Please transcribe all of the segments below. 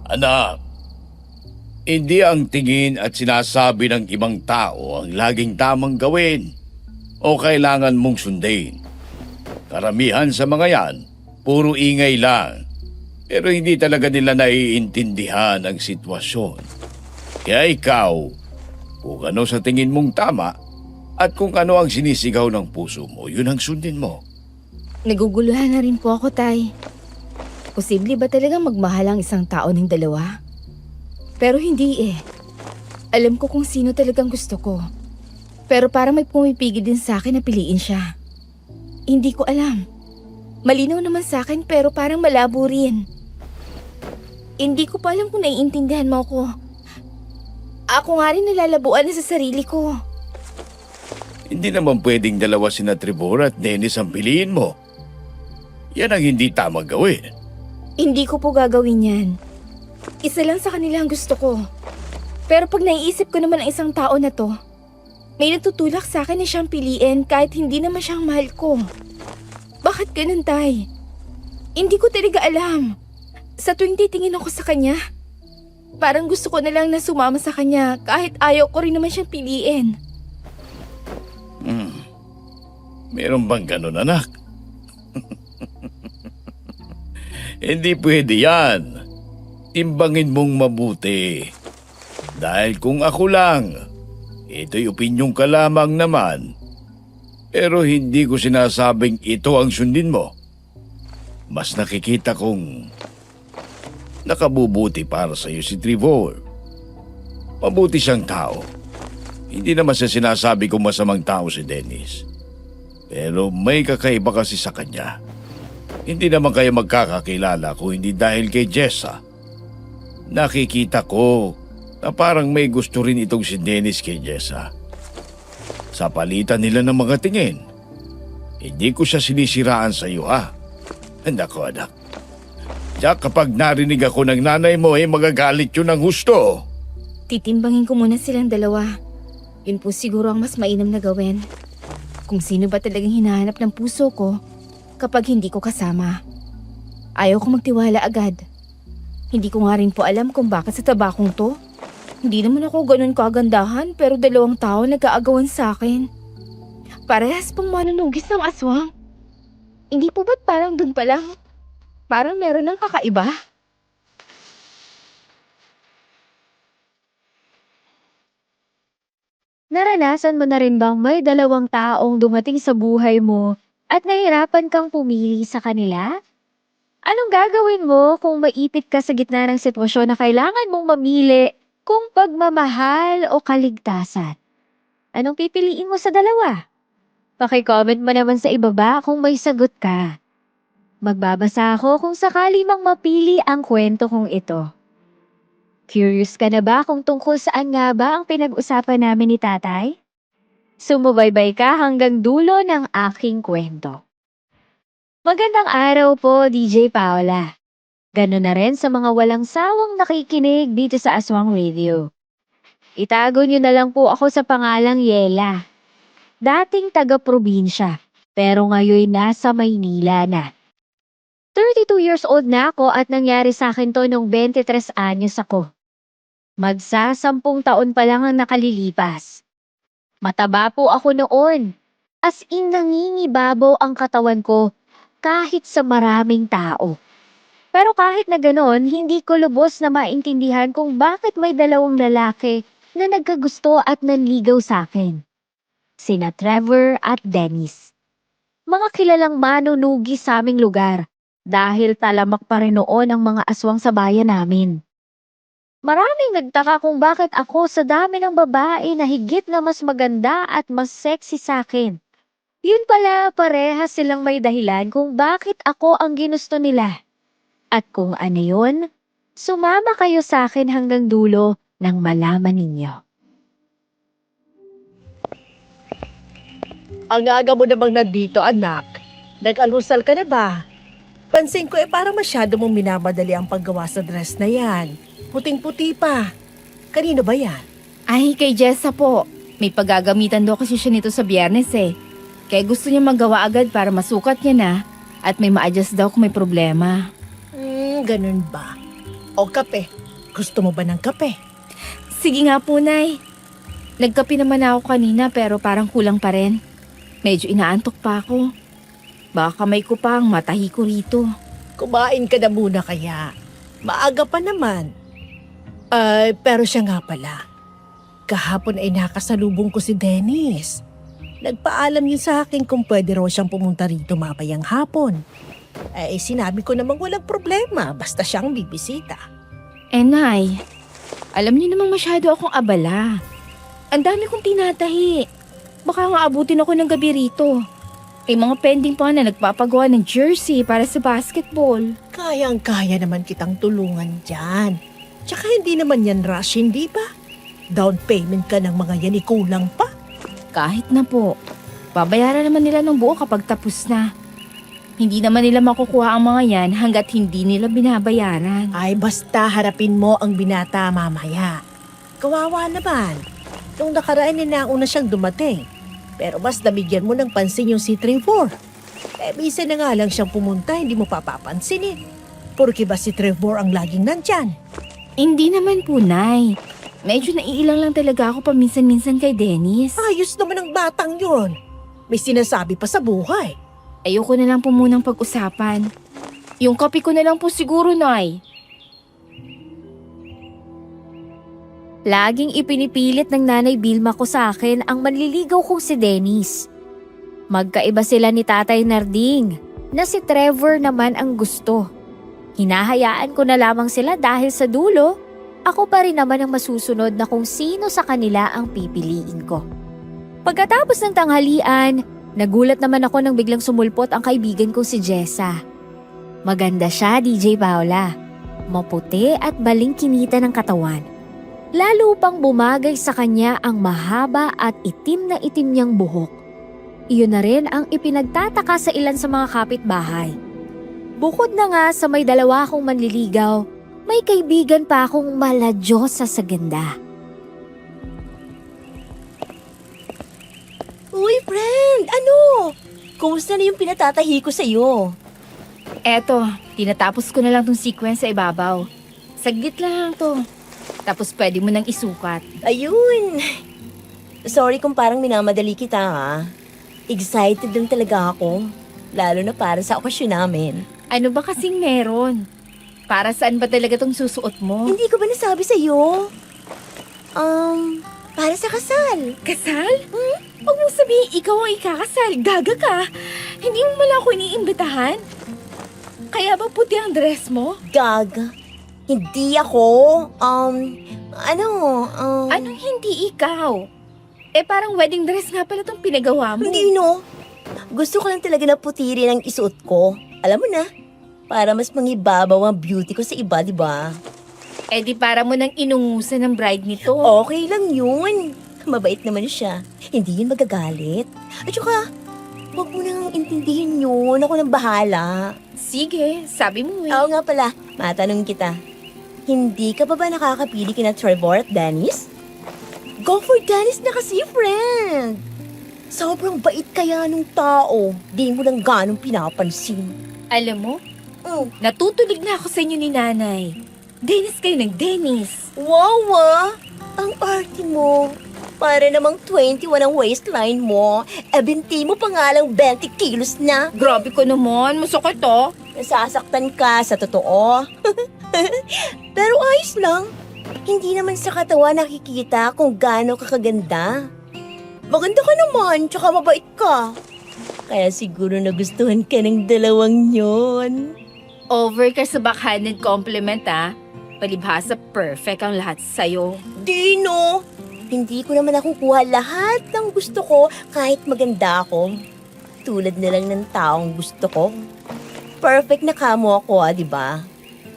Anak, hindi ang tingin at sinasabi ng ibang tao ang laging tamang gawin o kailangan mong sundin. Karamihan sa mga yan, puro ingay lang. Pero hindi talaga nila naiintindihan ang sitwasyon. Kaya ikaw, kung ano sa tingin mong tama at kung ano ang sinisigaw ng puso mo, yun ang sundin mo. Naguguluhan na rin po ako, Tay. Posible ba talagang magmahal ang isang tao ng dalawa? Pero hindi eh. Alam ko kung sino talagang gusto ko. Pero parang may pumipigil din sa akin na piliin siya. Hindi ko alam. Malinaw naman sa akin pero parang malabo rin. Hindi ko pa alam kung naiintindihan mo ako. Ako nga rin nalalabuan na sa sarili ko. Hindi naman pwedeng dalawa sina Trevor at Dennis ang piliin mo. Yan ang hindi tamang gawin. Hindi ko po gagawin yan. Isa lang sa kanila ang gusto ko. Pero pag naiisip ko naman ang isang tao na to, may nagtutulak sa akin na siyang piliin kahit hindi naman siyang mahal ko. Bakit ganun, Tay? Hindi ko talaga alam. Sa tuwing titingin ako sa kanya, parang gusto ko na lang na sumama sa kanya kahit ayaw ko rin naman siyang piliin. Meron bang ganun, anak? Hindi pwede yan. Timbangin mong mabuti. Dahil kung ako lang, ito'y opinyong ka lamang naman. Pero hindi ko sinasabing ito ang sundin mo. Mas nakikita kong nakabubuti para sa iyo si Trevor. Mabuti siyang tao. Hindi naman siya sinasabi kong masamang tao si Dennis. Pero may kakaiba kasi sa kanya. Hindi naman kayo magkakakilala kung hindi dahil kay Jessa. Nakikita ko na parang may gusto rin itong si Dennis kay Jessa. Sa palitan nila ng mga tingin, hindi ko siya sinisiraan sa iyo ha. Nako anak. Diyak kapag narinig ako ng nanay mo magagalit yun ng husto. Titimbangin ko muna silang dalawa. Yun po siguro ang mas mainam na gawin. Kung sino ba talagang hinahanap ng puso ko kapag hindi ko kasama. Ayaw ko magtiwala agad. Hindi ko nga rin po alam kung bakit sa tabakong to. Hindi naman ako ganun kagandahan pero dalawang tao nag-aagawan sa akin. Parehas pang manunugis ng aswang. Hindi po ba't parang dun pa lang? Parang meron ng kakaiba. Naranasan mo na rin bang may dalawang taong dumating sa buhay mo at nahirapan kang pumili sa kanila? Anong gagawin mo kung maipit ka sa gitna ng sitwasyon na kailangan mong mamili kung pagmamahal o kaligtasan? Anong pipiliin mo sa dalawa? Paki-comment mo naman sa ibaba kung may sagot ka. Magbabasa ako kung sakali mang mapili ang kwento kong ito. Curious ka na ba kung tungkol saan nga ba ang pinag-usapan namin ni Tatay? Sumubaybay ka hanggang dulo ng aking kwento. Magandang araw po, DJ Paula. Ganoon na rin sa mga walang sawang nakikinig dito sa Aswang Radio. Itago niyo na lang po ako sa pangalang Yela. Dating taga-probinsya, pero ngayon nasa Maynila na. 32 years old na ako at nangyari sa akin to nung 23 anyos ako. Magsa-10 taon pa lang ang nakalilipas. Mataba po ako noon. As in nangingibabaw ang katawan ko kahit sa maraming tao. Pero kahit na ganon, hindi ko lubos na maintindihan kung bakit may dalawang lalaki na nagkagusto at nanligaw sa akin. Sina Trevor at Dennis. Mga kilalang manunugi sa aming lugar dahil talamak pa rin noon ang mga aswang sa bayan namin. Maraming nagtaka kung bakit ako sa dami ng babae na higit na mas maganda at mas sexy sa akin. Yun pala, parehas silang may dahilan kung bakit ako ang ginusto nila. At kung ano yun, sumama kayo sa akin hanggang dulo nang malaman ninyo. Ang aga mo namang nandito, anak. Nag-almusal ka na ba? Pansin ko parang masyado mong minamadali ang paggawa sa dress na yan. Puting-puti pa. Kanino ba yan? Ay, kay Jessa po. May paggagamitan daw kasi siya nito sa Biyernes eh. Kaya gusto niya magawa agad para masukat niya na at may ma-adjust daw kung may problema. Ganun ba? O kape. Gusto mo ba ng kape? Sige nga po, Nay. Nagkape naman ako kanina pero parang kulang pa rin. Medyo inaantok pa ako. Baka kamay ko pa ang matahi ko rito. Kumain ka na muna kaya. Maaga pa naman. Pero siya nga pala. Kahapon ay nakasalubong ko si Dennis. Nagpaalam yun sa akin kung pwede raw siyang pumunta rito mamayang hapon. Sinabi ko namang walang problema basta siyang bibisita. Nay, alam niyo namang masyado akong abala. Ang dami kong tinatahi. Baka nga abutin ako ng gabi rito. May mga pending pa na nagpapagawa ng jersey para sa basketball. Kayang-kaya naman kitang tulungan dyan. Tsaka hindi naman yan rush, hindi ba? Down payment ka ng mga yan, kulang pa. Kahit na po, babayaran naman nila ng buo kapag tapos na. Hindi naman nila makukuha ang mga yan hanggat hindi nila binabayaran. Ay basta harapin mo ang binata mamaya. Kawawa naman. Nung nakaraan nauna siyang dumating. Pero mas nabigyan mo ng pansin yung si Trevor. Minsan na nga lang siyang pumunta, hindi mo papapansinin. Porque ba si Trevor ang laging nandyan? Hindi naman po, Nay. Medyo naiilang lang talaga ako paminsan-minsan kay Dennis. Ayos naman ang batang yon. May sinasabi pa sa buhay. Ayoko na lang po munang pag-usapan. Yung kape ko na lang po siguro, Nay. Laging ipinipilit ng Nanay Vilma ko sa akin ang manliligaw kong si Dennis. Magkaiba sila ni Tatay Narding, na si Trevor naman ang gusto. Hinahayaan ko na lamang sila dahil sa dulo, ako pa rin naman ang masusunod na kung sino sa kanila ang pipiliin ko. Pagkatapos ng tanghalian, nagulat naman ako nang biglang sumulpot ang kaibigan kong si Jessa. Maganda siya, DJ Paula. Maputi at balingkinita ng katawan. Lalo pang bumagay sa kanya ang mahaba at itim na itim niyang buhok. Iyon na rin ang ipinagtataka sa ilan sa mga kapitbahay. Bukod na nga sa may dalawa akong manliligaw, may kaibigan pa akong maladyosa sa ganda. Uy, friend! Ano? Kumusta na yung pinatatahi ko sa'yo? Eto, tinatapos ko na lang tong sequence sa ibabaw. Saglit lang to. Tapos pwede mo nang isukat. Ayun! Sorry kung parang minamadali kita ha. Excited lang talaga ako. Lalo na para sa okasyon namin. Ano ba kasing meron? Para saan ba talaga tong susuot mo? Hindi ko ba nasabi sa'yo? Para sa kasal. Kasal? Huwag mo sabihin ikaw ang ikakasal. Gaga ka. Hindi mo mala ako iniimbitahan? Kaya ba puti ang dress mo? Gag. Hindi ako. Anong hindi ikaw? Parang wedding dress nga pala tong pinagawa mo. Hindi no. Gusto ko lang talaga na puti rin ang isuot ko. Alam mo na. Para mas mangibabaw ang beauty ko sa iba, di ba? Di para mo nang inungusan ng bride nito. Okay lang yun. Mabait naman siya. Hindi yun magagalit. At saka, huwag mo nang intindihin yun. Ako nang bahala. Sige, sabi mo Oo nga pala, matanong kita. Hindi ka pa ba nakakapili kina Trevor at Dennis? Go for Dennis na kasi, friend. Sobrang bait kaya nung tao. Di mo lang ganong pinapansin. Alam mo, natutulig na ako sa inyo ni Nanay. Dennis kayo ng Dennis. Wow, ang arte mo. Para namang 21 ang waistline mo. 20 mo pa nga lang 20 kilos na. Grabe ko naman, masakit to. Nasasaktan ka sa totoo. Pero ayos lang. Hindi naman sa katawan nakikita kung gaano ka kaganda. Maganda ka naman, tsaka mabait ka. Kaya siguro nagustuhan ka ng dalawang yon. Over ka sa backhanded compliment Palibhasa perfect ang lahat sa'yo. Dino! Hindi ko naman nakukuha lahat ng gusto ko kahit maganda ako. Tulad na lang ng taong gusto ko. Perfect na kamo ako, di ba?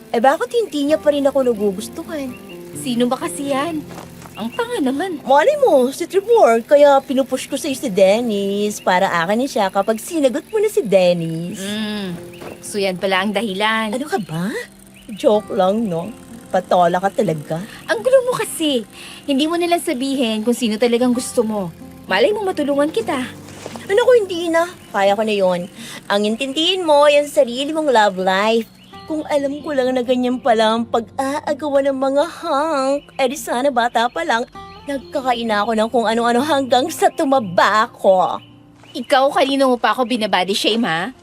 Bakit hindi niya pa rin ako nagugustuhan? Sino ba kasi yan? Ang tanga naman. Malay mo, si Trevor, kaya pinupush ko sa'yo si Dennis para akin siya kapag sinagot mo na si Dennis. So yan pala ang dahilan. Ano ka ba? Joke lang, no? Patola ka talaga. Ang gulo mo kasi. Hindi mo nalang sabihin kung sino talagang gusto mo. Malay mo matulungan kita. Ano ko hindi na? Kaya ko na yon. Ang intindihin mo, yung sarili mong love life. Kung alam ko lang na ganyan pala ang pag-aagawa ng mga hunk, di sana bata pa lang, nagkakain ako ng kung ano-ano hanggang sa tumaba ako. Ikaw, kanino mo pa ako binabody shame, ha?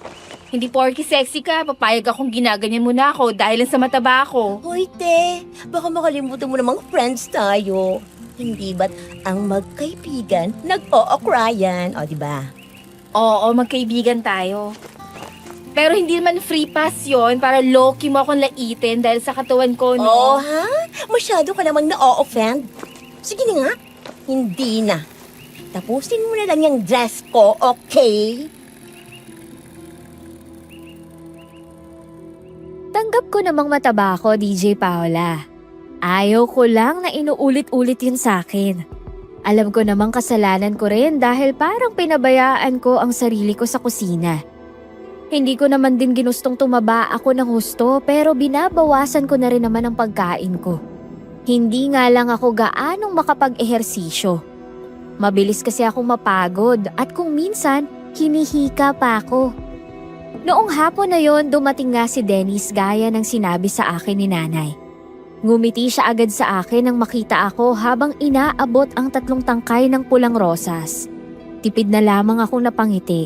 Hindi porky sexy ka, papayag akong ginaganyan mo na ako dahil lang sa mataba ako. Hoy, te, baka makalimutan mo namang friends tayo. Hindi ba't ang magkaibigan nag-o-okrayan, o diba? Oo, magkaibigan tayo. Pero hindi naman free pass yon para low-key mo akong laitin dahil sa katawan ko, no? Oh, ha? Masyado ka namang na-o-offend. Sige na nga, hindi na. Tapusin mo na lang yung dress ko, okay? Tanggap ko namang mataba ko, DJ Paola. Ayaw ko lang na inuulit-ulit yun sa akin. Alam ko namang kasalanan ko rin dahil parang pinabayaan ko ang sarili ko sa kusina. Hindi ko naman din ginustong tumaba ako ng husto pero binabawasan ko na rin naman ang pagkain ko. Hindi nga lang ako gaanong makapag-ehersisyo. Mabilis kasi akong mapagod at kung minsan, hinihika pa ako. Noong hapon na yon, dumating nga si Dennis gaya ng sinabi sa akin ni nanay. Ngumiti siya agad sa akin nang makita ako habang inaabot ang 3 tangkay ng pulang rosas. Tipid na lamang akong napangiti.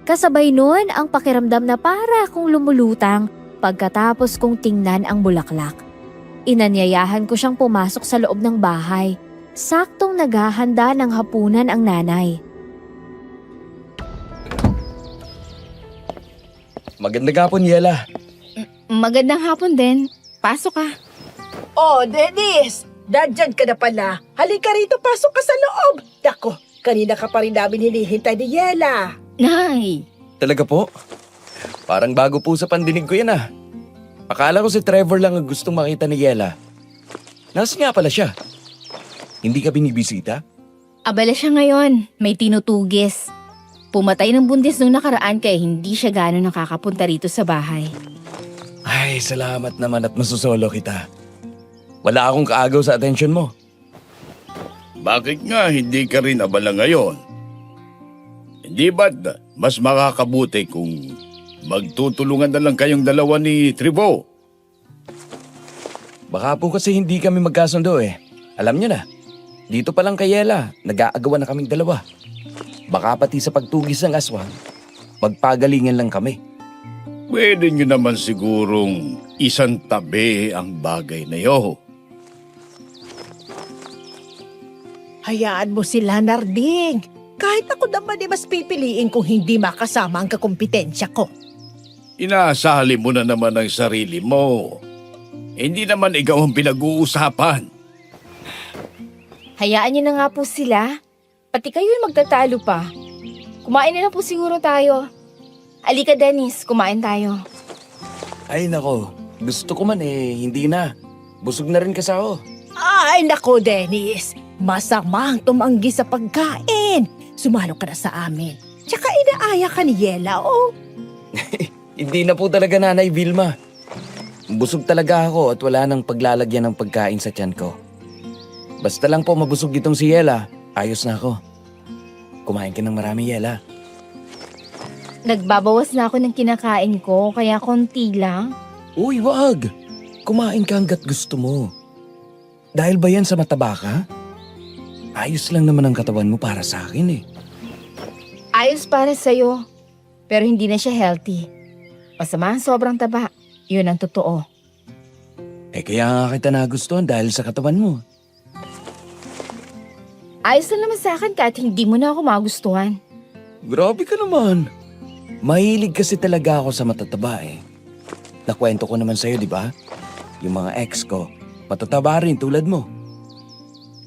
Kasabay nun ang pakiramdam na para akong lumulutang pagkatapos kong tingnan ang bulaklak. Inanyayahan ko siyang pumasok sa loob ng bahay. Saktong naghahanda ng hapunan ang nanay. Magandang hapon, Yela. Magandang hapon din. Pasok ka. Oh, Dennis! Nandyan ka na pala. Halika rito, pasok ka sa loob. Dako, kanina ka pa rin namin hinihintay ni Yela. Nay! Talaga po? Parang bago po sa pandinig ko yan ah. Akala ko si Trevor lang ang gustong makita ni Yela. Nasaan nga pala siya? Hindi ka binibisita? Abala siya ngayon. May tinutugis. Pumatay ng buntis nung nakaraan kaya hindi siya gano'n nakakapunta rito sa bahay. Ay, salamat naman at masusolo kita. Wala akong kaagaw sa atensyon mo. Bakit nga hindi ka rin abala ngayon? Hindi ba't mas makakabuti kung magtutulungan na lang kayong dalawa ni Trevor? Baka po kasi hindi kami magkasundo eh. Alam niyo na, dito pa lang kay Yela, nag-aagawan na kaming dalawa. Baka pati sa pagtugis ng aswang, magpagalingan lang kami. Pwede nyo naman sigurong isang tabi ang bagay na yun. Hayaan mo sila, Narding. Kahit ako naman mas pipiliin kung hindi makasama ang kakumpetensya ko. Inasali mo na naman ang sarili mo. Hindi naman ikaw ang pinag-uusapan. Hayaan niyo na nga po sila. Pati kayo yung magtatalo pa. Kumain na lang po siguro tayo. Alika Dennis, kumain tayo. Ay nako, gusto ko man eh, hindi na. Busog na rin kasi ako. Ay, nako, Dennis. Masama ang tumanggi sa pagkain. Sumalo ka na sa amin. Tsaka inaaya ka ni Yela, oh. Hindi na po talaga, Nanay Vilma. Busog talaga ako at wala nang paglalagyan ng pagkain sa tiyan ko. Basta lang po mabusog itong si Yela, ayos na ako. Kumain ka ng marami, Yela. Nagbabawas na ako ng kinakain ko, kaya konti lang. Uy, wag! Kumain ka hanggat gusto mo. Dahil ba yan sa mataba ka? Ayos lang naman ang katawan mo para sa akin eh. Ayos para sa'yo, pero hindi na siya healthy. Masama ang sobrang taba, yun ang totoo. Eh kaya nga kita nagustuhan dahil sa katawan mo. Ayos lang naman sa akin kahit hindi mo na ako magustuhan. Grabe ka naman. Mahilig kasi talaga ako sa matataba eh. Nakwento ko naman sa'yo, di ba? Yung mga ex ko, matataba rin tulad mo.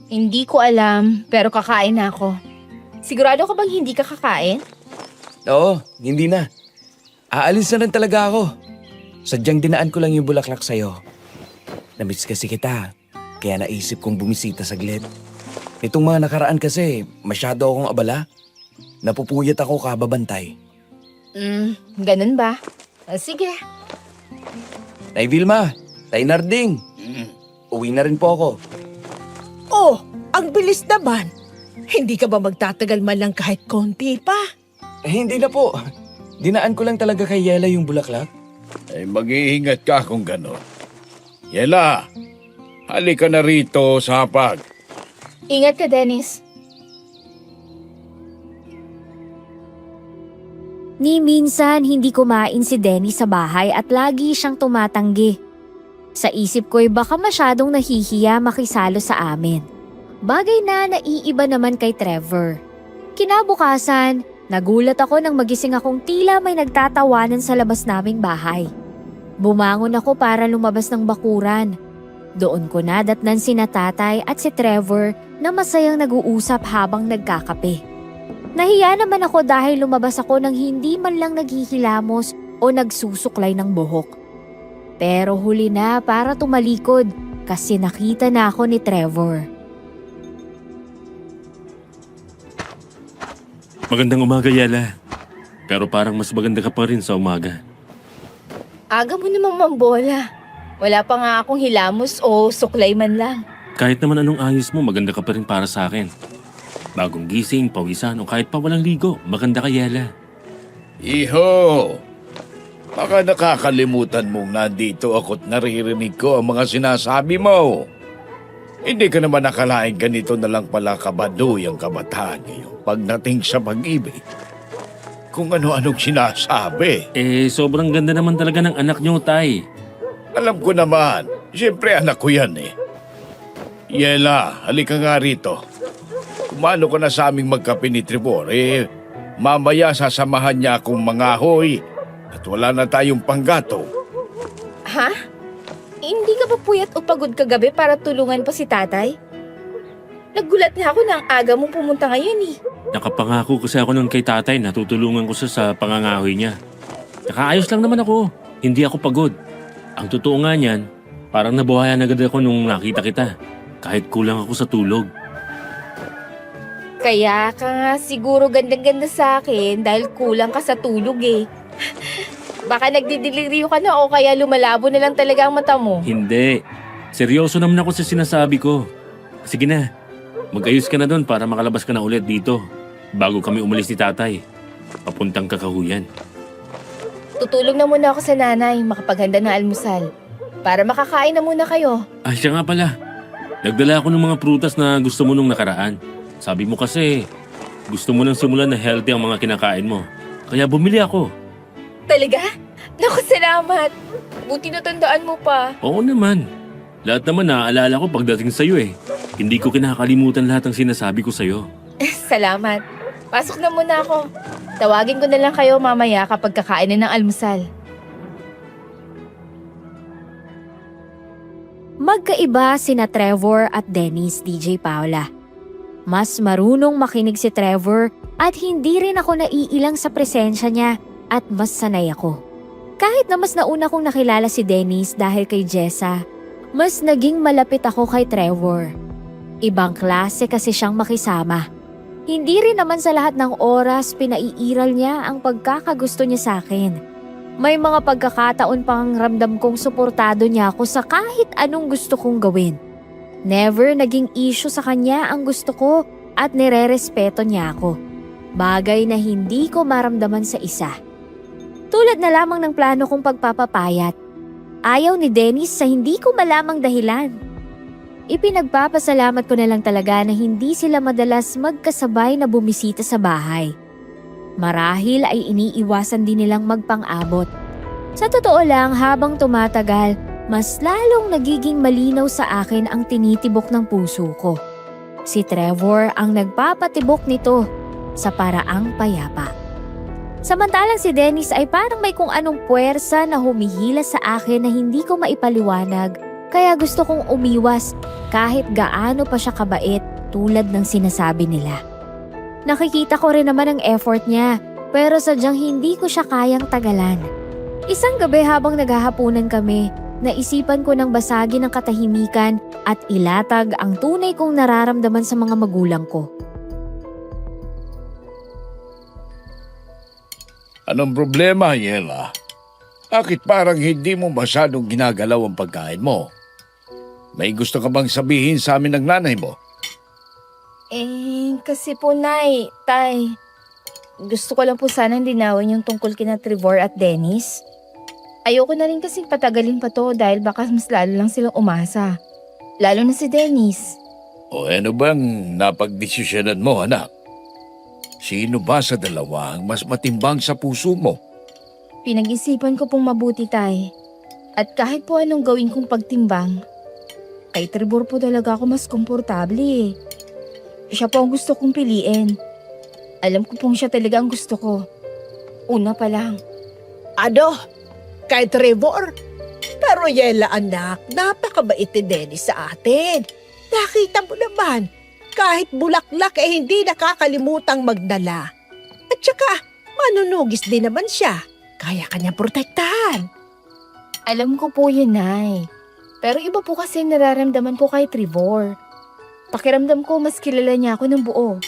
Hindi ko alam, pero kakain na ako. Sigurado ka bang hindi ka kakain? Oo, hindi na. Aalis na rin talaga ako. Sadyang dinaan ko lang yung bulaklak sa'yo. Namiss kasi kita, kaya naisip kong bumisita saglit. Itong mga nakaraan kasi, masyado akong abala. Napupuyat ako kababantay. Ganun ba? Sige. Nay Vilma, Tay Narding, uwi na rin po ako. Oh, ang bilis naman. Hindi ka ba magtatagal man lang kahit konti pa? Eh, hindi na po. Dinaan ko lang talaga kay Yela yung bulaklak. Ay mag-iingat ka kung gano'n. Yela, halika na rito sa hapag. Ingat ka, Dennis. Ni minsan hindi kumain si Dennis sa bahay at lagi siyang tumatanggi. Sa isip ko'y baka masyadong nahihiya makisalo sa amin. Bagay na naiiba naman kay Trevor. Kinabukasan, nagulat ako nang magising akong tila may nagtatawanan sa labas naming bahay. Bumangon ako para lumabas ng bakuran. Doon ko nadatnan sina tatay at si Trevor na masayang nag-uusap habang nagkakape. Nahiya naman ako dahil lumabas ako nang hindi man lang naghihilamos o nagsusuklay ng buhok. Pero huli na para tumalikod kasi nakita na ako ni Trevor. Magandang umaga, Yela. Pero parang mas maganda ka pa rin sa umaga. Aga mo namang mambola. Wala pa nga akong hilamos o suklay man lang. Kahit naman anong ayos mo, maganda ka pa rin para sa akin. Bagong gising, pawisan o kahit pa walang ligo, maganda ka, Yela. Iho, baka nakakalimutan mong nandito ako't naririnig ko ang mga sinasabi mo. Hindi ka naman nakalaing ganito na lang pala kabaduy ang kabataan ngayon pagdating sa pag-ibig. Kung ano-anong sinasabi. Sobrang ganda naman talaga ng anak niyo, Tay. Alam ko naman, siyempre anak ko yan eh. Yela, halika nga rito. Kumano ka na sa aming magkape ni Trevor, mamaya sasamahan niya akong mangahoy at wala na tayong panggato. Ha? Hindi ka ba puyat o pagod kagabi para tulungan pa si tatay? Nagulat na ako na ang aga mong pumunta ngayon eh. Nakapangako kasi ako nun kay tatay na tutulungan ko siya sa pangangahoy niya. Nakaayos lang naman ako, hindi ako pagod. Ang totoo nga niyan, parang nabuhayan agad ako nung nakita kita, kahit kulang ako sa tulog. Kaya ka nga siguro gandang-ganda sa akin dahil kulang ka sa tulog eh. Baka nagdidelirio ka na o kaya lumalabo na lang talaga ang mata mo. Hindi. Seryoso naman ako sa sinasabi ko. Sige na, mag-ayos ka na doon para makalabas ka na ulit dito bago kami umalis ni tatay. Papuntang Kakahuyan. Tutulong na muna ako sa nanay makapaghanda ng almusal. Para makakain na muna kayo. Siya nga pala. Nagdala ako ng mga prutas na gusto mo nung nakaraan. Sabi mo kasi, gusto mo nang simulan na healthy ang mga kinakain mo. Kaya bumili ako. Talaga? Naku, salamat. Buti natandaan mo pa. Oo naman. Lahat naman naaalala ko pagdating sa'yo eh. Hindi ko kinakalimutan lahat ng sinasabi ko sa'yo. Salamat. Pasok na muna ako. Tawagin ko na lang kayo mamaya kapag kakain na ng almusal. Magkaiba sina Trevor at Dennis, DJ Paula. Mas marunong makinig si Trevor at hindi rin ako naiilang sa presensya niya at mas sanay ako. Kahit na mas nauna kong nakilala si Dennis dahil kay Jessa, mas naging malapit ako kay Trevor. Ibang klase kasi siyang makisama. Hindi rin naman sa lahat ng oras pinaiiral niya ang pagkakagusto niya sa akin. May mga pagkakataon pang ramdam kong suportado niya ako sa kahit anong gusto kong gawin. Never naging issue sa kanya ang gusto ko at nirerespeto niya ako. Bagay na hindi ko maramdaman sa isa. Tulad na lamang ng plano kong pagpapapayat. Ayaw ni Dennis sa hindi ko malamang dahilan. Ipinagpapasalamat ko na lang talaga na hindi sila madalas magkasabay na bumisita sa bahay. Marahil ay iniiwasan din nilang magpang-abot. Sa totoo lang, habang tumatagal, mas lalong nagiging malinaw sa akin ang tinitibok ng puso ko. Si Trevor ang nagpapatibok nito sa paraang payapa. Samantalang si Dennis ay parang may kung anong puwersa na humihila sa akin na hindi ko maipaliwanag, kaya gusto kong umiwas kahit gaano pa siya kabait tulad ng sinasabi nila. Nakikita ko rin naman ang effort niya, pero sadyang hindi ko siya kayang tagalan. Isang gabi habang naghahapunan kami, naisipan ko nang basagin ang katahimikan at ilatag ang tunay kong nararamdaman sa mga magulang ko. Anong problema, Yela? Bakit parang hindi mo masyadong ginagalaw ang pagkain mo? May gusto ka bang sabihin sa amin ng nanay mo? Kasi po, Nay, Tay, gusto ko lang po sanang linawin yung tungkol kina Trevor at Dennis. Ayoko na rin kasing patagalin pa to dahil baka mas lalo lang silang umasa. Lalo na si Dennis. O ano bang napagdesisyonan mo, anak? Sino ba sa dalawa ang mas matimbang sa puso mo? Pinag-isipan ko pong mabuti, Tay. At kahit po anong gawin kong pagtimbang, kay Trevor po talaga ako mas komportable eh. Siya po ang gusto kong piliin. Alam ko pong siya talaga ang gusto ko. Una pa lang. Ano? Kay Trevor? Pero Yela anak, napakabait ni Dennis sa atin. Nakita mo naman, kahit bulaklak hindi nakakalimutang magdala. At saka, manunugis din naman siya. Kaya kanyang protektahan. Alam ko po yun, Nay. Pero iba po kasi ang nararamdaman ko kay Trevor. Pakiramdam ko mas kilala niya ako ng buo.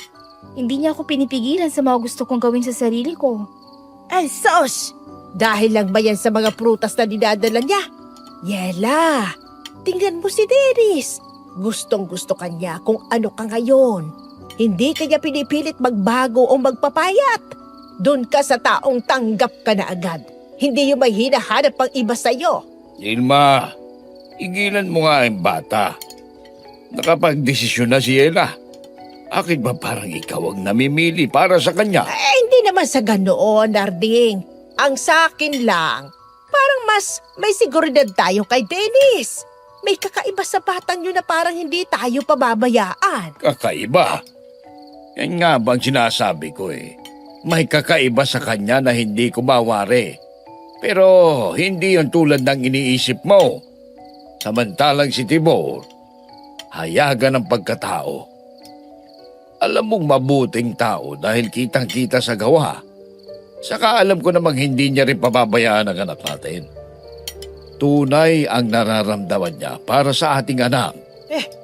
Hindi niya ako pinipigilan sa mga gusto kong gawin sa sarili ko. Ay, sos! Dahil lang ba yan sa mga prutas na dinadala niya? Yela, tingnan mo si Dennis. Gustong gusto kanya kung ano ka ngayon. Hindi kanya pinipilit magbago o magpapayat. Doon ka sa taong tanggap ka na agad. Hindi yung may hinahanap pang iba sa'yo. Ilma, igilan mo nga ang bata. Nakapagdesisyon na si Ella. Bakit ba parang ikaw ang namimili para sa kanya? Hindi naman sa ganoon, Narding. Ang sakin lang, parang mas may seguridad tayo kay Dennis. May kakaiba sa batang yun na parang hindi tayo pababayaan. Kakaiba. Yan nga bang sinasabi ko eh. May kakaiba sa kanya na hindi ko mawari. Pero hindi yung tulad ng iniisip mo. Samantalang si Tibor, hayagan ng pagkatao. Alam mong mabuting tao dahil kitang-kita sa gawa. Saka alam ko namang hindi niya rin pababayaan ang anak natin. Tunay ang nararamdaman niya para sa ating anak.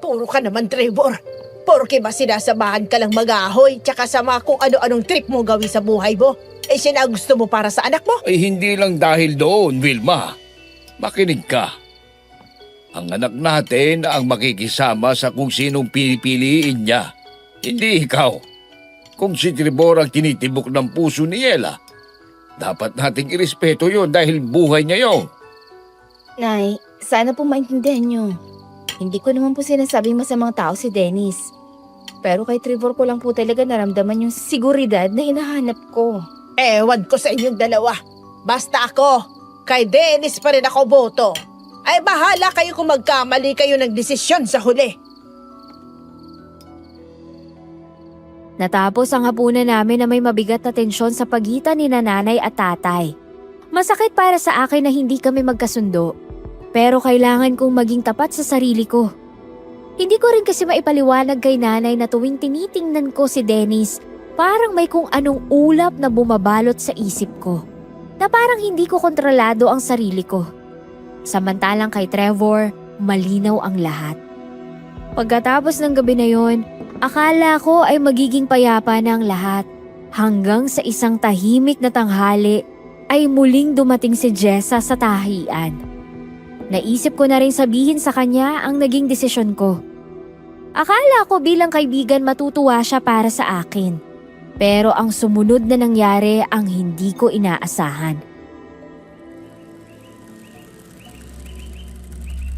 Puro ka naman, Trevor. Porke ba sinasamahan ka lang mag-ahoy tsaka sa mga kung ano-anong trip mo gawin sa buhay mo? Siya na gusto mo para sa anak mo? Ay hindi lang dahil doon, Wilma. Makinig ka. Ang anak natin ang makikisama sa kung sinong pipiliin niya. Hindi ikaw. Kung si Trevor ang tinitibok ng puso ni Ella, dapat nating irespeto yon dahil buhay niya yon. Nay, sana po maintindihan niyo. Hindi ko naman po sinasabing masamang tao si Dennis. Pero kay Trevor ko lang po talaga naramdaman yung seguridad na hinahanap ko. Ewan ko sa inyong dalawa. Basta ako, kay Dennis pa rin ako boto. Ay bahala kayo kung magkamali kayo ng desisyon sa huli. Natapos ang hapunan namin na may mabigat na tensyon sa pagitan ni nanay at tatay. Masakit para sa akin na hindi kami magkasundo. Pero kailangan kong maging tapat sa sarili ko. Hindi ko rin kasi maipaliwanag kay nanay na tuwing tinitingnan ko si Dennis, parang may kung anong ulap na bumabalot sa isip ko. Na parang hindi ko kontrolado ang sarili ko. Samantalang kay Trevor, malinaw ang lahat. Pagkatapos ng gabi na yon, akala ko ay magiging payapa na ang lahat. Hanggang sa isang tahimik na tanghali ay muling dumating si Jessa sa tahian. Naisip ko na rin sabihin sa kanya ang naging desisyon ko. Akala ko bilang kaibigan matutuwa siya para sa akin. Pero ang sumunod na nangyari ang hindi ko inaasahan.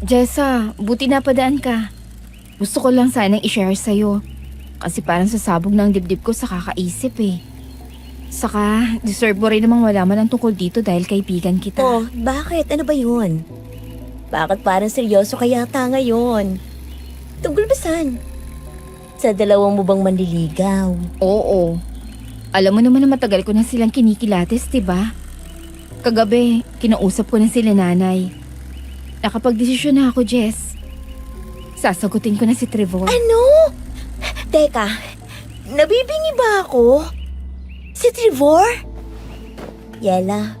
Jessa, buti napadaan ka. Gusto ko lang sanang i-share sa'yo. Kasi parang sasabog ng dibdib ko sa kakaisip eh. Saka, deserve mo rin namang malaman ang tungkol dito dahil kaibigan kita. Oh, bakit? Ano ba yun? Bakit parang seryoso ka yata ngayon? Tungkol ba saan? Sa dalawang mo bang manliligaw? Oo. Alam mo naman na matagal ko na silang kinikilates, diba? Kagabi, kinausap ko na sila nanay. Nakapagdesisyon na ako, Jess. Sasagutin ko na si Trevor. Ano? Teka, nabibingi ba ako? Si Trevor? Yela,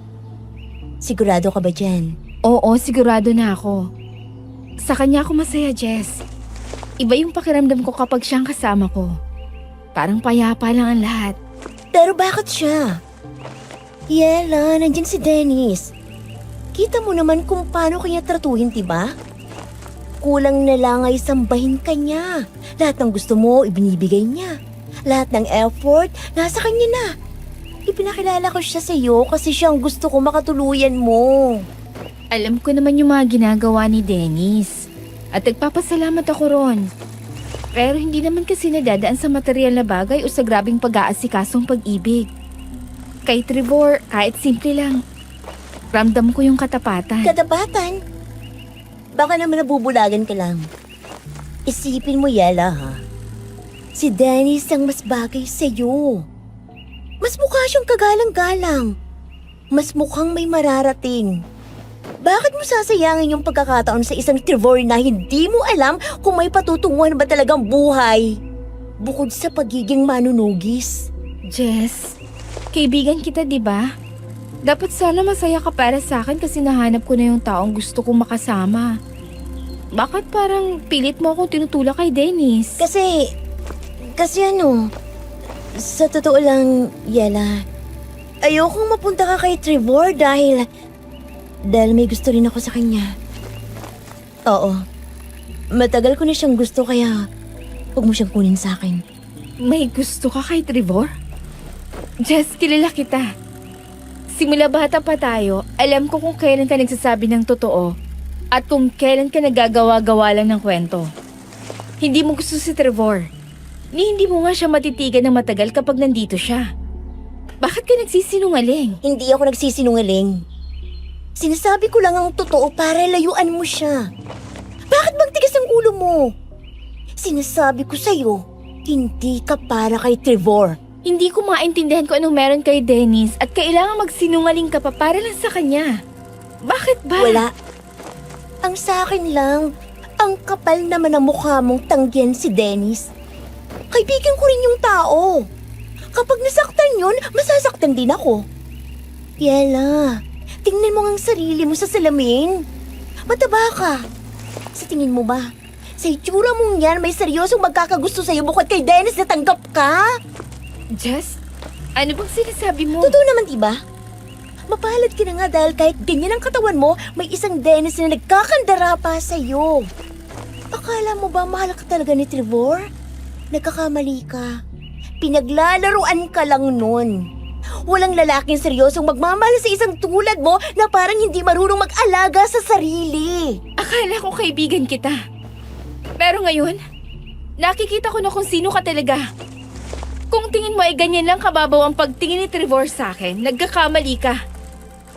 sigurado ka ba dyan? Oo, sigurado na ako. Sa kanya ako masaya, Jess. Iba yung pakiramdam ko kapag siyang kasama ko. Parang payapa lang ang lahat. Pero bakit siya? Yela, nandyan si Dennis. Kita mo naman kung paano kanya tratuhin, diba? Kulang na lang ay sambahin ka niya. Lahat ng gusto mo, ibinibigay niya. Lahat ng effort, nasa kanya na. Ipinakilala ko siya sa iyo kasi siya ang gusto ko makatuluyan mo. Alam ko naman yung mga ginagawa ni Dennis. At nagpapasalamat ako ron. Pero hindi naman kasi nadadaan sa material na bagay o sa grabing pag-aasikasong pag-ibig. Kay Trevor, kahit simple lang. Ramdam ko yung katapatan. Katapatan? Baka naman nabubulagan ka lang. Isipin mo, Yela, ha? Si Dennis ang mas bagay sa'yo. Mas mukha siyang kagalang-galang. Mas mukhang may mararating. Bakit mo sasayangin yung pagkakataon sa isang Trevor na hindi mo alam kung may patutunguhan ba talagang buhay? Bukod sa pagiging manunugis. Jess, kaibigan kita, di ba? Dapat sana masaya ka para sa akin kasi nahanap ko na yung taong gusto kong makasama. Bakit parang pilit mo akong tinutulak kay Dennis? Kasi ano, sa totoo lang, Yela, ayokong mapunta ka kay Trevor dahil may gusto rin ako sa kanya. Oo, matagal ko na siyang gusto kaya huwag mo siyang kunin sa akin. May gusto ka kay Trevor? Jess, kilala kita. Simula bata pa tayo, alam ko kung kailan ka nagsasabi ng totoo at kung kailan ka nagagawa-gawa lang ng kwento. Hindi mo gusto si Trevor. Hindi mo nga siya matitigan ng matagal kapag nandito siya. Bakit ka nagsisinungaling? Hindi ako nagsisinungaling. Sinasabi ko lang ang totoo para layuan mo siya. Bakit bang tigas ang ulo mo? Sinasabi ko sa'yo, hindi ka para kay Trevor. Hindi ko maintindihan kung anong meron kay Dennis at kailangan magsinungaling ka pa para lang sa kanya. Bakit ba? Wala. Ang sa akin lang, ang kapal naman ng mukha mong tanggihan si Dennis. Kaibigan ko rin yung tao. Kapag nasaktan yun, masasaktan din ako. Yela, tingnan mo ang sarili mo sa salamin. Mataba ka. Sa tingin mo ba, sa itsura mong yan, may seryosong magkakagusto sa'yo bukod kay Dennis na tanggap ka? Jess, ano bang sinasabi mo? Totoo naman, diba? Mapalad ka na nga dahil kahit ganyan ang katawan mo, may isang Dennis na nagkakandara pa sa'yo. Akala mo ba mahal ka talaga ni Trevor? Nagkakamali ka. Pinaglalaruan ka lang nun. Walang lalaking seryosong magmamahal sa isang tulad mo na parang hindi marunong mag-alaga sa sarili. Akala ko kaibigan kita. Pero ngayon, nakikita ko na kung sino ka talaga. Kung tingin mo ay ganyan lang kababaw ang pagtingin ni Trevor sa akin, nagkakamali ka.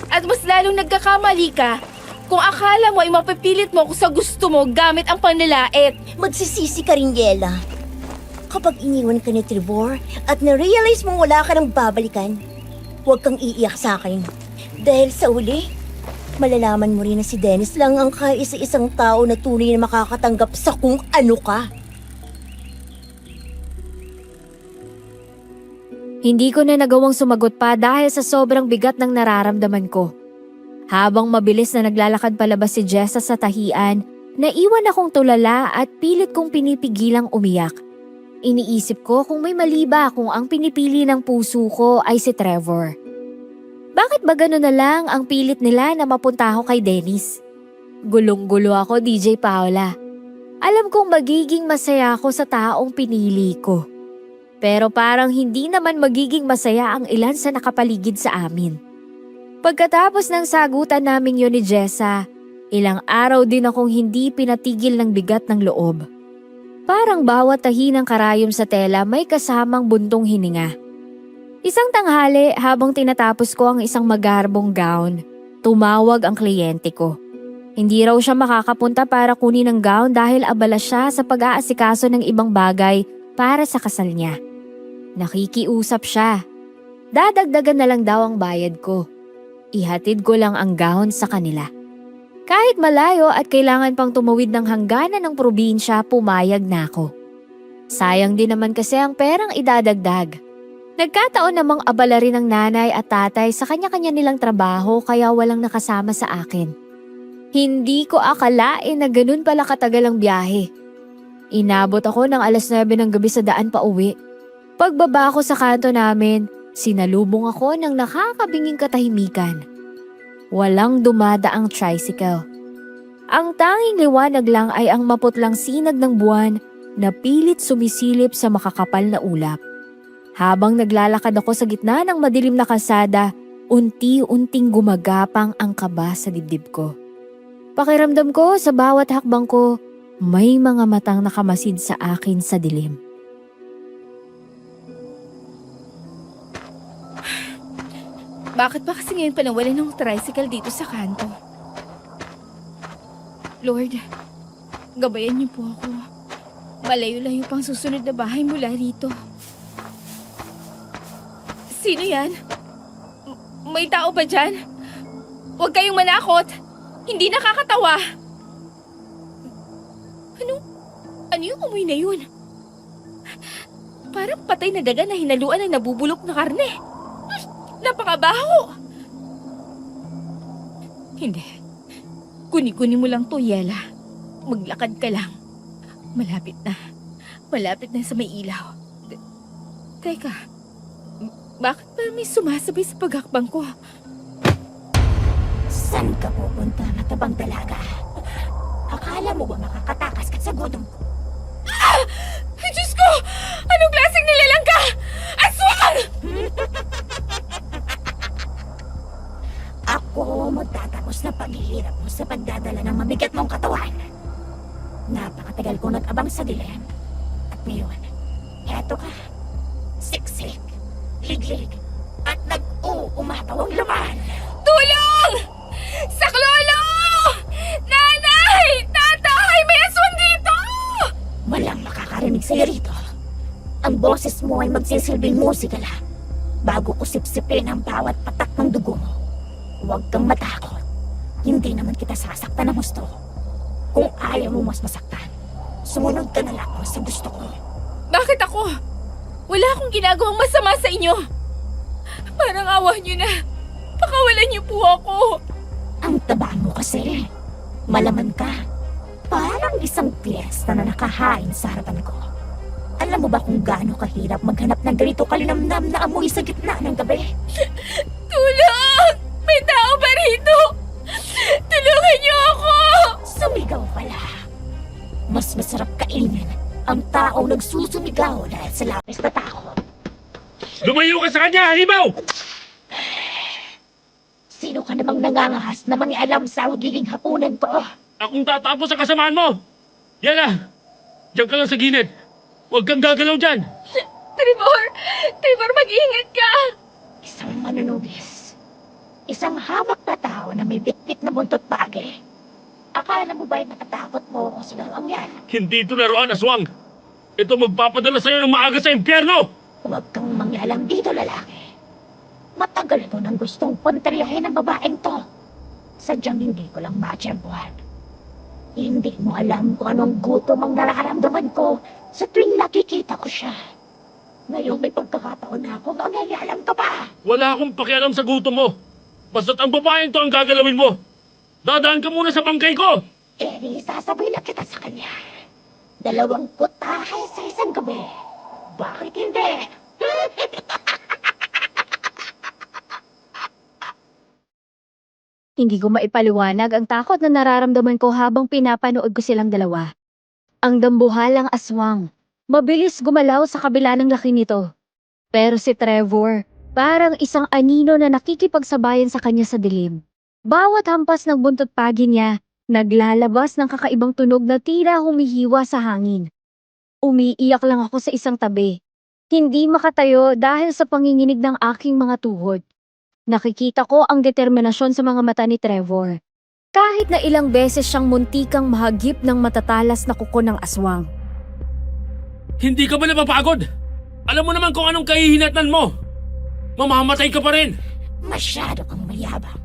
At mas lalong nagkakamali ka kung akala mo ay mapipilit mo kung sa gusto mo gamit ang panlalait. Magsisisi ka rin, Yela. Kapag iniwan ka ni Trevor at na-realize mong wala ka nang babalikan, huwag kang iiyak sa akin. Dahil sa uli, malalaman mo rin na si Dennis lang ang kaisa-isang tao na tunay na makakatanggap sa kung ano ka. Hindi ko na nagawang sumagot pa dahil sa sobrang bigat ng nararamdaman ko. Habang mabilis na naglalakad palabas si Jessa sa tahian, naiwan akong tulala at pilit kong pinipigilang umiyak. Iniisip ko kung may mali ba kung ang pinipili ng puso ko ay si Trevor. Bakit ba gano'n na lang ang pilit nila na mapunta ako kay Dennis? Gulong-gulo ako, DJ Paula. Alam kong magiging masaya ako sa taong pinili ko. Pero parang hindi naman magiging masaya ang ilan sa nakapaligid sa amin. Pagkatapos ng sagutan naming yun ni Jessa, ilang araw din akong hindi pinatigil ng bigat ng loob. Parang bawat tahi ng karayom sa tela may kasamang buntong hininga. Isang tanghali habang tinatapos ko ang isang magarbong gown, tumawag ang kliyente ko. Hindi raw siya makakapunta para kunin ang gown dahil abala siya sa pag-aasikaso ng ibang bagay para sa kasal niya. Nakikiusap siya. Dadagdagan na lang daw ang bayad ko. Ihatid ko lang ang gown sa kanila. Kahit malayo at kailangan pang tumawid ng hangganan ng probinsya, pumayag na ako. Sayang din naman kasi ang perang idadagdag. Nagkataon namang abala rin ng nanay at tatay sa kanya-kanya nilang trabaho kaya walang nakasama sa akin. Hindi ko akalain na ganun pala katagal ang biyahe. Inabot ako ng 9:00 ng gabi sa daan pa uwi. Pagbaba ko sa kanto namin, sinalubong ako ng nakakabinging katahimikan. Walang dumadaang tricycle. Ang tanging liwanag lang ay ang maputlang sinag ng buwan na pilit sumisilip sa makakapal na ulap. Habang naglalakad ako sa gitna ng madilim na kalsada, unti-unting gumagapang ang kaba sa dibdib ko. Pakiramdam ko sa bawat hakbang ko, may mga matang nakamasid sa akin sa dilim. Bakit ba kasi ngayon pa nawalan ng tricycle dito sa kanto? Lord, gabayan niyo po ako. Malayo-layo pang susunod na bahay mula rito. Sino yan? May tao ba dyan? Huwag kayong manakot. Hindi nakakatawa. Ano yung amoy na yun? Parang patay na daga na hinaluan ng nabubulok na karne. Napakabaho! Hindi. Kuni-kuni mo lang to, Yela. Maglakad ka lang. Malapit na. Malapit na sa may ilaw. Teka. Bakit parang may sumasabay sa paghakbang ko? Saan ka pupunta, matabang dalaga? Akala mo ba makakatakas ka sa gutom ko? Diyos ko! Anong klaseng nilalang ka? Aswang! Ako magtatapos na paghihirap mo sa pagdadala ng mabigat mong katawan. Napakatagal ko nag-abang sa dilim. At ngayon, eto ka. Siksik, higlig, at nag-uumataw ang laman. Tulong! Saklolo! Nanay! Tatay! May aswang dito! Walang makakarinig sa'yo rito. Ang boses mo ay magsisilbing musika lang bago usip-sipin ang bawat patak ng dugo mo. Huwag kang matakot. Hindi naman kita sasaktan ng gusto. Kung ayaw mo mas masaktan, sumunod ka na lang sa gusto ko. Bakit ako? Wala akong ginagawang masama sa inyo. Parang awa niyo na. Pakawalan niyo po ako. Ang taba mo kasi. Malaman ka. Parang isang piyesta na nakahain sa harapan ko. Alam mo ba kung gaano kahirap maghanap ng ganito kalinamnam na amoy sa gitna ng gabi? Tulong! May tao ba rito? Tulungan niyo ako! Sumigaw pala. Mas masarap kainin ang taong nagsusumigaw dahil sa lapis na takot. Lumayo ka sa kanya, halimaw! Sino ka namang nangangahas na mangialam sa magiging hapunan ko? Akong tatapos sa kasamaan mo! Yala! Diyan ka lang sa gilid. Huwag kang gagalaw dyan! Trevor! Trevor, mag-ingat ka! Isang manunubis. Isang hamak na tao na may bitbit na buntot pagi. Akala mo ba'y matatakot mo kung sino ang yan? Hindi ito laruan, aswang! Ito magpapadala sa'yo ng maaga sa impyerno! Huwag kang mangialam dito, lalaki. Matagal ko nang gustong punteriyahin ang babaeng to. Sadyang hindi ko lang matsyempuhan. Hindi mo alam kung anong gutom ang nararamdaman ko sa tuwing nakikita ko siya. Ngayon may pagkakataon na ako, mangialam ka pa. Wala akong pakialam sa gutom mo. Basta't ang babaeng to ang gagalawin mo. Dadaan ka muna sa bangkay ko! Eh, sasabihin na kita sa kanya. 2 putahe sa isang gabi. Bakit hindi? Hindi ko maipaliwanag ang takot na nararamdaman ko habang pinapanood ko silang dalawa. Ang dambuhalang aswang, mabilis gumalaw sa kabila ng laki nito. Pero si Trevor, parang isang anino na nakikipagsabayan sa kanya sa dilim. Bawat hampas ng buntot pagi niya, naglalabas ng kakaibang tunog na tila humihiwa sa hangin. Umiiyak lang ako sa isang tabi. Hindi makatayo dahil sa panginginig ng aking mga tuhod. Nakikita ko ang determinasyon sa mga mata ni Trevor. Kahit na ilang beses siyang muntikang mahagip ng matatalas na kuko ng aswang. Hindi ka ba napapagod? Alam mo naman kung anong kahihinatnan mo. Mamamatay ka pa rin. Masyado kang mayabang.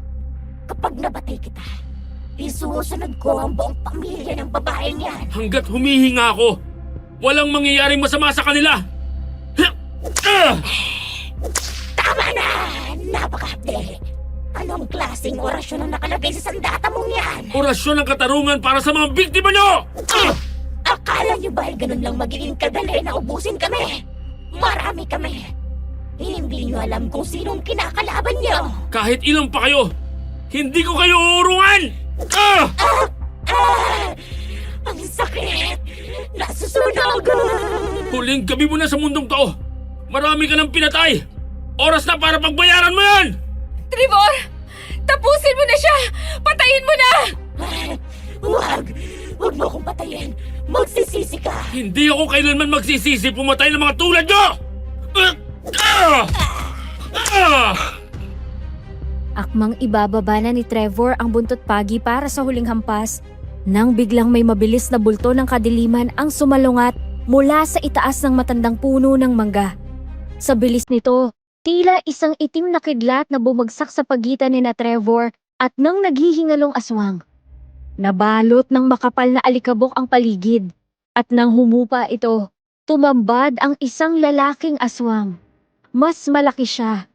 Kapag nabatay kita, isusunod ko ang buong pamilya ng babaeng yan. Hanggat humihinga ako, walang mangyayaring masama sa kanila. Tama na! Napakahapde! Anong klaseng orasyon ang nakalagay sa sandata mong yan? Orasyon ng katarungan para sa mga biktima nyo! Akala niyo ba ay ganun lang magiging kadali na ubusin kami? Marami kami. Hindi niyo alam kung sinong kinakalaban niyo. Kahit ilang pa kayo, hindi ko kayo uurungan! Ang sakit! Nasusunog! Huling gabi mo na sa mundong to. Marami ka nang pinatay. Oras na para pagbayaran mo yan! Trevor! Tapusin mo na siya! Patayin mo na! Huwag! Huwag mo akong patayin! Magsisisi ka! Hindi ako kailanman magsisisi pumatay ng mga tulad nyo! Akmang ibababa na ni Trevor ang buntot pagi para sa huling hampas nang biglang may mabilis na bulto ng kadiliman ang sumalungat mula sa itaas ng matandang puno ng mangga. Sa bilis nito, tila isang itim na kidlat na bumagsak sa pagitan ni na Trevor at ng naghihingalong aswang. Nabalot ng makapal na alikabok ang paligid at nang humupa ito, tumambad ang isang lalaking aswang. Mas malaki siya.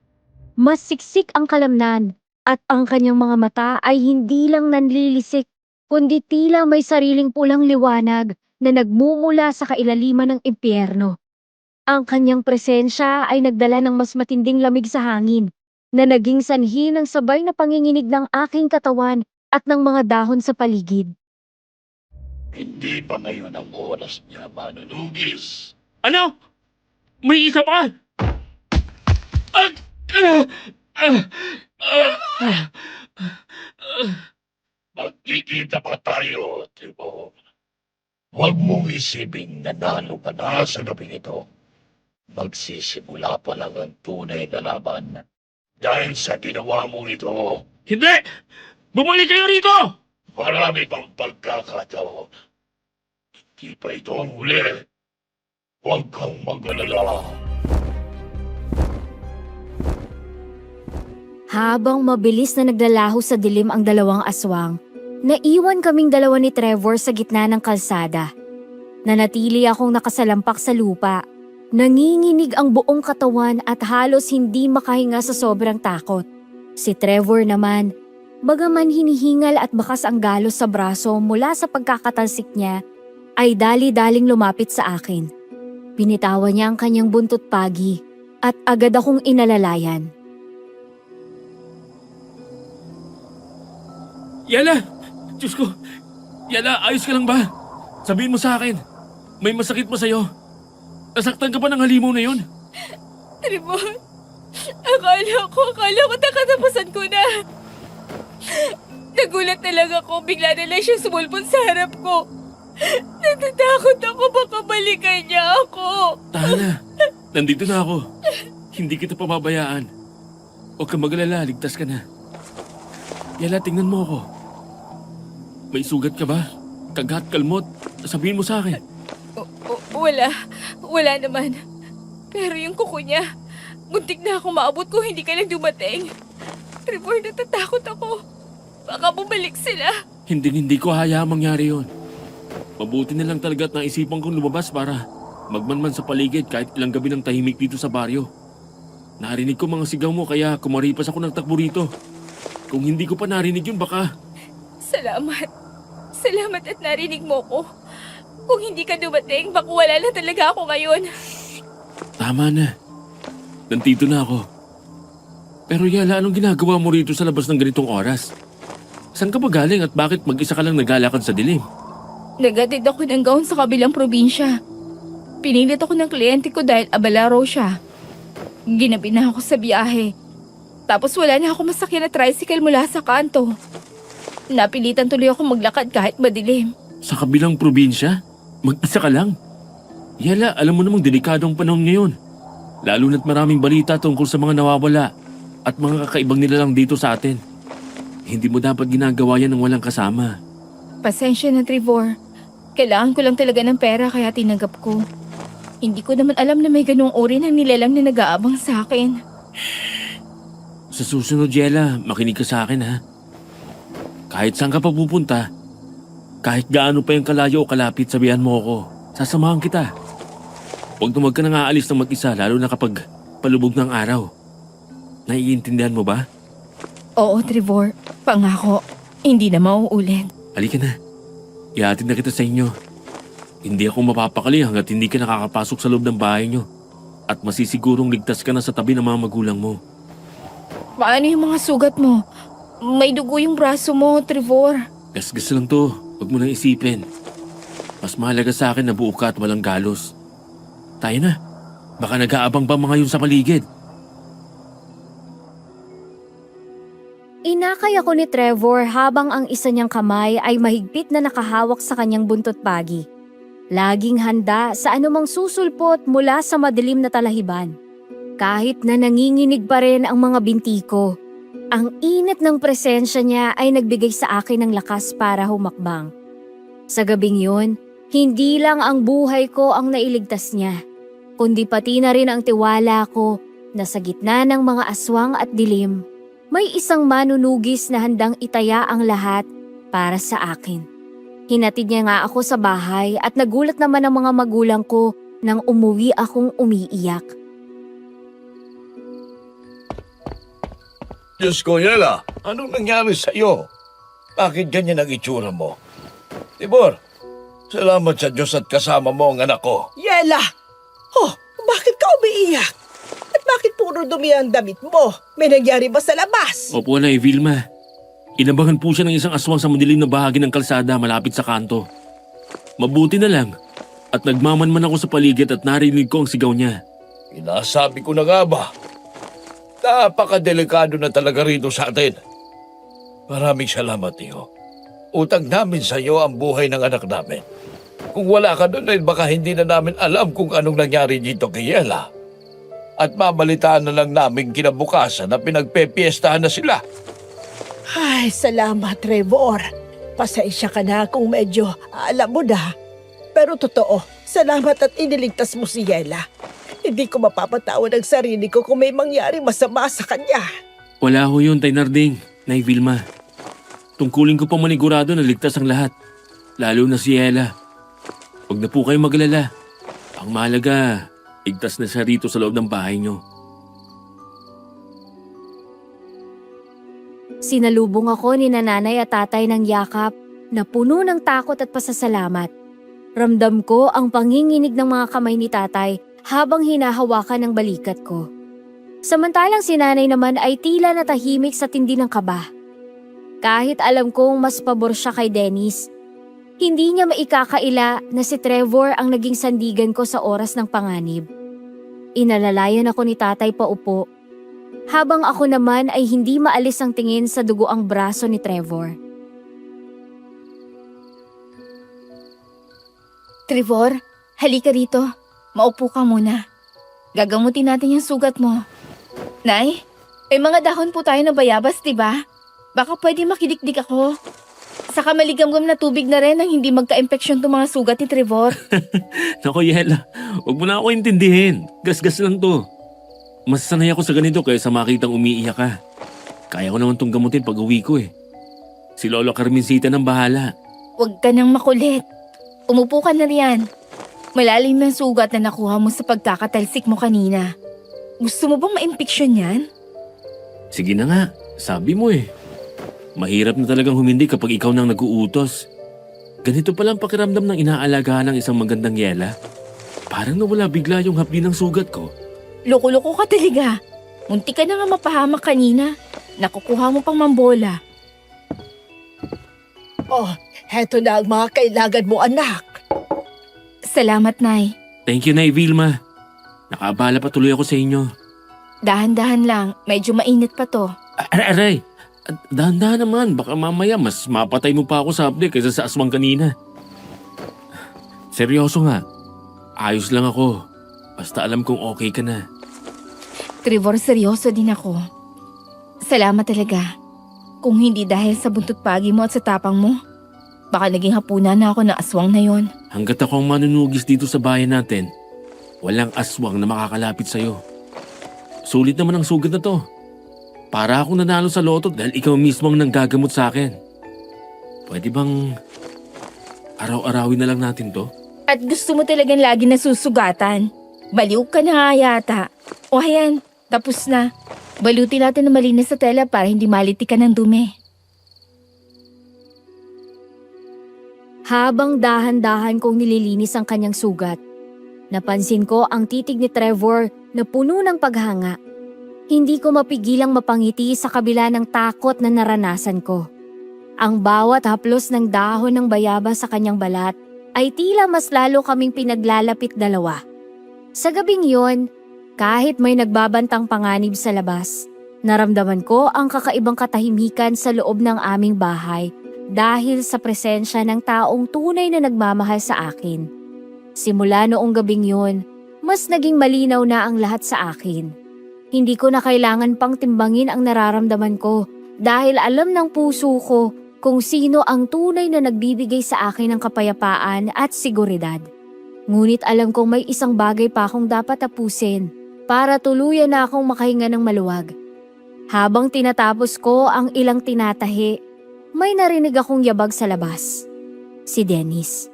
Mas siksik ang kalamnan at ang kanyang mga mata ay hindi lang nanlilisik kundi tila may sariling pulang liwanag na nagmumula sa kailaliman ng impyerno. Ang kanyang presensya ay nagdala ng mas matinding lamig sa hangin na naging sanhi ng sabay na panginginig ng aking katawan at ng mga dahon sa paligid. Hindi pa ngayon ang oras niya, manunugis. Ano? May isa pa? Magkikita pa tayo, Timo. Huwag mong isiping nanalo ka na sa gabing ito. Magsisimula pa lang ang tunay na laban. Dahil sa ginawa mo ito, Hindi! Bumalik kayo rito! marami pang pagkakataon. Hindi pa ito ang huli. Huwag kang mag-alala. Habang mabilis na naglalaho sa dilim ang dalawang aswang, naiwan kaming dalawa ni Trevor sa gitna ng kalsada. Nanatili akong nakasalampak sa lupa. Nanginginig ang buong katawan at halos hindi makahinga sa sobrang takot. Si Trevor naman, bagaman hinihingal at bakas ang galos sa braso mula sa pagkakatalsik niya, ay dali-daling lumapit sa akin. Binitawan niya ang kanyang buntot pagi at agad akong inalalayan. Yala! Diyos ko! Yala, ayos ka lang ba? Sabihin mo sa akin, may masakit ba sa'yo? Nasaktan ka ba ng halimaw na yun? Trevor, akala ko nakatapusan ko na. Nagulat na lang ako, bigla na lang siya sumulpot sa harap ko. Natatakot ako baka balikan niya ako. Tana, nandito na ako. Hindi kita pababayaan. Huwag kang magalala, ligtas ka na. Yala, tingnan mo ako. May sugat ka ba? Kagat, kalmot? Sabihin mo sa akin. Wala naman. Pero yung kuko niya, muntik na ako maabot kung hindi ka lang dumating. Trevor, natatakot ako. Baka bumalik sila. Hindi ko hayaang mangyari yon. Mabuti na lang talaga at naisipan kong lumabas para magmanman sa paligid kahit ilang gabi ng tahimik dito sa baryo. Narinig ko mga sigaw mo kaya kumaripas ako ng takbo rito. Kung hindi ko pa narinig yun baka... Salamat at narinig mo ko. Kung hindi ka dumating, baka wala na talaga ako ngayon. Tama na. Nandito na ako. Pero Yala, anong ginagawa mo rito sa labas ng ganitong oras? Saan ka ba galing at bakit mag-isa ka lang naglalakad sa dilim? Nagatid ako ng gown sa kabilang probinsya. Pinilit ako ng kliyente ko dahil abala raw siya. Ginabi na ako sa biyahe. Tapos wala na ako masakyan na tricycle mula sa kanto. Napilitan tuloy ako maglakad kahit madilim. Sa kabilang probinsya? Mag-isa ka lang? Yala, alam mo namang delikadong panahon ngayon. Lalo na't maraming balita tungkol sa mga nawawala at mga kakaibang nilalang dito sa atin. Hindi mo dapat ginagawa yan ng walang kasama. Pasensya na, Trevor. Kailangan ko lang talaga ng pera kaya tinanggap ko. Hindi ko naman alam na may ganung uri ng nilalang na nag-aabang sa akin. Sa susunod, Yela, makinig ka sa akin ha. Kahit saan ka pa pupunta, kahit gaano pa yung kalayo o kalapit, sabihan mo ako. Sasamahan kita. Huwag na wag ka nang aalis ng mag-isa, lalo na kapag palubog ng araw. Naiintindihan mo ba? Oo, Trevor. Pangako, hindi na mauulit. Halika na. Ihatid na kita sa inyo. Hindi ako mapapakali hanggat hindi ka nakakapasok sa loob ng bahay nyo. At masisigurong ligtas ka na sa tabi ng mga magulang mo. Paano yung mga sugat mo? May dugo yung braso mo, Trevor. Gasgas lang to. Huwag mo nang isipin. Mas mahalaga sa akin na buo ka at walang galos. Tayo na. Baka nag-aabang pa mga yun sa paligid. Sinakay ako ni Trevor habang ang isa niyang kamay ay mahigpit na nakahawak sa kanyang buntot pagi. Laging handa sa anumang susulpot mula sa madilim na talahiban. Kahit na nanginginig pa rin ang mga binti ko, ang init ng presensya niya ay nagbigay sa akin ng lakas para humakbang. Sa gabing yun, hindi lang ang buhay ko ang nailigtas niya, kundi pati na rin ang tiwala ko na sa gitna ng mga aswang at dilim, may isang manunugis na handang itaya ang lahat para sa akin. Hinatid niya nga ako sa bahay at nagulat naman ang mga magulang ko nang umuwi akong umiiyak. Diyos ko, Yela, anong nangyari sa'yo? Bakit ganyan ang itsura mo? Tibor, salamat sa Diyos at kasama mo ang anak ko. Yela! Oh, bakit ka umiiyak? At bakit puro dumi ang damit mo? May nangyari ba sa labas? Opo, Nay Vilma. Inabangan po siya ng isang aswang sa madilim na bahagi ng kalsada malapit sa kanto. Mabuti na lang at nagmamanman ako sa paligid at narinig ko ang sigaw niya. Inasabi ko na nga ba? Napakadelikado na talaga rito sa atin. Maraming salamat, Tiyo. Utang namin sa iyo ang buhay ng anak namin. Kung wala ka doon, ay baka hindi na namin alam kung anong nangyari dito kay Yela. At mabalitaan na lang namin kinabukasan na pinagpepiestahan na sila. Ay, salamat, Trevor. Pasensya ka na kung medyo alam mo na. Pero totoo, salamat at iniligtas mo si Yela. Hindi ko mapapatawad ang sarili ko kung may mangyari masama sa kanya. Wala ho yun, Tay Narding, Nay Vilma. Tungkulin ko pa manigurado na ligtas ang lahat. Lalo na si Yela. Huwag na po kayo maglala. Ang mahalaga, ligtas na siya rito sa loob ng bahay niyo. Sinalubong ako ni nanay at tatay ng yakap na puno ng takot at pasasalamat. Ramdam ko ang panginginig ng mga kamay ni tatay habang hinahawakan ng balikat ko. Samantalang si nanay naman ay tila natahimik sa tindi ng kaba. Kahit alam kong mas pabor siya kay Dennis, hindi niya maikakaila na si Trevor ang naging sandigan ko sa oras ng panganib. Inalalayan ako ni tatay paupo, habang ako naman ay hindi maalis ang tingin sa dugoang braso ni Trevor. Trevor, halika rito. Maupo ka muna. Gagamutin natin yung sugat mo. Nay, may mga dahon po tayo na bayabas, diba? Baka pwede makidikdik ako. Saka maligamgam na tubig na rin ang hindi magka-impeksyon itong mga sugat ni Trevor. Naku Yela, huwag mo na ako intindihin. Gas-gas lang to. Mas sanay ako sa ganito kaysa makitang umiiyak ka. Kaya ko naman tong gamutin pag uwi ko eh. Si Lolo Carmencita nang bahala. Huwag ka nang makulit. Umupo ka na riyan. Malalim ng sugat na nakuha mo sa pagkakatalsik mo kanina. Gusto mo bang ma-impeksyon yan? Sige na nga, sabi mo eh. Mahirap na talagang humindi kapag ikaw nang nag-uutos. Ganito palang pakiramdam ng inaalagaan ng isang magandang Yela. Parang nawala bigla yung hapdi ng sugat ko. Loko-loko ka talaga. Munti ka na nga mapahamak kanina. Nakukuha mo pang mambola. Oh, heto na ang mga kailangan mo, anak. Salamat, Nay. Thank you, Nay Vilma. Nakaabala pa tuloy ako sa inyo. Dahan-dahan lang. Medyo mainit pa to. Aray! Dahan-dahan naman. Baka mamaya mas mapatay mo pa ako sa hapde kaysa sa aswang kanina. Seryoso nga. Ayos lang ako. Basta alam kong okay ka na. Trevor, seryoso din ako. Salamat talaga. Kung hindi dahil sa buntot pagi mo at sa tapang mo, baka naging hapunan na ako ng aswang na yon. Hanggat ako ang manunugis dito sa bayan natin, walang aswang na makakalapit sa'yo. Sulit naman ang sugat na to. Para akong nanalo sa loto dahil ikaw mismo ang nanggagamot sa akin. Pwede bang araw-arawin na lang natin to? At gusto mo talagang lagi nasusugatan. Baliw ka na nga yata. O ayan, tapos na. Balutin natin na malinis sa tela para hindi malitikan ng dumi. Habang dahan-dahan kong nililinis ang kanyang sugat, napansin ko ang titig ni Trevor na puno ng paghanga. Hindi ko mapigilang mapangiti sa kabila ng takot na naranasan ko. Ang bawat haplos ng dahon ng bayabas sa kanyang balat ay tila mas lalo kaming pinaglalapit dalawa. Sa gabing yon, kahit may nagbabantang panganib sa labas, Naramdaman ko ang kakaibang katahimikan sa loob ng aming bahay dahil sa presensya ng taong tunay na nagmamahal sa akin. Simula noong gabing yun, mas naging malinaw na ang lahat sa akin. Hindi ko na kailangan pang timbangin ang nararamdaman ko dahil alam ng puso ko kung sino ang tunay na nagbibigay sa akin ng kapayapaan at seguridad. Ngunit alam kong may isang bagay pa akong dapat tapusin para tuluyan na akong makahinga ng maluwag. Habang tinatapos ko ang ilang tinatahi, may narinig akong yabag sa labas. Si Dennis.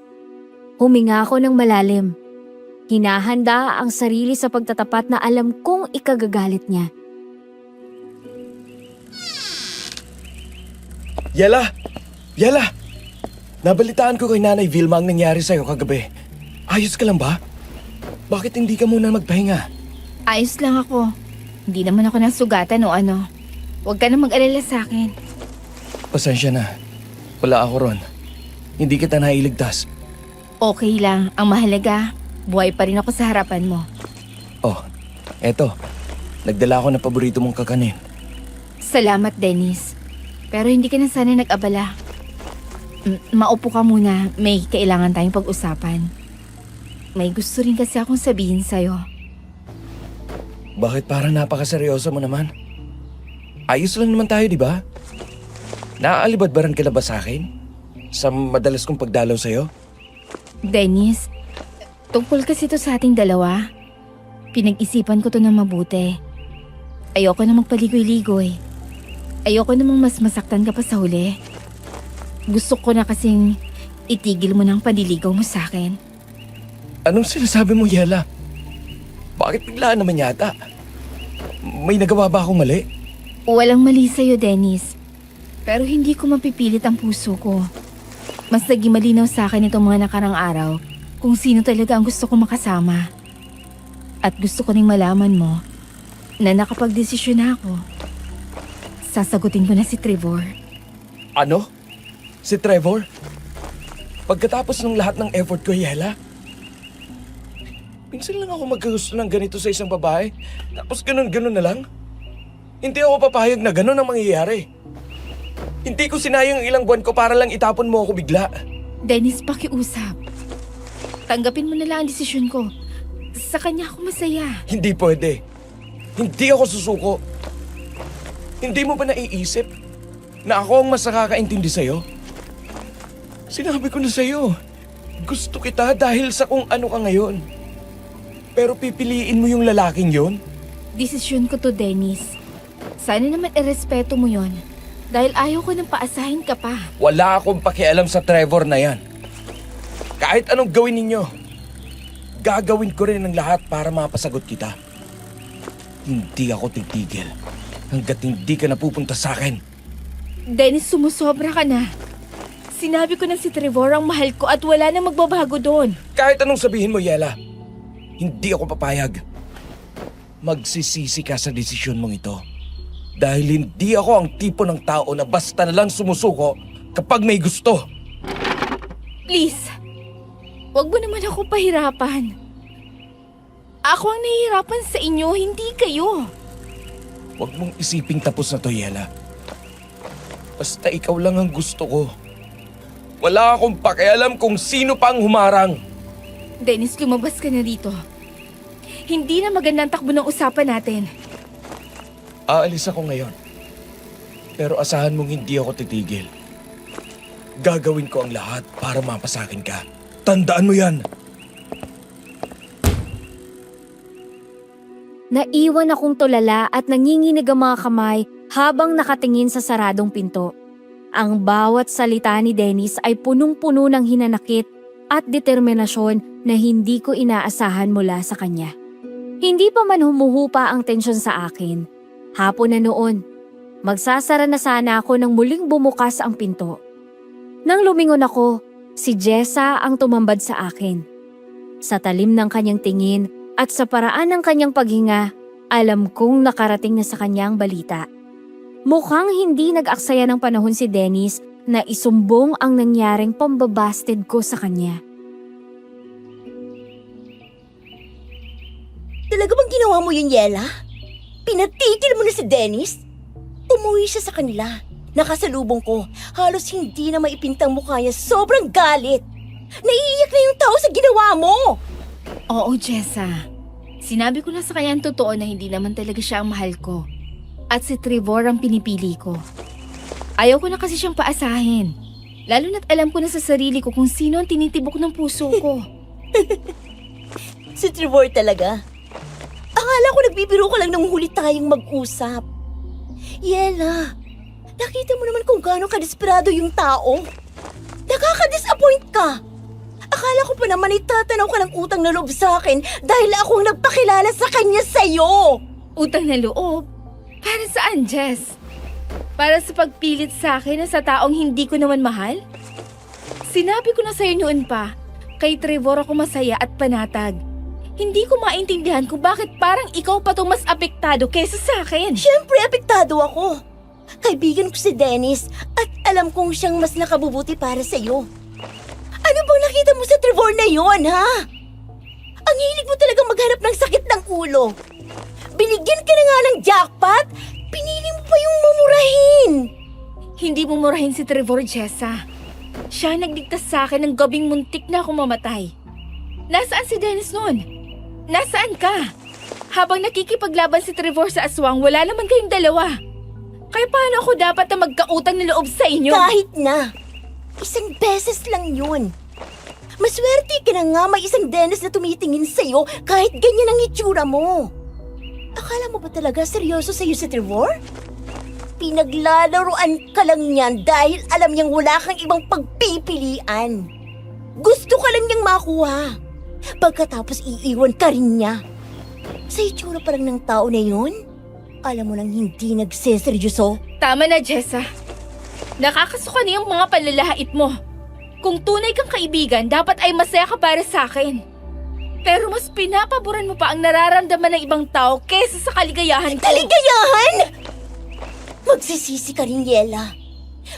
Huminga ako ng malalim. Hinahanda ang sarili sa pagtatapat na alam kong ikagagalit niya. Yela! Yela! Nabalitaan ko kay Nanay Vilma ang nangyari sa'yo kagabi. Ayos ka lang ba? Bakit hindi ka muna magpahinga? Ayos lang ako. Hindi naman ako nasugatan o ano. Huwag ka na mag-alala sa akin. Pasensya na. Wala ako ron. Hindi kita nailigtas. Okay lang. Ang mahalaga, buhay pa rin ako sa harapan mo. Oh, eto. Nagdala ako ng paborito mong kakanin. Salamat, Dennis. Pero hindi ka na sana nag-abala. Maupo ka muna. May kailangan tayong pag-usapan. May gusto rin kasi akong sabihin sa'yo. Bakit parang napakaseryoso mo naman? Ayos lang naman tayo, di ba? Naaalibadbaran ka na ba sa akin? Sa madalas kong pagdalaw sa'yo? Dennis, tungkol kasi to sa ating dalawa. Pinag-isipan ko to ng mabuti. Ayoko na magpaligoy-ligoy. Ayoko namang mas masaktan ka pa sa huli. Gusto ko na kasing itigil mo ng panliligaw mo sa akin. Anong sinasabi mo, Yela? Bakit biglaan naman yata? May nagawa ba akong mali? Walang mali sa'yo, Dennis. Pero hindi ko mapipilit ang puso ko. Mas naging malinaw sa akin itong mga nakarang araw kung sino talaga ang gusto ko makasama. At gusto ko ring malaman mo na nakapagdesisyon na ako. Sasagutin ko na si Trevor. Ano? Si Trevor? Pagkatapos ng lahat ng effort ko, Yela? Minsan lang ako magkagusto ng ganito sa isang babae, tapos ganun-ganun na lang. Hindi ako papayag na ganun ang mangyayari. Hindi ko sinayang ilang buwan ko para lang itapon mo ako bigla. Dennis, pakiusap. Tanggapin mo na lang ang desisyon ko. Sa kanya ako masaya. Hindi pwede. Hindi ako susuko. Hindi mo ba naiisip na ako ang mas nakakaintindi sa'yo? Sinabi ko na sa'yo, gusto kita dahil sa kung ano ka ngayon. Pero pipiliin mo yung lalaking yon? Desisyon ko to, Dennis. Sana naman irespeto mo yon. Dahil ayaw ko nang paasahin ka pa. Wala akong pakialam sa Trevor na yan. Kahit anong gawin ninyo, gagawin ko rin ang lahat para mapasagot kita. Hindi ako titigil hanggat hindi ka napupunta sa akin. Dennis, sumusobra ka na. Sinabi ko na si Trevor ang mahal ko at wala na magbabago doon. Kahit anong sabihin mo, Yela, hindi ako papayag. Magsisisi ka sa desisyon mong ito. Dahil hindi ako ang tipo ng tao na basta na lang sumusuko kapag may gusto. Please, wag mo naman ako pahirapan. Ako ang nahihirapan sa inyo, hindi kayo. Huwag mong isiping tapos na to, Yela. Basta ikaw lang ang gusto ko. Wala akong pakialam kung sino pa ang humarang. Dennis, lumabas ka na dito. Hindi na magandang takbo ng usapan natin. Aalis ako ngayon. Pero asahan mong hindi ako titigil. Gagawin ko ang lahat para mapasakin ka. Tandaan mo yan! Naiwan akong tulala at nanginginig ang mga kamay habang nakatingin sa saradong pinto. Ang bawat salita ni Dennis ay punong-puno ng hinanakit at determinasyon na hindi ko inaasahan mula sa kanya. Hindi pa man humuhupa ang tensyon sa akin. Hapon na noon, magsasara na sana ako nang muling bumukas ang pinto. Nang lumingon ako, si Jessa ang tumambad sa akin. Sa talim ng kanyang tingin at sa paraan ng kanyang paghinga, alam kong nakarating na sa kanyang balita. Mukhang hindi nag-aksaya ng panahon si Dennis na isumbong ang nangyaring pambabasted ko sa kanya. Talaga bang ginawa mo yun, Yela? Bakit mo naman ginawa yun? Hindi ko naman Pinatitil mo na si Dennis? Umuwi siya sa kanila. Nakasalubong ko. Halos hindi na maipintang mukha niya. Sobrang galit. Naiiyak na yung tao sa ginawa mo. Oo, Jessa. Sinabi ko na sa kanya ang totoo na hindi naman talaga siya ang mahal ko. At si Trevor ang pinipili ko. Ayaw ko na kasi siyang paasahin. Lalo na't alam ko na sa sarili ko kung sino ang tinitibok ng puso ko. Si Trevor talaga. Akala ko nagbibiro ka lang nang huli tayong mag-usap. Yela, nakita mo naman kung gaano kadesperado yung tao. Nakaka-disappoint ka. Akala ko pa naman itatanaw ka ng utang na loob sa akin dahil ako ang nagpakilala sa kanya sa'yo. Utang na loob? Para saan, Jess? Para sa pagpilit sa akin na sa taong hindi ko naman mahal? Sinabi ko na sa'yo noon pa, kay Trevor ako masaya at panatag. Hindi ko maintindihan kung bakit parang ikaw pa itong mas apektado kaysa sa akin. Siyempre, apektado ako. Kaibigan ko si Dennis at alam kong siyang mas nakabubuti para sa'yo. Ano bang nakita mo sa Trevor na yon, ha? Ang hilig mo talaga maghanap ng sakit ng ulo. Binigyan ka na nga ng jackpot, pinili mo pa yung mamurahin. Hindi mo murahin si Trevor, Jessa. Siya ang nagligtas sa akin ng gabing muntik na akong mamatay. Nasaan si Dennis noon? Nasaan ka? Habang nakikipaglaban si Trevor sa aswang, wala naman kayong dalawa. Kaya paano ako dapat na magkautang na loob sa inyo? Kahit na. Isang beses lang yun. Maswerte ka na nga may isang Dennis na tumitingin sa'yo kahit ganyan ang itsura mo. Akala mo ba talaga seryoso sa'yo si Trevor? Pinaglalaroan ka lang niyan dahil alam niyang wala kang ibang pagpipilian. Gusto ka lang niyang makuha. Pagkatapos iiwan ka rin niya. Sa itsura pa lang ng tao na yun, alam mo nang hindi nagseseryoso. Tama na, Jessa. Nakakasuka na yung mga panlalait mo. Kung tunay kang kaibigan, dapat ay masaya ka para sa akin. Pero mas pinapaboran mo pa ang nararamdaman ng ibang tao kaysa sa kaligayahan ko. Kaligayahan? Magsisisi ka rin, Yela.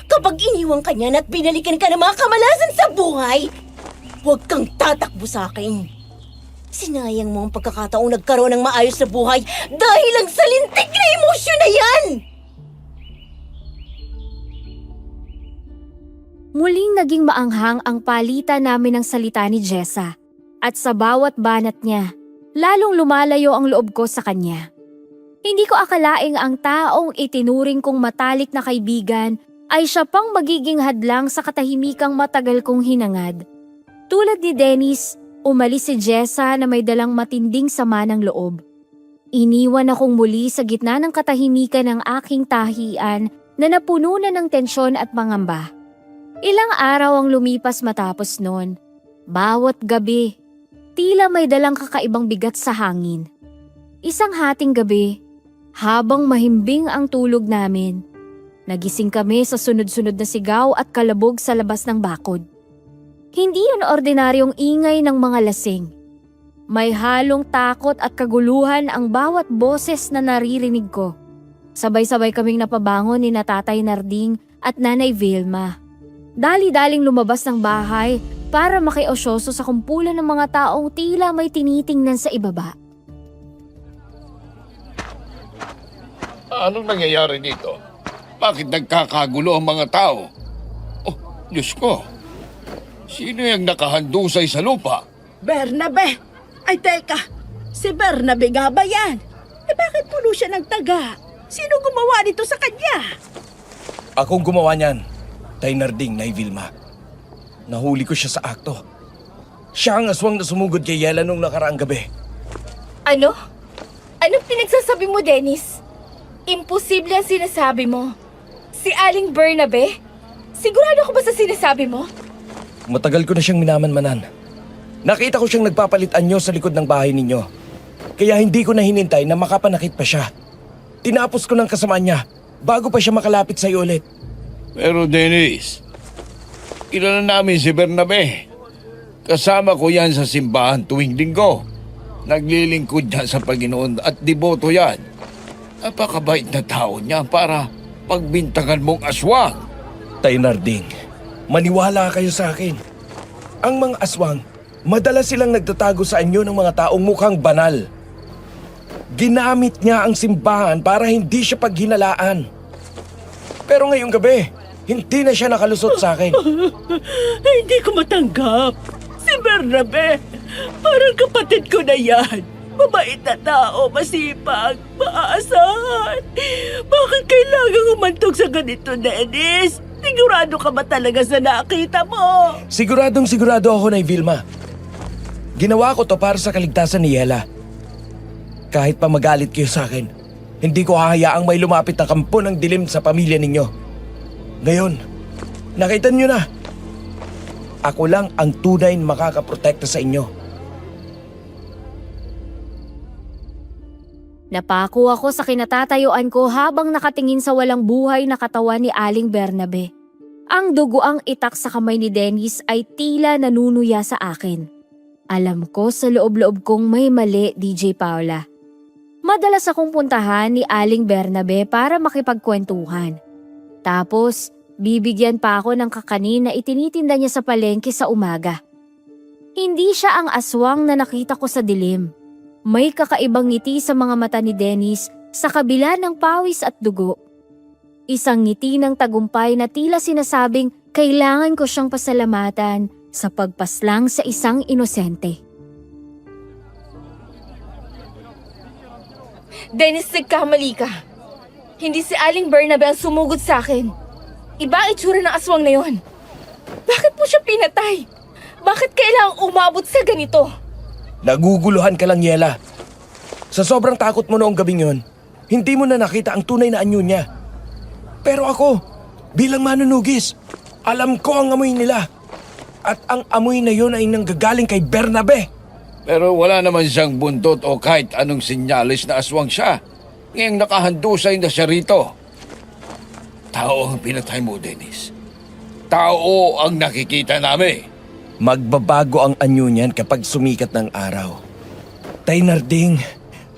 Kapag iniwang ka niyan at binalikan ka ng mga kamalasan sa buhay, huwag kang tatakbo sa akin. Sinayang mo ang pagkakataong nagkaroon ng maayos na buhay dahil lang sa lintik na emosyon na yan! Muling naging maanghang ang palitan namin ng salita ni Jessa. At sa bawat banat niya, lalong lumalayo ang loob ko sa kanya. Hindi ko akalaing ang taong itinuring kong matalik na kaibigan ay siya pang magiging hadlang sa katahimikang matagal kong hinangad. Tulad ni Dennis, umalis si Jessa na may dalang matinding sama ng loob. Iniwan akong muli sa gitna ng katahimikan ng aking tahian na napuno na ng tensyon at pangamba. Ilang araw ang lumipas matapos noon. Bawat gabi, tila may dalang kakaibang bigat sa hangin. Isang hating gabi, habang mahimbing ang tulog namin, nagising kami sa sunod-sunod na sigaw at kalabog sa labas ng bakod. Hindi yun ordinaryong ingay ng mga lasing. May halong takot at kaguluhan ang bawat boses na naririnig ko. Sabay-sabay kaming napabangon ni Tatay Narding at Nanay Vilma. Dali-daling lumabas ng bahay para makiosyoso sa kumpulan ng mga taong tila may tinitingnan sa ibaba. Anong nangyayari dito? Bakit nagkakagulo ang mga tao? Oh, Diyos ko. Sino yung nakahandusay sa lupa? Bernabe! Ay teka, si Bernabe nga ba yan? Eh bakit puno siya ng taga? Sino gumawa nito sa kanya? Akong gumawa niyan. Tay Narding, Nay Vilma. Nahuli ko siya sa akto. Siya ang aswang na sumugod kay Yela nung nakaraang gabi. Ano? Anong pinagsasabi mo, Dennis? Imposible ang sinasabi mo. Si Aling Bernabe? Sigurado ko ba sa sinasabi mo? Matagal ko na siyang minamanmanan. Nakita ko siyang nagpapalit anyo sa likod ng bahay ninyo. Kaya hindi ko na hinintay na makapanakit pa siya. Tinapos ko ng kasamaan niya bago pa siya makalapit sa'yo ulit. Pero Dennis, kilala namin si Bernabe. Kasama ko yan sa simbahan tuwing linggo. Naglilingkod yan sa Panginoon at deboto yan. Napakabait na tao niya para pagbintangan mong aswang. Tay Narding, maniwala kayo sa akin. Ang mga aswang, madalas silang nagtatago sa anyo ng mga taong mukhang banal. Ginamit niya ang simbahan para hindi siya paghinalaan. Pero ngayong gabi, hindi na siya nakalusot sa akin. Hindi ko matanggap. Si Bernabe, parang kapatid ko na yan. Mabait na tao, masipag, maaasahan. Bakit kailangan umantog sa ganito, Dennis? Sigurado ka ba talaga sa nakita mo? Siguradong sigurado ako na Vilma. Ginawa ko to para sa kaligtasan ni Yela. Kahit pa magalit kayo sa akin, hindi ko hahayaang may lumapit na kampo ng dilim sa pamilya ninyo. Ngayon, nakita niyo na. Ako lang ang tunay na makakaprotekta sa inyo. Napako ako sa kinatatayuan ko habang nakatingin sa walang buhay na katawan ni Aling Bernabe. Ang dugoang itak sa kamay ni Dennis ay tila nanunuya sa akin. Alam ko sa loob-loob kong may mali, DJ Paula. Madalas akong puntahan ni Aling Bernabe para makipagkwentuhan. Tapos, bibigyan pa ako ng kakanin na itinitinda niya sa palengke sa umaga. Hindi siya ang aswang na nakita ko sa dilim. May kakaibang ngiti sa mga mata ni Dennis sa kabila ng pawis at dugo. Isang ngiti ng tagumpay na tila sinasabing kailangan ko siyang pasalamatan sa pagpaslang sa isang inosente. Dennis, nagkamali ka. Hindi si Aling Bernabe ang sumugod sa akin. Iba ang itsura ng aswang na yon. Bakit mo siya pinatay? Bakit kailangang umabot sa ganito? Naguguluhan ka lang, Yela. Sa sobrang takot mo noong gabing yun, hindi mo na nakita ang tunay na anyo niya. Pero ako, bilang manunugis, alam ko ang amoy nila. At ang amoy na yun ay nanggagaling kay Bernabe. Pero wala naman siyang buntot o kahit anong sinyalis na aswang siya. Ngayong nakahandusay na siya rito. Tao ang pinatay mo, Dennis. Tao ang nakikita namin. Magbabago ang anyo niyan kapag sumikat ng araw. Tay Narding,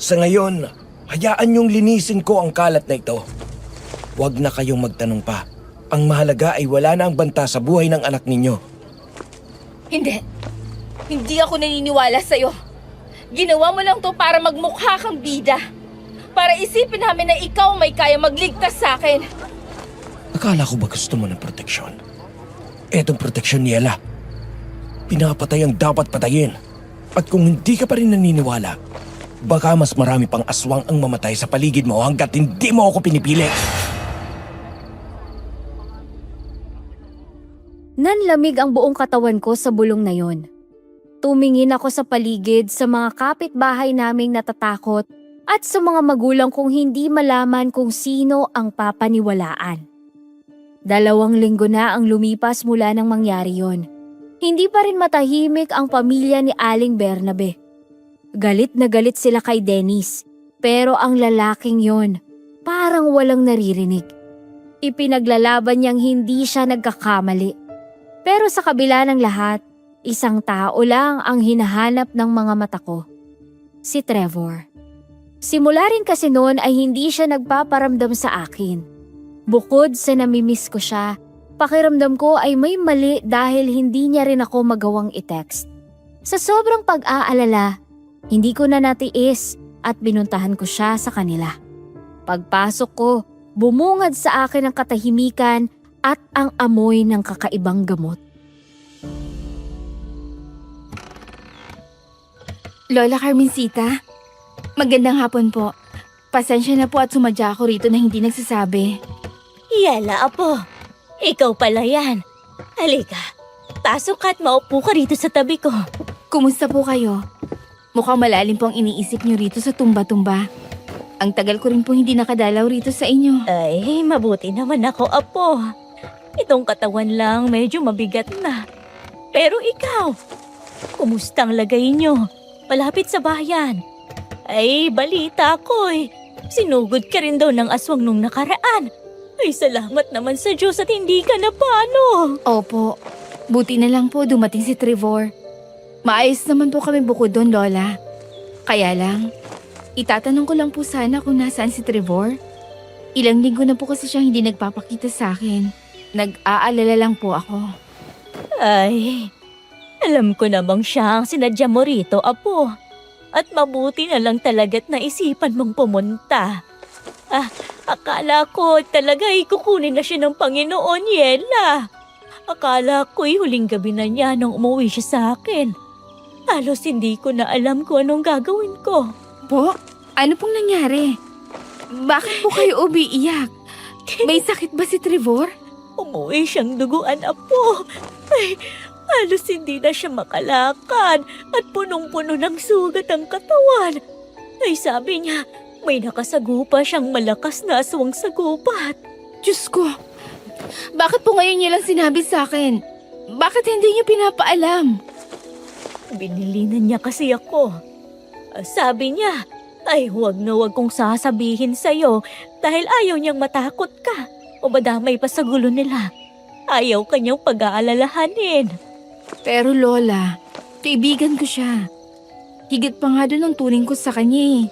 sa ngayon, hayaan niyong linisin ko ang kalat na ito. Huwag na kayong magtanong pa. Ang mahalaga ay wala na ang banta sa buhay ng anak ninyo. Hindi. Hindi ako naniniwala sa'yo. Ginawa mo lang to para magmukha kang bida. Para isipin namin na ikaw may kaya magligtas sa akin. Akala ko ba gusto mo ng proteksyon? Etong proteksyon ni Ella. Pinapatay ang dapat patayin. At kung hindi ka pa rin naniniwala, baka mas marami pang aswang ang mamatay sa paligid mo hanggat hindi mo ako pinipili. Nanlamig ang buong katawan ko sa bulong na yon. Tumingin ako sa paligid sa mga kapitbahay naming natatakot at sa mga magulang kong hindi malaman kung sino ang papaniwalaan. 2 linggo na ang lumipas mula nang mangyari yon. Hindi pa rin matahimik ang pamilya ni Aling Bernabe. Galit na galit sila kay Dennis, pero ang lalaking yon parang walang naririnig. Ipinaglalaban niyang hindi siya nagkakamali. Pero sa kabila ng lahat, isang tao lang ang hinahanap ng mga mata ko. Si Trevor. Simula rin kasi noon ay hindi siya nagpaparamdam sa akin. Bukod sa namimiss ko siya, pakiramdam ko ay may mali dahil hindi niya rin ako magawang i-text. Sa sobrang pag-aalala, hindi ko na natiis at binuntahan ko siya sa kanila. Pagpasok ko, bumungad sa akin ang katahimikan at ang amoy ng kakaibang gamot. Lola Carmencita, magandang hapon po. Pasensya na po at sumadya ako rito na hindi nagsasabi. Yala, apo. Ikaw pala yan. Halika, pasok ka at maupo ka rito sa tabi ko. Kumusta po kayo? Mukhang malalim po ang iniisip niyo rito sa tumba-tumba. Ang tagal ko rin po hindi nakadalaw rito sa inyo. Ay, mabuti naman ako, apo. Itong katawan lang medyo mabigat na. Pero ikaw, kumusta ang lagay niyo? Palapit sa bayan. Ay, balita ko eh. Sinugod ka rin daw ng aswang nung nakaraan. Ay, salamat naman sa Diyos at hindi ka na paano. Opo, buti na lang po dumating si Trevor. Maayos naman po kami bukod doon, Lola. Kaya lang, itatanong ko lang po sana kung nasaan si Trevor. Ilang linggo na po kasi siyang hindi nagpapakita sa akin. Nag-aalala lang po ako. Ay, alam ko namang siya ang sinadya mo rito, apo. At mabuti na lang talaga't naisipan mong pumunta. Akala ko talaga kukunin na siya ng Panginoon, Yela. Akala ko'y huling gabi na niya nung umuwi siya sa akin. Halos hindi ko na alam kung anong gagawin ko. Po, ano pong nangyari? Bakit po kayo umiiyak? May sakit ba si Trevor? Umuwi siyang duguan, Apo. Ay, halos hindi na siya makalakad at punong-puno ng sugat ang katawan. Ay, sabi niya, may nakasagupa siyang malakas na aswang sagupat. Diyos ko, bakit po ngayon niya lang sinabi sa akin? Bakit hindi niyo pinapaalam? Binilinan niya kasi ako. Sabi niya, ay huwag na huwag kong sasabihin sa'yo dahil ayaw niyang matakot ka o madamay pa sa gulo nila. Ayaw kanyang pag-aalalahanin. Pero Lola, kaibigan ko siya. Higit pa nga doon ang turing ko sa kanya eh.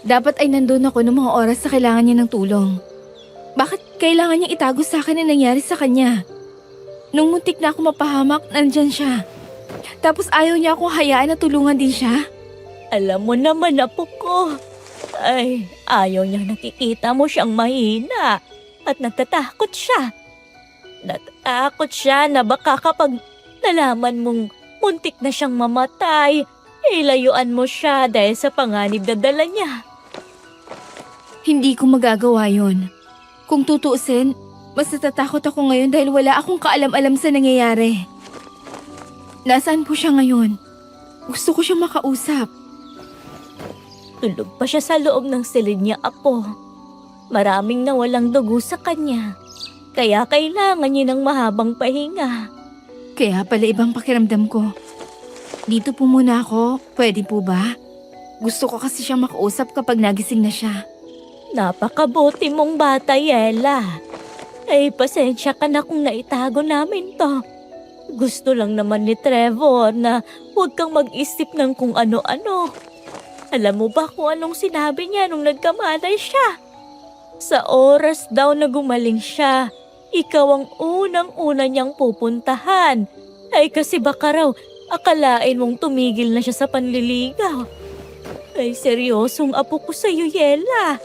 Dapat ay nandun ako ng mga oras sa kailangan niya ng tulong. Bakit kailangan niya itago sa akin ang nangyari sa kanya? Nung muntik na ako mapahamak, nandyan siya. Tapos ayaw niya akong hayaan na tulungan din siya. Alam mo naman, Apo ko. Ay, ayaw niyang nakikita mo siyang mahina at natatakot siya. Natatakot siya na baka kapag nalaman mong muntik na siyang mamatay, ilayuan mo siya dahil sa panganib na dala niya. Hindi ko magagawa yon. Kung tutuusin, mas natatakot ako ngayon dahil wala akong kaalam-alam sa nangyayari. Nasaan po siya ngayon? Gusto ko siyang makausap. Tulog pa siya sa loob ng silid niya, Apo. Maraming nawalang dugo sa kanya. Kaya kailangan niya ng mahabang pahinga. Kaya pala ibang pakiramdam ko. Dito po muna ako, pwede po ba? Gusto ko kasi siyang makausap kapag nagising na siya. Napakabuti mong bata, Yela. Ay, pasensya ka na kung naitago namin to. Gusto lang naman ni Trevor na huwag kang mag-isip ng kung ano-ano. Alam mo ba kung anong sinabi niya nung nagkamalay siya? Sa oras daw na gumaling siya, ikaw ang unang-una niyang pupuntahan. Ay kasi baka raw akalain mong tumigil na siya sa panliligaw. Ay seryosong Apo ko sa'yo, Yela.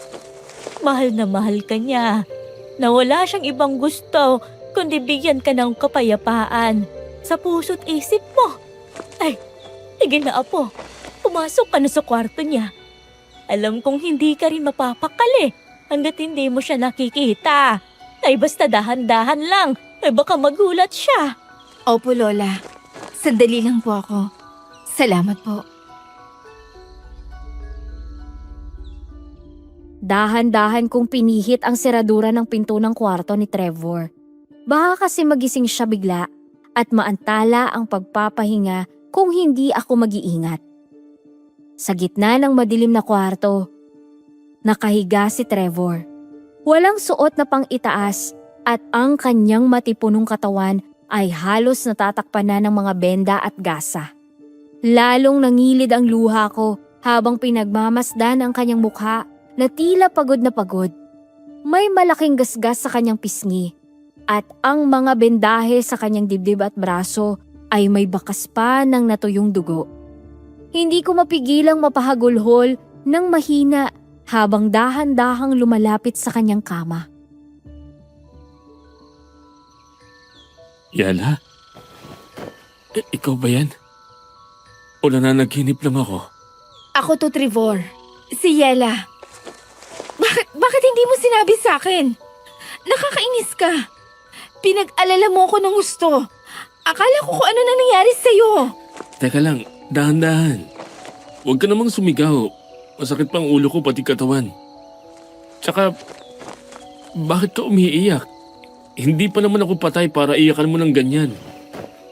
Mahal na mahal ka niya. Na wala siyang ibang gusto kundi bigyan ka ng kapayapaan sa puso't isip mo. Ay, sige na Apo. Pumasok ka na sa kwarto niya. Alam kong hindi ka rin mapapakali hanggat hindi mo siya nakikita. Ay basta dahan-dahan lang. Ay baka magulat siya. Opo, Lola. Sandali lang po ako. Salamat po. Dahan-dahan kong pinihit ang seradura ng pinto ng kwarto ni Trevor. Baka kasi magising siya bigla at maantala ang pagpapahinga kung hindi ako mag-iingat. Sa gitna ng madilim na kwarto, nakahiga si Trevor. Walang suot na pang-itaas at ang kanyang matipunong katawan ay halos natatakpan na ng mga benda at gasa. Lalong nangilid ang luha ko habang pinagmamasdan ang kanyang mukha na tila pagod na pagod. May malaking gasgas sa kanyang pisngi at ang mga bendahe sa kanyang dibdib at braso ay may bakas pa ng natuyong dugo. Hindi ko mapigilang mapahagulhol ng mahina habang dahan-dahang lumalapit sa kanyang kama. Yala? Ikaw ba yan? O nananaginip lang ako? Ako to, Trevor. Si Yela. Bakit hindi mo sinabi sa akin? Nakakainis ka. Pinag-alala mo ako ng gusto. Akala ko kung ano na nangyari sa'yo. Teka lang, dahan-dahan. Huwag ka namang sumigaw. Masakit pang ulo ko pati katawan. Tsaka, bakit ka umiiyak? Hindi pa naman ako patay para iyakan mo ng ganyan.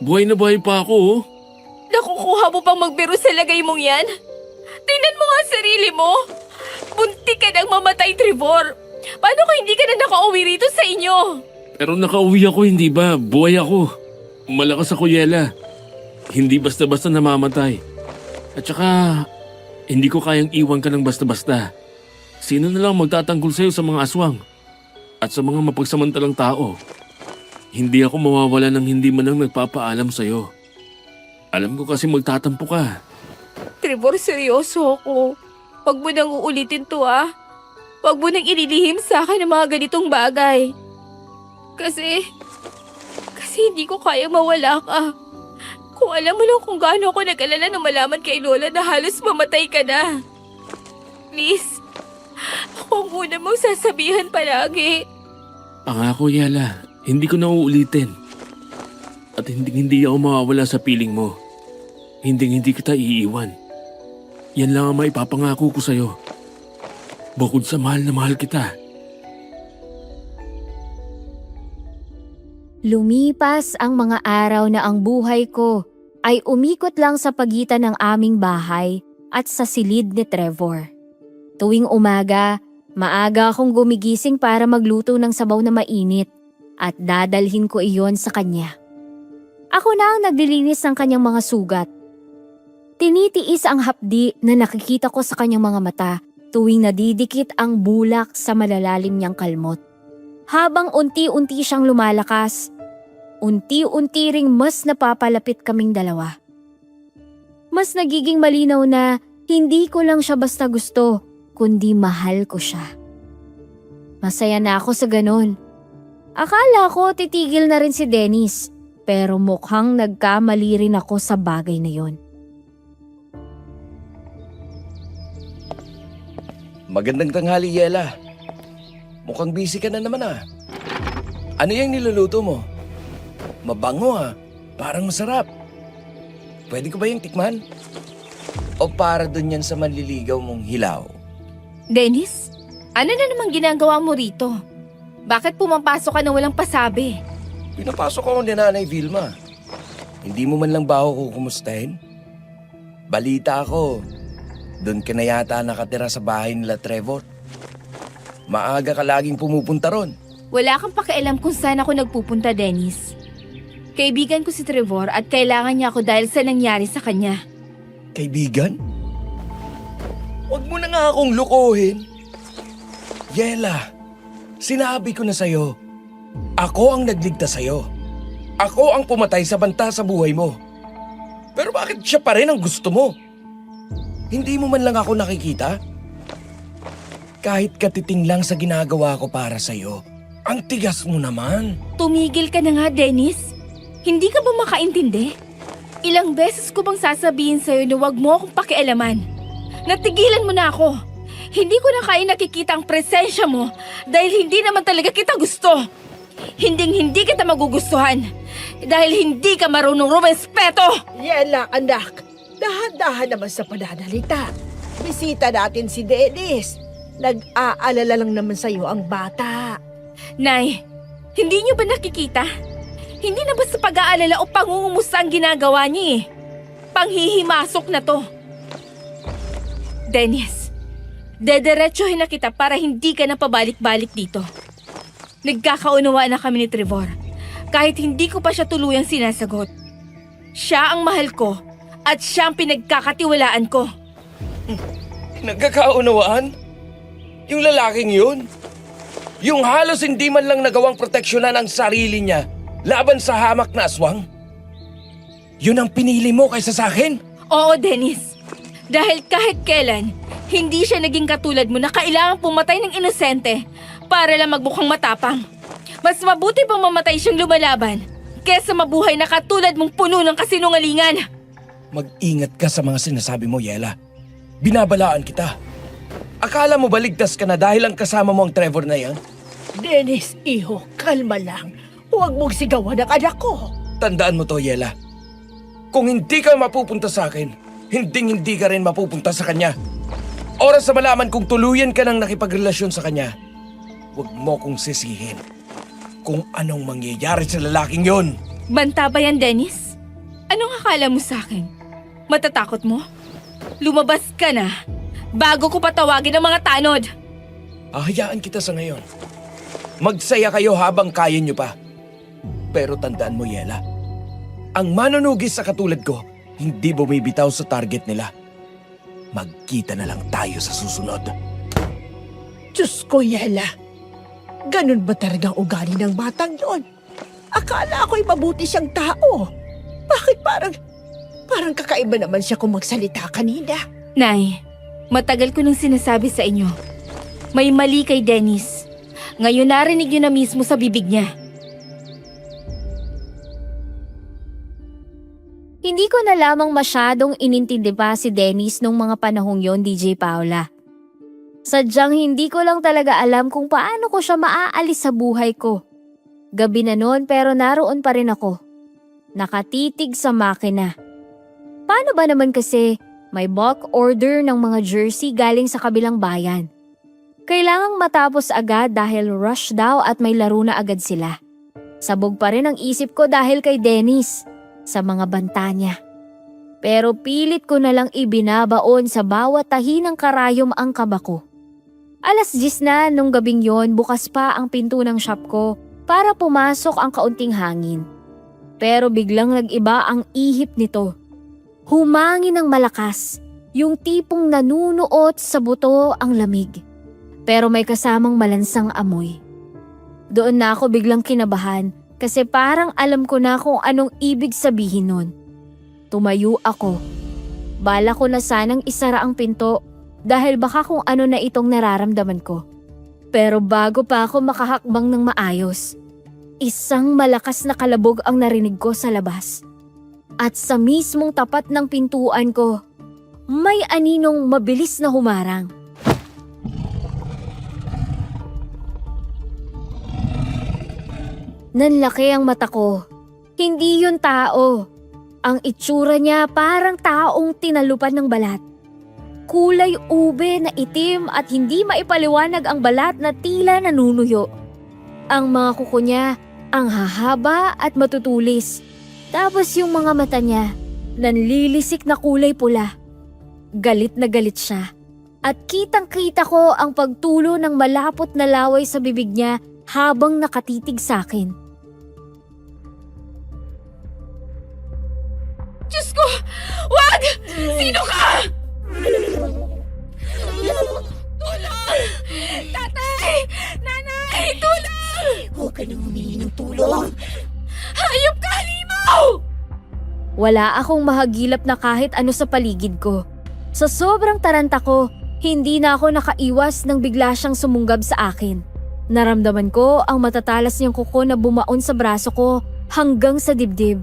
Buhay na buhay pa ako, oh. Nakukuha mo pang magbiro sa lagay mong yan? Tingnan mo nga ang sarili mo. Bunti ka nang mamatay, Trevor. Paano kung hindi ka na nakauwi rito sa inyo? Pero nakauwi ako, hindi ba? Buhay ako. Malakas ako, Yela. Hindi basta-basta namamatay. At saka, hindi ko kayang iwan ka ng basta-basta. Sino na lang magtatanggol sa'yo sa mga aswang? At sa mga mapagsamantalang tao? Hindi ako mawawala ng hindi man lang nagpapaalam sa'yo. Alam ko kasi magtatampo ka. Trevor, seryoso ako. Huwag mo nang uulitin to Huwag mo nang ililihim sa akin ang mga ganitong bagay. Kasi hindi ko kaya mawala ka. Kung alam mo lang kung gaano ako nag-alala nang malaman kay Lola na halos mamatay ka na. Please, ako ang una mong sasabihan palagi. Pangako, Yela, hindi ko na uulitin. At hindi ako mawawala sa piling mo. Hindi kita iiwan. Yan lang ang maipapangako ko sa'yo. Bukod sa mahal na mahal kita. Lumipas ang mga araw na ang buhay ko ay umikot lang sa pagitan ng aming bahay at sa silid ni Trevor. Tuwing umaga, maaga akong gumigising para magluto ng sabaw na mainit at dadalhin ko iyon sa kanya. Ako na ang naglilinis ng kanyang mga sugat. Tinitiis ang hapdi na nakikita ko sa kanyang mga mata tuwing nadidikit ang bulak sa malalalim niyang kalmot. Habang unti-unti siyang lumalakas, unti-unti ring mas napapalapit kaming dalawa. Mas nagiging malinaw na hindi ko lang siya basta gusto, kundi mahal ko siya. Masaya na ako sa ganon. Akala ko titigil na rin si Dennis, pero mukhang nagkamali rin ako sa bagay na yon. Magandang tanghali, Yela. Mukhang busy ka na naman Ano yung niluluto mo? Mabango parang masarap. Pwede ko ba yung tikman? O para dun yan sa manliligaw mong hilaw? Dennis, ano na namang ginagawa mo rito? Bakit pumapasok ka na walang pasabi? Pinapasok ako ni Nanay Vilma. Hindi mo man lang ba ako kukumustahin? Balita ako, doon ka na yata nakatira sa bahay nila Trevor. Maaga ka laging pumupunta ron. Wala kang pakialam kung saan ako nagpupunta, Dennis. Kaibigan ko si Trevor at kailangan niya ako dahil sa nangyari sa kanya. Kaibigan? Huwag mo na nga akong lukuhin. Yela, sinabi ko na sa'yo, ako ang nagligtas sa'yo. Ako ang pumatay sa banta sa buhay mo. Pero bakit siya pa rin ang gusto mo? Hindi mo man lang ako nakikita? Kahit katiting lang sa ginagawa ko para sa'yo, ang tigas mo naman. Tumigil ka na nga, Dennis. Hindi ka ba makaintindi? Ilang beses ko bang sasabihin sa'yo na huwag mo akong pakialaman? Natigilan mo na ako. Hindi ko na kaya nakikita ang presensya mo dahil hindi naman talaga kita gusto. Hindi kita magugustuhan dahil hindi ka marunong rumespeto. Yela, anak. Dahan-dahan naman sa pananalita. Bisita natin si Dennis. Nag-aalala lang naman sa'yo ang bata. Nay, hindi niyo ba nakikita? Hindi na ba sa pag-aalala o pangungumusta ang ginagawa niya Panghihimasok na to. Dennis, dederechohin na kita para hindi ka na pabalik-balik dito. Nagkakaunawaan na kami ni Trevor. Kahit hindi ko pa siya tuluyang sinasagot. Siya ang mahal ko at siya ang pinagkakatiwalaan ko. Nagkakaunawaan? Yung lalaking yun? Yung halos hindi man lang nagawang proteksyonan ang sarili niya laban sa hamak na aswang? Yun ang pinili mo kaysa sa akin? Oo, Dennis. Dahil kahit kailan, hindi siya naging katulad mo na kailangang pumatay ng inosente para lang magmukhang matapang. Mas mabuti pang mamatay siyang lumalaban kesa mabuhay na katulad mong puno ng kasinungalingan. Mag-ingat ka sa mga sinasabi mo, Yela. Binabalaan kita. Akala mo ba ligtas ka na dahil ang kasama mo ang Trevor na yan? Dennis, iho, kalma lang. Huwag mong sigawan ang anak ko. Tandaan mo to, Yela. Kung hindi ka mapupunta sa akin, hindi ka rin mapupunta sa kanya. Oras na malaman kung tuluyan ka nang nakipagrelasyon sa kanya, huwag mo kong sisihin kung anong mangyayari sa lalaking yon. Banta ba yan, Dennis? Anong akala mo sa akin? Matatakot mo? Lumabas ka na bago ko patawagin ang mga tanod. Hahayaan kita sa ngayon. Magsaya kayo habang kaya nyo pa. Pero tandaan mo, Yela, ang manunugis sa katulad ko, hindi bumibitaw sa target nila. Magkita na lang tayo sa susunod. Diyos ko, Yela. Ganun ba talagang ugali ng batang yon? Akala ko'y mabuti siyang tao. Bakit Parang kakaiba naman siya kung magsalita kanina. Nay, matagal ko nang sinasabi sa inyo. May mali kay Dennis. Ngayon narinig niyo na mismo sa bibig niya. Hindi ko na lamang masyadong inintindi pa si Dennis nung mga panahong yon, DJ Paula. Sadyang hindi ko lang talaga alam kung paano ko siya maaalis sa buhay ko. Gabi na noon pero naroon pa rin ako. Nakatitig sa makina. Paano ba naman kasi may bulk order ng mga jersey galing sa kabilang bayan? Kailangang matapos agad dahil rush daw at may laro na agad sila. Sabog pa rin ang isip ko dahil kay Dennis. Sa mga banta niya. Pero pilit ko na lang ibinabaon sa bawat tahi ng karayom ang kaba ko. 10:00 na nung gabing yon, bukas pa ang pinto ng shop ko para pumasok ang kaunting hangin. Pero biglang nag-iba ang ihip nito. Humangin ng malakas, yung tipong nanunuot sa buto ang lamig. Pero may kasamang malansang amoy. Doon na ako biglang kinabahan. Kasi parang alam ko na kung anong ibig sabihin nun. Tumayo ako. Bala ko na sanang isara ang pinto dahil baka kung ano na itong nararamdaman ko. Pero bago pa ako makahakbang ng maayos, isang malakas na kalabog ang narinig ko sa labas. At sa mismong tapat ng pintuan ko, may aninong mabilis na humarang. Nanlaki ang mata ko. Hindi yun tao. Ang itsura niya parang taong tinalupan ng balat. Kulay ube na itim at hindi maipaliwanag ang balat na tila nanunuyo. Ang mga kuko niya ang hahaba at matutulis. Tapos yung mga mata niya, nanlilisik na kulay pula. Galit na galit siya. At kitang-kita ko ang pagtulo ng malapot na laway sa bibig niya habang nakatitig sa akin. Diyos ko! Wag! Sino ka? Tulong! Tatay! Nanay! Tulong! Huwag ka nang humingi ng tulong. Hayop ka, halimaw! Wala akong mahagilap na kahit ano sa paligid ko. Sa sobrang taranta ko, hindi na ako nakaiwas nang bigla siyang sumunggab sa akin. Naramdaman ko ang matatalas niyang kuko na bumaon sa braso ko hanggang sa dibdib.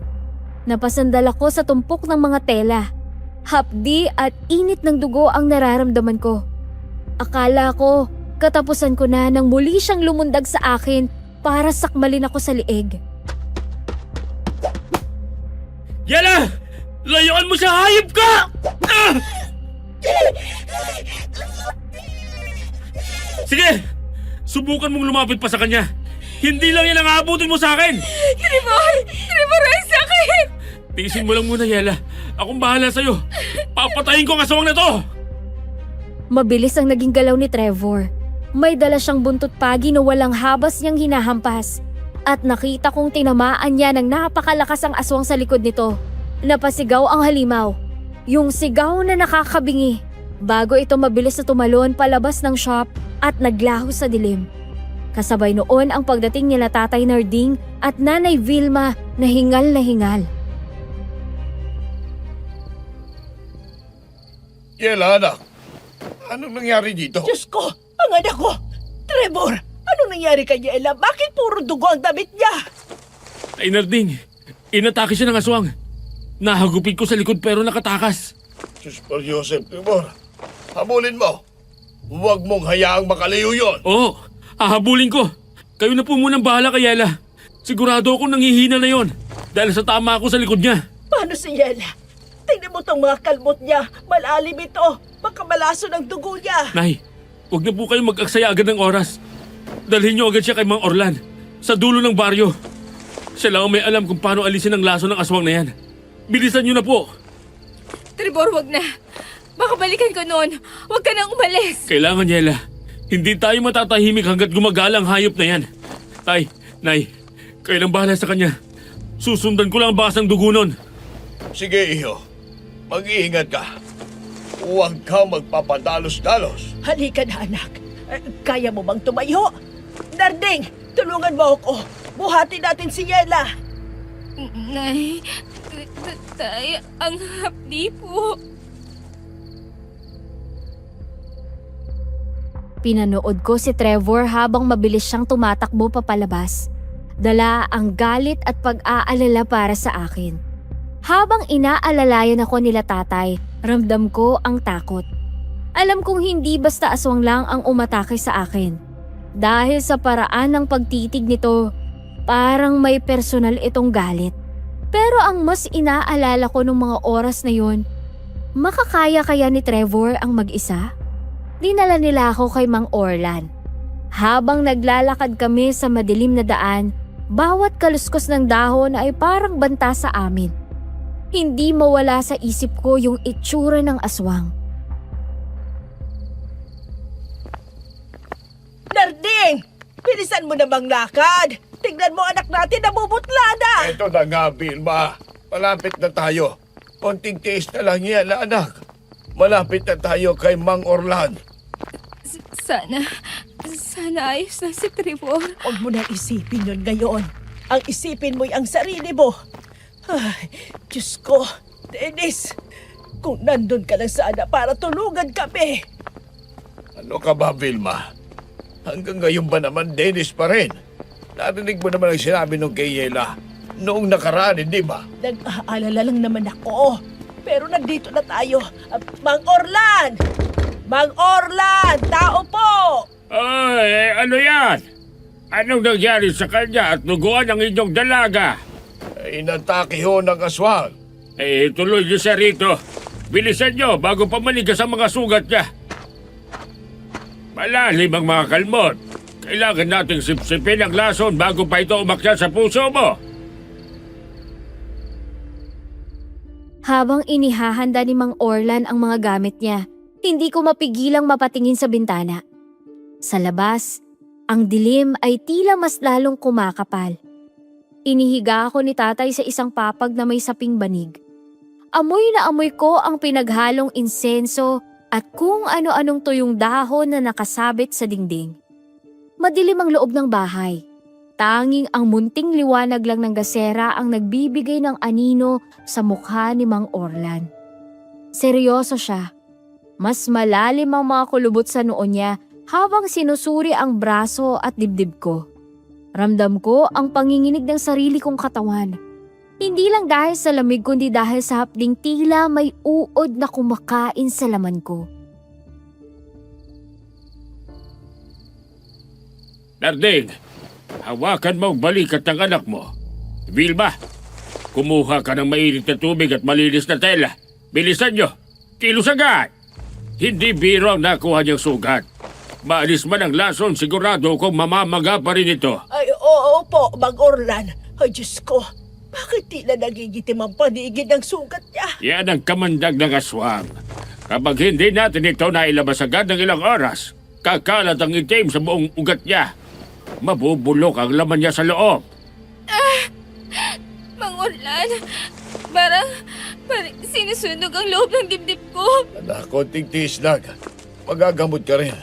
Napasandal ako sa tumpok ng mga tela. Hapdi at init ng dugo ang nararamdaman ko. Akala ko, katapusan ko na nang muli siyang lumundag sa akin para sakmalin ako sa lieg. Yela! Layuan mo siya! Hayop ka! Ah! Sige! Subukan mong lumapit pa sa kanya. Hindi lang yan ang aabutin mo sa akin! Trevor! Trevor, ay sakit! Tiisin mo lang muna, Yela. Akong bahala sa'yo. Papatayin ko ang asawang na to! Mabilis ang naging galaw ni Trevor. May dala siyang buntot pagi na walang habas niyang hinahampas. At nakita kong tinamaan niya ng napakalakas ang aswang sa likod nito. Napasigaw ang halimaw. Yung sigaw na nakakabingi. Bago ito mabilis na tumalon palabas ng shop at naglaho sa dilim. Kasabay noon ang pagdating nila Tatay Narding at Nanay Vilma na hingal na hingal. Yela, anak. Anong nangyari dito? Diyos ko! Ang anak ko! Trevor! Anong nangyari kay Ella? Bakit puro dugo ang damit niya? Ay, Narding. Inatake siya ng aswang. Nahagupit ko sa likod pero nakatakas. Sus por Joseph, Trevor. Habulin mo. Huwag mong hayaang makalayo yon. Oo, hahabulin ko. Kayo na po munang bahala kay Yela. Sigurado akong nanghihina na yon dahil sa tama ako sa likod niya. Paano si Ella? Tingnan mo tong mga kalmot niya. Malalim ito. Baka malaso ng dugo niya. Nay, huwag na po kayong mag-aksaya agad ng oras. Dalhin niyo agad siya kay Mang Orlan, sa dulo ng baryo. Siya lang ang may alam kung paano alisin ang laso ng aswang na yan. Bilisan niyo na po. Trevor, wag na. Baka balikan ko noon. Wag ka nang umalis. Kailangan, Yela. Hindi tayo matatahimik hanggat gumagala ang hayop na yan. Tay, Nay, kayo lang bahala sa kanya. Susundan ko lang ang bakas ng dugo nun. Sige, iho. Mag-iingat ka. Huwag kang magpapadalos-dalos. Halika na, anak. Kaya mo bang tumayo? Narding, tulungan mo ako. Buhatin natin si Ella. Nay, Tay, ang hapdi po. Pinanood ko si Trevor habang mabilis siyang tumatakbo papalabas. Dala ang galit at pag-aalala para sa akin. Habang inaalalayan ako nila tatay, ramdam ko ang takot. Alam kong hindi basta aswang lang ang umatake sa akin. Dahil sa paraan ng pagtitig nito, parang may personal itong galit. Pero ang mas inaalala ko nung mga oras na yun, makakaya kaya ni Trevor ang mag-isa? Dinala nila ako kay Mang Orlan. Habang naglalakad kami sa madilim na daan, bawat kaluskos ng dahon ay parang banta sa amin. Hindi mawala sa isip ko yung itsura ng aswang. Narding! Bilisan mo namang lakad! Tingnan mo anak natin nabubutla na! Ito na nga, Vilma. Malapit na tayo. Konting tiis na lang yan, anak. Malapit na tayo kay Mang Orlan. Sana ayos na si Trevor. Huwag mo na isipin yun ngayon. Ang isipin mo'y ang sarili mo. Ay, Diyos ko. Dennis, kung nandun ka lang sana para tulungan kami. Ano ka ba, Vilma? Hanggang ngayon ba naman, Dennis pa rin? Narinig mo naman ang sinabi nung kay Yela noong nakaraan, hindi ba? Nag-aalala lang naman ako. Pero nandito na tayo. Mang Orlan! Mang Orlan! Tao po! Ay, ano yan? Anong nangyari sa kanya at duguan ang inyong dalaga? Inatake ho ng aswang. Tuloy niyo siya rito. Bilisan niyo bago pa manigas ang mga sugat niya. Malalim ang mga kalmot. Kailangan nating sipsipin ang lason bago pa ito umakyat sa puso mo. Habang inihahanda ni Mang Orlan ang mga gamit niya, hindi ko mapigilang mapatingin sa bintana. Sa labas, ang dilim ay tila mas lalong kumakapal. Inihiga ako ni tatay sa isang papag na may saping banig. Amoy na amoy ko ang pinaghalong insenso at kung ano-anong tuyong dahon na nakasabit sa dingding. Madilim ang loob ng bahay. Tanging ang munting liwanag lang ng gasera ang nagbibigay ng anino sa mukha ni Mang Orlan. Seryoso siya. Mas malalim ang mga kulubot sa noo niya habang sinusuri ang braso at dibdib ko. Ramdam ko ang panginginig ng sarili kong katawan. Hindi lang dahil sa lamig kundi dahil sa hapding tila may uod na kumakain sa laman ko. Narding, hawakan mo ang balikat ng anak mo. Vilma, kumuha ka ng mainit na tubig at malinis na tela. Bilisan nyo, kilos agad. Hindi biro ang nakuha niyang sugat. Maalis man ang lason, sigurado kong mamamaga pa rin ito. Ay, oo po, Mang Orlan. Ay, Diyos ko. Bakit tila nagigitim ang paligid ng sugat niya? Yan ang kamandag ng aswang. Kapag hindi natin ito nailabas agad ng ilang oras, kakalat ang itim sa buong ugat niya. Mabubulok ang laman niya sa loob. Mang Orlan, parang sinusunog ang loob ng dibdib ko. Anak, konting tiis lang. Magagamot ka rin.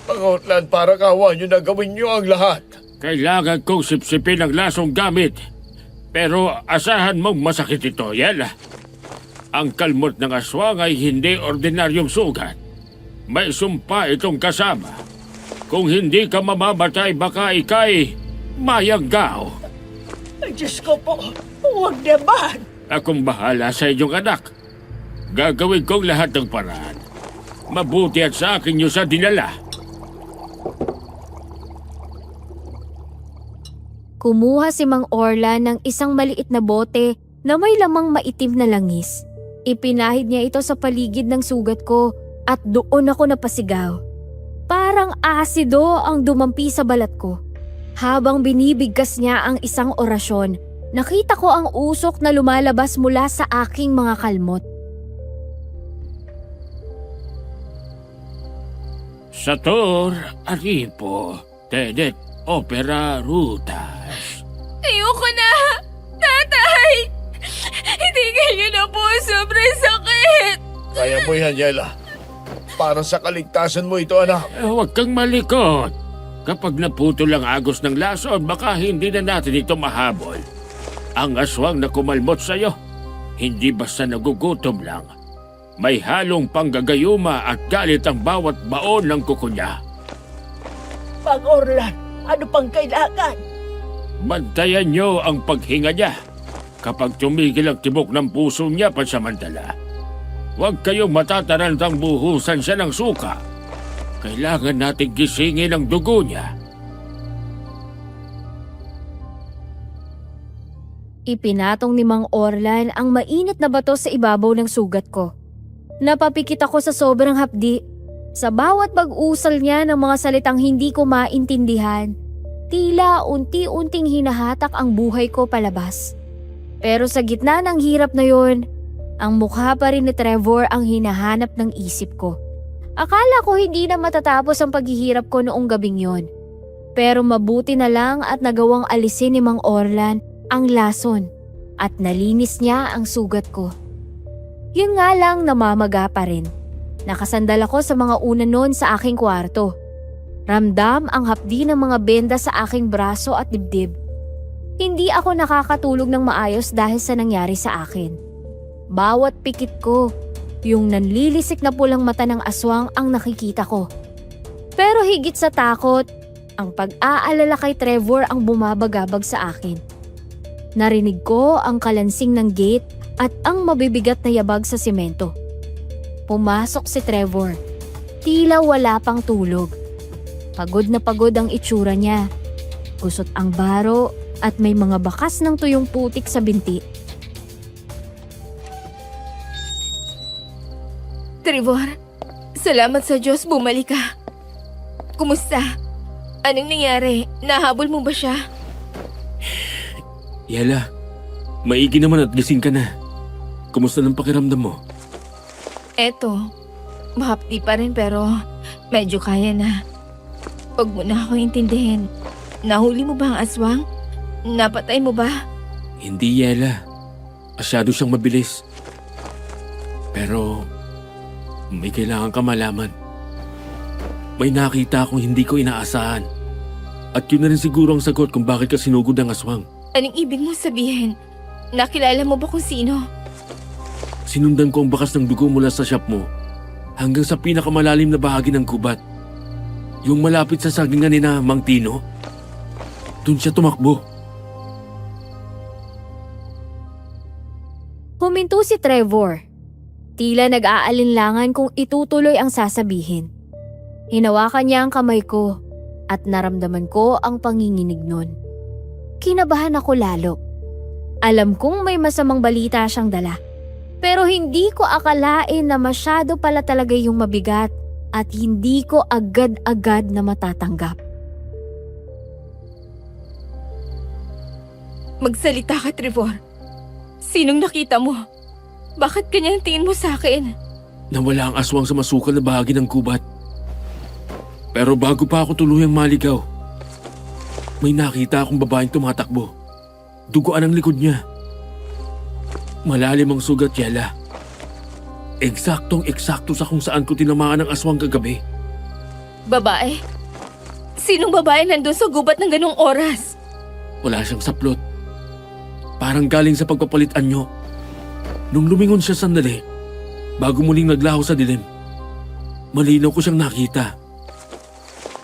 Mang Orlan, para kawan nyo na gawin nyo ang lahat. Kailangan kong sipsipin ang lasong gamit. Pero asahan mong masakit ito, Yela. Ang kalmot ng aswang ay hindi ordinaryong sugat. May sumpa itong kasama. Kung hindi ka mamamatay, baka ikay mayanggaw. Ay, Diyos ko po. Huwag naman. Akong bahala sa inyong anak. Gagawin kong lahat ng paraan. Mabuti at sa akin nyo sa dinala. Kumuha si Mang Orlan ng isang maliit na bote na may lamang maitim na langis. Ipinahid niya ito sa paligid ng sugat ko at doon ako napasigaw. Parang asido ang dumampi sa balat ko. Habang binibigkas niya ang isang orasyon, nakita ko ang usok na lumalabas mula sa aking mga kalmot. Sator, Aripo, Tedet, Opera, Rutas. Ayoko na! Tatay! Hindi kayo na po, sobrang sakit! Kaya mo yan, Yela. Para sa kaligtasan mo ito, anak. Huwag kang malikot. Kapag naputol ang agos ng lason, baka hindi na natin ito mahabol. Ang aswang na kumalmot sa'yo, Hindi basta nagugutom lang. May halong panggagayuma at galit ang bawat baon ng kuko niya. Pag-Orlan, ano pang kailangan? Bantayan niyo ang paghinga niya. Kapag tumigil ang tibok ng puso niya pansamantala, huwag kayong matatarantang buhusan siya ng suka. Kailangan nating gisingin ang dugo niya. Ipinatong ni Mang Orlan ang mainit na bato sa ibabaw ng sugat ko. Napapikit ako sa sobrang hapdi. Sa bawat pag-usal niya ng mga salitang hindi ko maintindihan, tila unti-unting hinahatak ang buhay ko palabas. Pero sa gitna ng hirap na yon, ang mukha pa rin ni Trevor ang hinahanap ng isip ko. Akala ko hindi na matatapos ang paghihirap ko noong gabing yon. Pero mabuti na lang at nagawang alisin ni Mang Orlan ang lason at nalinis niya ang sugat ko. Yun nga lang, namamaga pa rin. Nakasandal ako sa mga una noon sa aking kwarto. Ramdam ang hapdi ng mga benda sa aking braso at dibdib. Hindi ako nakakatulog ng maayos dahil sa nangyari sa akin. Bawat pikit ko, yung nanlilisik na pulang mata ng aswang ang nakikita ko. Pero higit sa takot, ang pag-aalala kay Trevor ang bumabagabag sa akin. Narinig ko ang kalansing ng gate at ang mabibigat na yabag sa simento. Pumasok si Trevor. Tila wala pang tulog. Pagod na pagod ang itsura niya. Gusot ang baro at may mga bakas ng tuyong putik sa binti. Trevor, salamat sa Diyos bumalik ka. Kumusta? Anong nangyari? Nahabol mo ba siya? Yela, maigi naman at gising ka na. Kumusta ng pakiramdam mo? Eto, mahapdi pa rin pero medyo kaya na. Huwag mo na ako intindihin. Nahuli mo ba ang aswang? Napatay mo ba? Hindi, Yela. Masyado siyang mabilis. Pero may kailangan ka malaman. May nakita akong hindi ko inaasahan. At yun na rin siguro ang sagot kung bakit ka sinugod ng aswang. Anong ibig mo sabihin? Nakilala mo ba kung sino? Sinundan ko ang bakas ng dugo mula sa shop mo hanggang sa pinakamalalim na bahagi ng gubat. Yung malapit sa sagingan ni na Mang Tino. Doon siya tumakbo. Huminto si Trevor. Tila nag-aalinlangan kung itutuloy ang sasabihin. Hinawakan niya ang kamay ko at naramdaman ko ang panginginig nun. Kinabahan ako lalo. Alam kong may masamang balita siyang dala. Pero hindi ko akalain na masyado pala talaga yung mabigat at hindi ko agad-agad na matatanggap. Magsalita ka, Trevor. Sinong nakita mo? Bakit ganyan tingin mo sa akin? Nawala ang aswang sa masukal na bahagi ng gubat. Pero bago pa ako tuluyang maligaw, may nakita akong babaeng tumatakbo. Duguan ang likod niya. Malalim ang sugat, Yela. Eksaktong-eksakto sa kung saan ko tinamaan ng aswang kagabi. Babae? Sinong babae nandun sa gubat ng ganong oras? Wala siyang saplot. Parang galing sa pagpapalit anyo. Nung lumingon siya sandali, bago muling naglaho sa dilim, malinaw ko siyang nakita.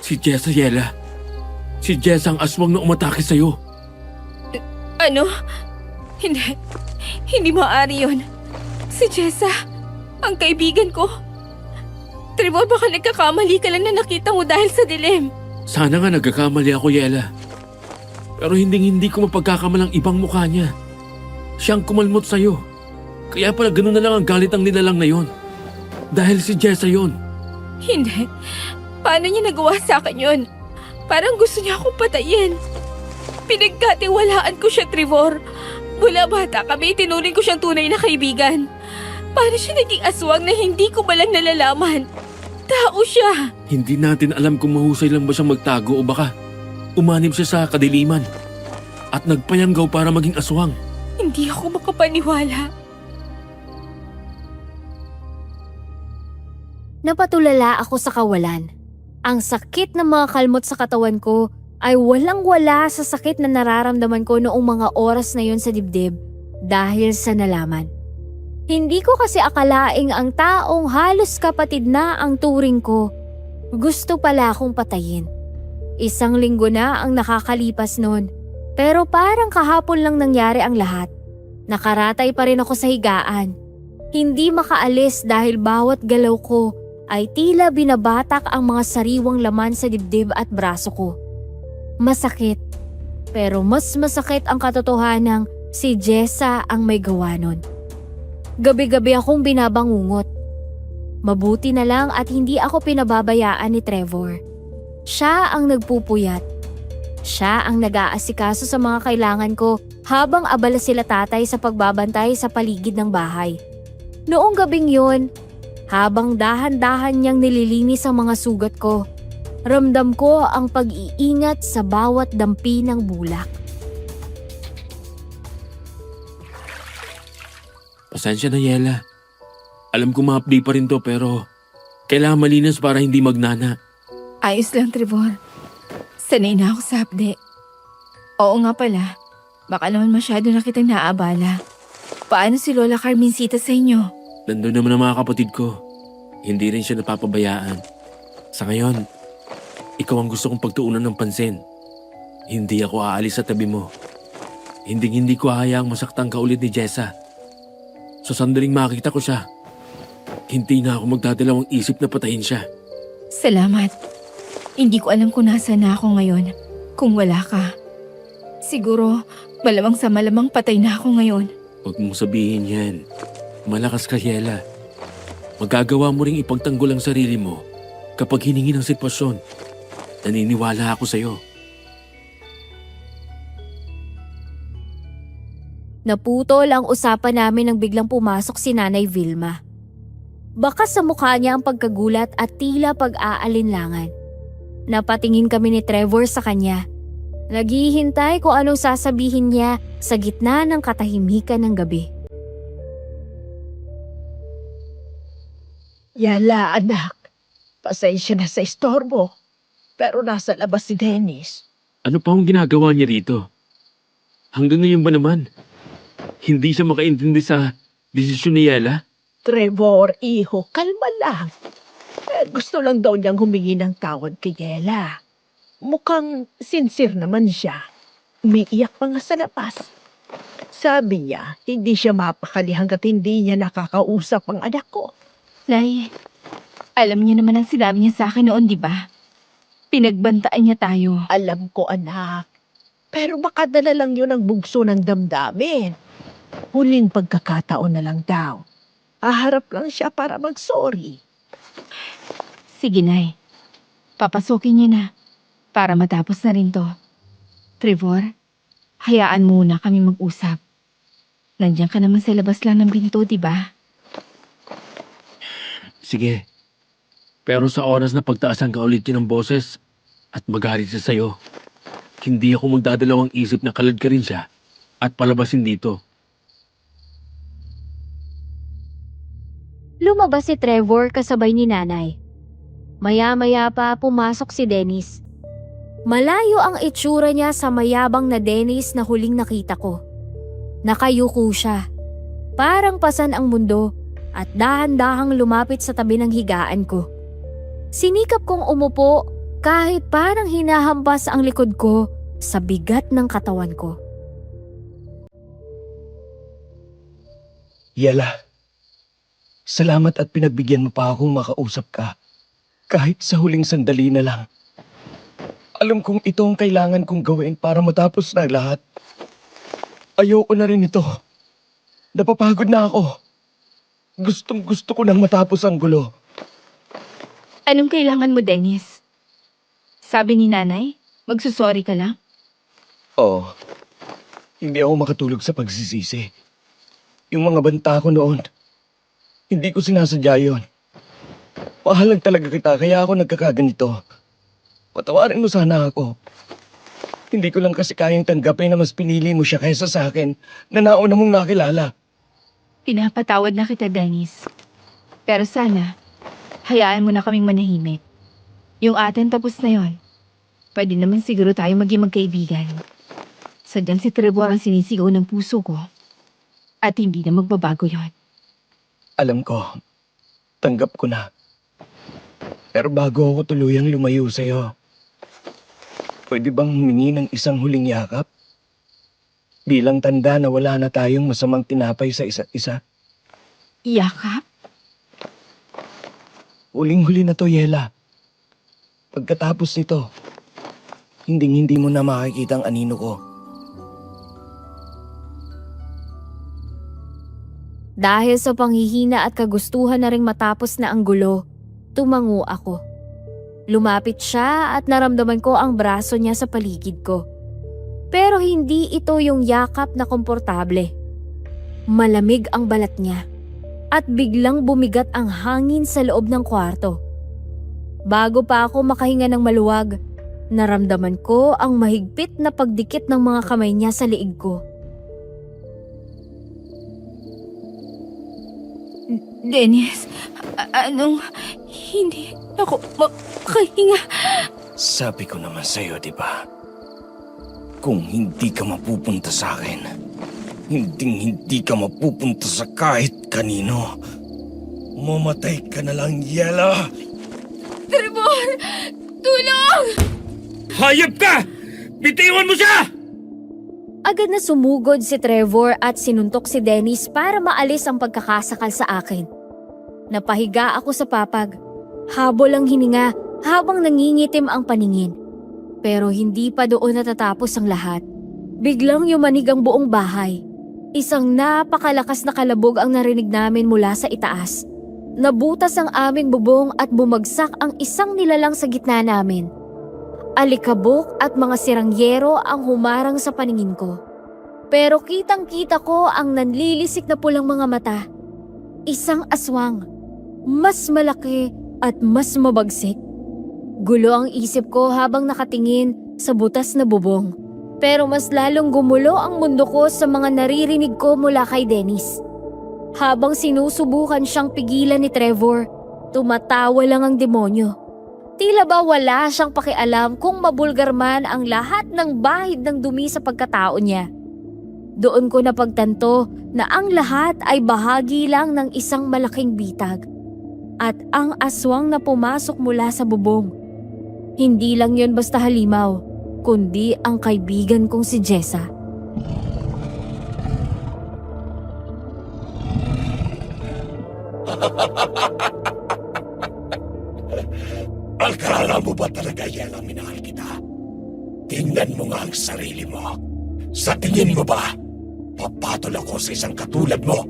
Si Jessa, Yela. Si Jessa ang aswang na umatake sa'yo. Ano? Hindi maaari yun. Si Jessa, ang kaibigan ko. Trevor, baka nagkakamali ka lang na nakita mo dahil sa dilim. Sana nga nagkakamali ako, Yela. Pero hindi ko mapagkakamalang ibang mukha niya. Siyang kumalmot sa'yo. Kaya pala ganun na lang ang galit ang nilalang na yon. Dahil si Jessa yon. Hindi. Paano niya nagawa sa akin yun? Parang gusto niya akong patayin. Pinagkatiwalaan ko siya, Trevor. Mula bata kami, tinuring ko siyang tunay na kaibigan. Paano siya naging aswang na hindi ko balang nalalaman? Tao siya. Hindi natin alam kung mahusay lang ba siyang magtago o baka umanib siya sa kadiliman at nagpayanggaw para maging aswang. Hindi ako makapaniwala. Napatulala ako sa kawalan. Ang sakit ng mga kalmot sa katawan ko ay walang-wala sa sakit na nararamdaman ko noong mga oras na yon sa dibdib dahil sa nalaman. Hindi ko kasi akalaing ang taong halos kapatid na ang turing ko. Gusto pala akong patayin. 1 linggo na ang nakakalipas noon. Pero parang kahapon lang nangyari ang lahat. Nakaratay pa rin ako sa higaan. Hindi makaalis dahil bawat galaw ko ay tila binabatak ang mga sariwang laman sa dibdib at braso ko. Masakit. Pero mas masakit ang katotohanang si Jessa ang may gawa nun. Gabi-gabi akong binabangungot. Mabuti na lang at hindi ako pinababayaan ni Trevor. Siya ang nagpupuyat. Siya ang nag-aasikaso sa mga kailangan ko habang abala sila tatay sa pagbabantay sa paligid ng bahay. Noong gabing yun, habang dahan-dahan niyang nililinis ang mga sugat ko, ramdam ko ang pag-iingat sa bawat dampi ng bulak. Pasensya na, Yela. Alam ko ma-update pa rin to pero kailangan malinis para hindi magnana. Ayos lang, Trevor. Sanay na ako sa update. Oo nga pala, baka naman masyado na kitang naabala. Paano si Lola Carmencita sa inyo? Nandun naman ang mga kapatid ko. Hindi rin siya napapabayaan. Sa ngayon, ikaw ang gusto kong pagtuunan ng pansin. Hindi ako aalis sa tabi mo. Hindi ko hayaang masaktan ka ulit ni Jessa. Sa sandaling makita ko siya, hindi na ako magdadalawang isip na patayin siya. Salamat. Hindi ko alam kung nasaan na ako ngayon kung wala ka. Siguro, malamang sa malamang patay na ako ngayon. Huwag mong sabihin yan. Malakas ka, Yela. Magagawa mo ring ipagtanggol ang sarili mo kapag hiningi ng sitwasyon. Naniniwala ako sa'yo. Naputol ang usapan namin nang biglang pumasok si Nanay Vilma. Baka sa mukha niya ang pagkagulat at tila pag-aalinlangan. Napatingin kami ni Trevor sa kanya. Naghihintay kung anong sasabihin niya sa gitna ng katahimikan ng gabi. Yala, anak. Pasensya na sa istorbo. Pero nasa labas si Dennis. Ano pa ang ginagawa niya rito? Hanggang ngayon ba naman? Hindi siya makaintindi sa desisyon ni Yela? Trevor, iho, kalma lang. Gusto lang daw niyang humingi ng tawad kay Yela. Mukhang sincere naman siya. Umiiyak pa nga sa labas. Sabi niya, hindi siya mapakali hanggat hindi niya nakakausap ang anak ko. Nay, alam niyo naman ang sinabi niya sa akin noon, di ba? Pinagbantaan niya tayo. Alam ko, anak. Pero makadala lang yun ang bugso ng damdamin. Huling pagkakataon na lang daw. Haharap lang siya para mag-sorry. Sige, Nay. Papasukin niyo na para matapos na rin to. Trevor, hayaan muna kami mag-usap. Nandiyan ka naman sa labas lang ng pinto, di ba? Sige. Pero sa oras na pagtaasan ka ulit ng boses at magalit siya sa'yo, hindi ako magdadalawang isip na kalad ka rin siya at palabasin dito. Lumabas si Trevor kasabay ni Nanay. Maya-maya pa pumasok si Dennis. Malayo ang itsura niya sa mayabang na Dennis na huling nakita ko. Nakayuko siya. Parang pasan ang mundo at dahan-dahang lumapit sa tabi ng higaan ko. Sinikap kong umupo kahit parang hinahampas ang likod ko sa bigat ng katawan ko. Yela, salamat at pinagbigyan mo pa akong makausap ka. Kahit sa huling sandali na lang. Alam kong ito ang kailangan kong gawin para matapos na lahat. Ayoko na rin ito. Napapagod na ako. Gustong gusto ko nang matapos ang gulo. Anong kailangan mo, Dennis? Sabi ni Nanay, magsusorry ka lang? Oo. Hindi ako makatulog sa pagsisisi. Yung mga banta ko noon, hindi ko sinasadya yun. Mahal lang talaga kita kaya ako nagkakaganito. Patawarin mo sana ako. Hindi ko lang kasi kayang tanggapin na mas pinili mo siya kaysa sa akin na nauna mong nakilala. Pinapatawad na kita, Dennis. Pero sana, hayaan mo na kaming manahimik. Yung atin tapos na yon. Pwede naman siguro tayo maging magkaibigan. Sadyang si Trevor ang sinisigaw ng puso ko. At hindi na magbabago yon. Alam ko, tanggap ko na. Pero bago ako tuluyang lumayo sa'yo, pwede bang humingi ng isang huling yakap? Bilang tanda na wala na tayong masamang tinapay sa isa't isa. Yakap? Huling-huli na to, Yela. Pagkatapos nito, hindi mo na makikita ang anino ko. Dahil sa panghihina at kagustuhan na ring matapos na ang gulo, tumango ako. Lumapit siya at naramdaman ko ang braso niya sa paligid ko. Pero hindi ito yung yakap na komportable. Malamig ang balat niya at biglang bumigat ang hangin sa loob ng kwarto. Bago pa ako makahinga ng maluwag, naramdaman ko ang mahigpit na pagdikit ng mga kamay niya sa liig ko. Dennis, anong hindi ako makahinga? Sabi ko naman sa'yo, di ba? Kung hindi ka mapupunta sa akin, hindi ka mapupunta sa kahit kanino. Mamatay ka na lang, Yela! Trevor! Tulong! Hayop ka! Bitiwan mo siya! Agad na sumugod si Trevor at sinuntok si Dennis para maalis ang pagkakasakal sa akin. Napahiga ako sa papag. Habol ang hininga habang nangingitim ang paningin. Pero hindi pa doon natatapos ang lahat. Biglang yumanig ang buong bahay. Isang napakalakas na kalabog ang narinig namin mula sa itaas. Nabutas ang aming bubong at bumagsak ang isang nilalang sa gitna namin. Alikabok at mga sirangyero ang humarang sa paningin ko. Pero kitang-kita ko ang nanlilisik na pulang mga mata. Isang aswang, mas malaki at mas mabagsik. Gulo ang isip ko habang nakatingin sa butas na bubong. Pero mas lalong gumulo ang mundo ko sa mga naririnig ko mula kay Dennis. Habang sinusubukan siyang pigilan ni Trevor, tumatawa lang ang demonyo. Tila ba wala siyang pakialam kung mabulgar man ang lahat ng bahid ng dumi sa pagkatao niya. Doon ko napagtanto na ang lahat ay bahagi lang ng isang malaking bitag. At ang aswang na pumasok mula sa bubong. Hindi lang yon basta halimaw, kundi ang kaibigan kong si Jessa. Akala mo ba talaga, Yela, minahal kita? Tingnan mo nga ang sarili mo. Sa tingin mo ba, papatol ako sa isang katulad mo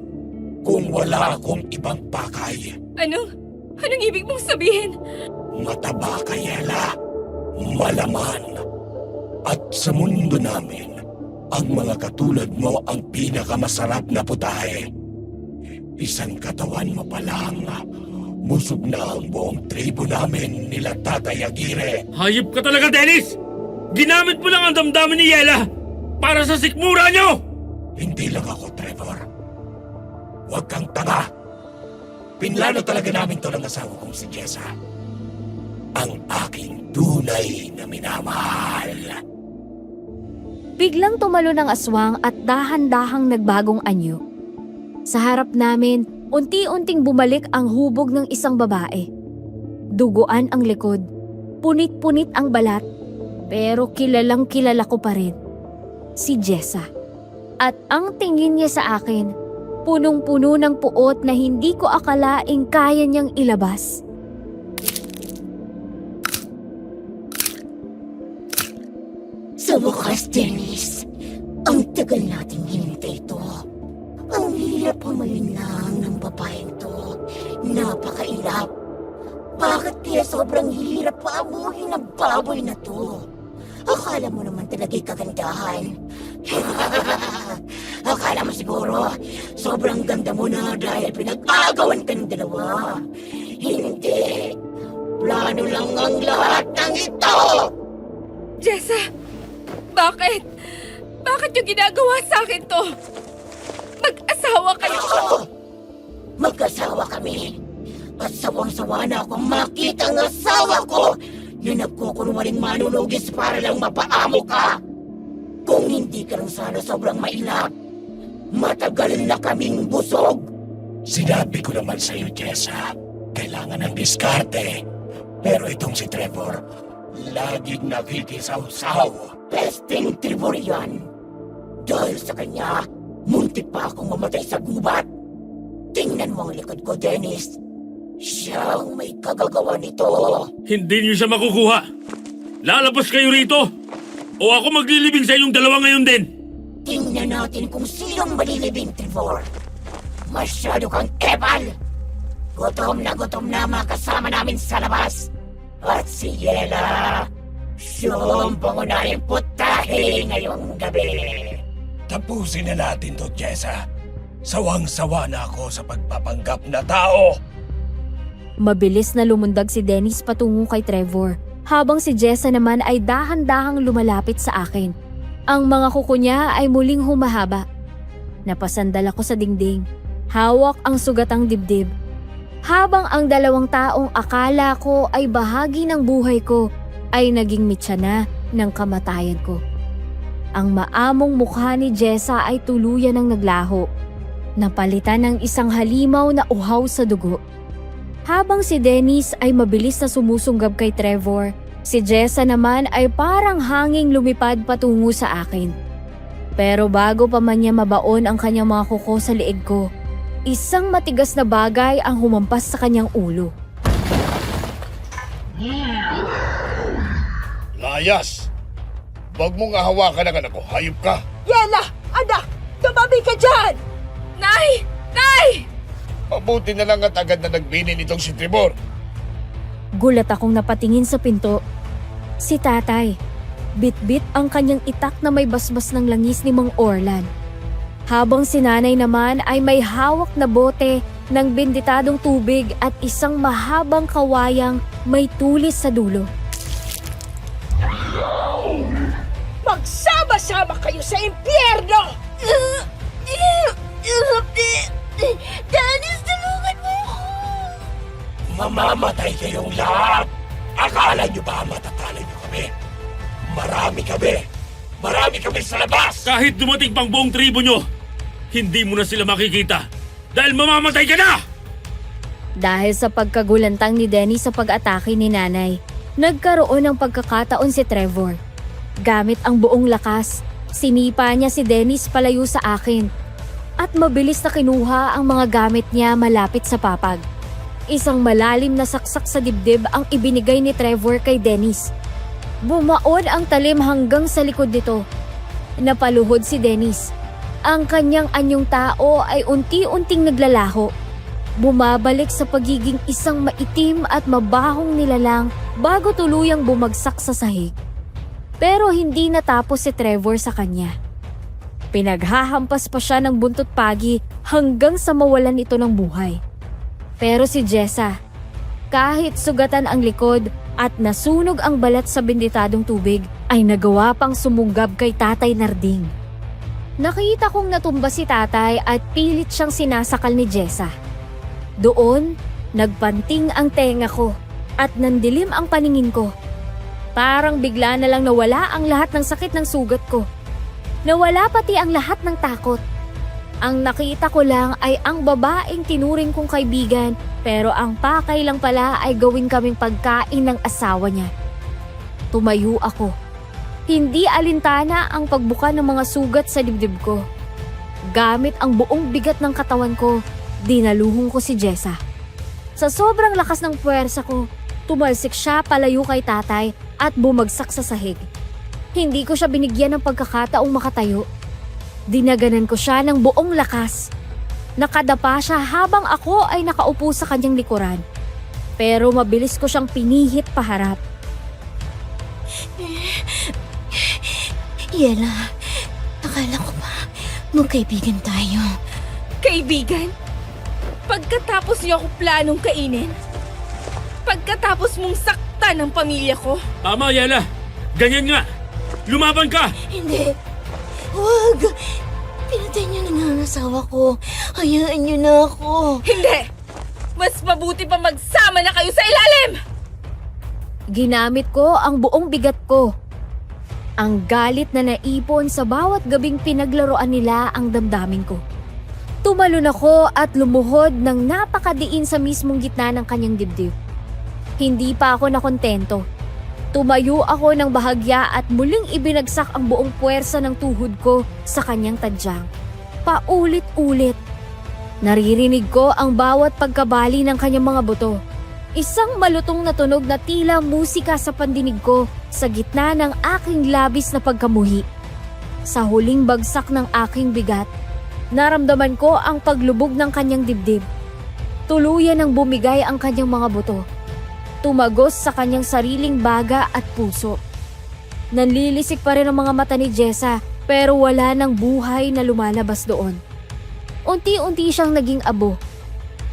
kung wala akong ibang pakay? Anong ibig mong sabihin? Mataba ka, Yela. Malaman. At sa mundo namin, ang mga katulad mo ang pinakamasarap na putahe. Isang katawan mo pa lang. Busog na ang buong tribo namin nila Tatay Aguirre. Hayop ka talaga, Dennis! Ginamit mo lang ang damdamin ni Yela para sa sikmura niyo! Hindi lang ako, Trevor. Huwag kang tanga. Pinlano talaga namin to ng asawa kong si Jessa. Ang aking tunay na minamahal. Biglang tumalo ng aswang at dahan-dahang nagbagong anyo. Sa harap namin, unti-unting bumalik ang hubog ng isang babae. Duguan ang likod, punit-punit ang balat, pero kilalang kilala ko pa rin. Si Jessa. At ang tingin niya sa akin, punong-puno ng puot na hindi ko akalaing kaya niyang ilabas. Sa wakas, Dennis, ang tagal nating hinintay ito. Ang hirap pamalinlang ng babaeng to. Napakailap. Bakit kaya sobrang hirap paamuhin ng baboy na to? Akala mo naman talaga'y kagandahan. Akala mo siguro, sobrang ganda mo na dahil pinag-agawan ka ng dalawa. Hindi. Plano lang ang lahat ng ito! Jessa, bakit? Bakit yung ginagawa sa akin to? Mag-asawa kayo! Mag-asawa kami. At sawang-sawa na akong makita ang asawa ko na nagkukunwaring manunugis para lang mapaamo ka. Kung hindi ka lang sana sobrang mailap, matagal na kaming busog. Sinabi ko naman sa'yo, Jessa, kailangan ng diskarte. Pero itong si Trevor, laging nakikisaw-saw. Pesting Trevor yan. Dahil sa kanya, muntik pa akong mamatay sa gubat. Tingnan mo ang likod ko, Dennis. Siyang may kagagawa nito. Hindi niyo siya makukuha. Lalabas kayo rito. O ako maglilibing sa inyong dalawa ngayon din. Tingnan natin kung sinong malilibing, Trevor. Masyado kang epal. Gutom na mga kasama namin sa labas. At si Yela, siyang pangunahing putahe ngayong gabi. Tapusin na natin to, Jessa. Sawang-sawa na ako sa pagpapanggap na tao. Mabilis na lumundag si Dennis patungo kay Trevor, habang si Jessa naman ay dahan-dahang lumalapit sa akin. Ang mga kuko niya ay muling humahaba. Napasandal ako sa dingding. Hawak ang sugatang dibdib. Habang ang dalawang taong akala ko ay bahagi ng buhay ko ay naging mitya na ng kamatayan ko. Ang maamong mukha ni Jessa ay tuluyan ng naglaho. Napalitan ng isang halimaw na uhaw sa dugo. Habang si Dennis ay mabilis na sumusunggab kay Trevor, si Jessa naman ay parang hanging lumipad patungo sa akin. Pero bago pa man niya mabaon ang kanyang mga kuko sa liig ko, isang matigas na bagay ang humampas sa kanyang ulo. Layas! Huwag mong hawakan ang anak ko, hayop ka! Yela! Anak! Tumabi ka dyan! Nay! Nay! Mabuti na lang at agad na nagbinin itong si Trevor. Gulat akong napatingin sa pinto. Si tatay. Bit-bit ang kanyang itak na may basbas ng langis ni Mang Orlan. Habang si nanay naman ay may hawak na bote ng benditadong tubig at isang mahabang kawayang may tulis sa dulo. Magsama-sama kayo sa impyerno! Dennis, tulungan mo ako! Mamamatay kayong lahat. Akala nyo ba matatalo nyo kami? Marami kami sa labas! Kahit dumating pang buong tribo nyo, hindi mo na sila makikita. Dahil mamamatay ka na! Dahil sa pagkagulantang ni Dennis sa pag-atake ni nanay, nagkaroon ng pagkakataon si Trevor. Gamit ang buong lakas, sinipa niya si Dennis palayo sa akin at mabilis na kinuha ang mga gamit niya malapit sa papag. Isang malalim na saksak sa dibdib ang ibinigay ni Trevor kay Dennis. Bumaon ang talim hanggang sa likod nito. Napaluhod si Dennis. Ang kanyang anyong tao ay unti-unting naglalaho. Bumabalik sa pagiging isang maitim at mabahong nilalang bago tuluyang bumagsak sa sahig. Pero hindi natapos si Trevor sa kanya. Pinaghahampas pa siya ng buntot pagi hanggang sa mawalan ito ng buhay. Pero si Jessa, kahit sugatan ang likod at nasunog ang balat sa benditadong tubig, ay nagawa pang sumunggab kay Tatay Narding. Nakita kong natumba si tatay at pilit siyang sinasakal ni Jessa. Doon, nagpanting ang tenga ko at nandilim ang paningin ko. Parang bigla na lang nawala ang lahat ng sakit ng sugat ko. Nawala pati ang lahat ng takot. Ang nakita ko lang ay ang babaeng tinuring kong kaibigan, pero ang pakay lang pala ay gawin kaming pagkain ng asawa niya. Tumayo ako. Hindi alintana ang pagbuka ng mga sugat sa dibdib ko. Gamit ang buong bigat ng katawan ko, dinaluhong ko si Jessa. Sa sobrang lakas ng puwersa ko, tumalsik siya palayo kay tatay at bumagsak sa sahig. Hindi ko siya binigyan ng pagkakataong makatayo. Dinaganan ko siya ng buong lakas. Nakadapa siya habang ako ay nakaupo sa kanyang likuran. Pero mabilis ko siyang pinihit paharap. Yela, akala ko ba magkaibigan tayo? Kaibigan? Pagkatapos niyo ako planong kainin? Pagkatapos mong saktan ang pamilya ko? Tama, Yela. Ganyan nga. Lumaban ka! Hindi. Huwag. Pinatay niyo na nga ang asawa ko. Hayaan niyo na ako. Hindi! Mas mabuti pa magsama na kayo sa ilalim! Ginamit ko ang buong bigat ko. Ang galit na naipon sa bawat gabing pinaglaruan nila ang damdamin ko. Tumalon ako at lumuhod ng napakadiin sa mismong gitna ng kanyang dibdib. Hindi pa ako nakontento. Tumayo ako ng bahagya at muling ibinagsak ang buong puwersa ng tuhod ko sa kanyang tadyang. Paulit-ulit. Naririnig ko ang bawat pagkabali ng kanyang mga buto. Isang malutong na tunog na tila musika sa pandinig ko sa gitna ng aking labis na pagkamuhi. Sa huling bagsak ng aking bigat, naramdaman ko ang paglubog ng kanyang dibdib. Tuluyan ng bumigay ang kanyang mga buto. Tumagos sa kanyang sariling baga at puso. Nanlilisik pa rin ang mga mata ni Jessa pero wala nang buhay na lumalabas doon. Unti-unti siyang naging abo.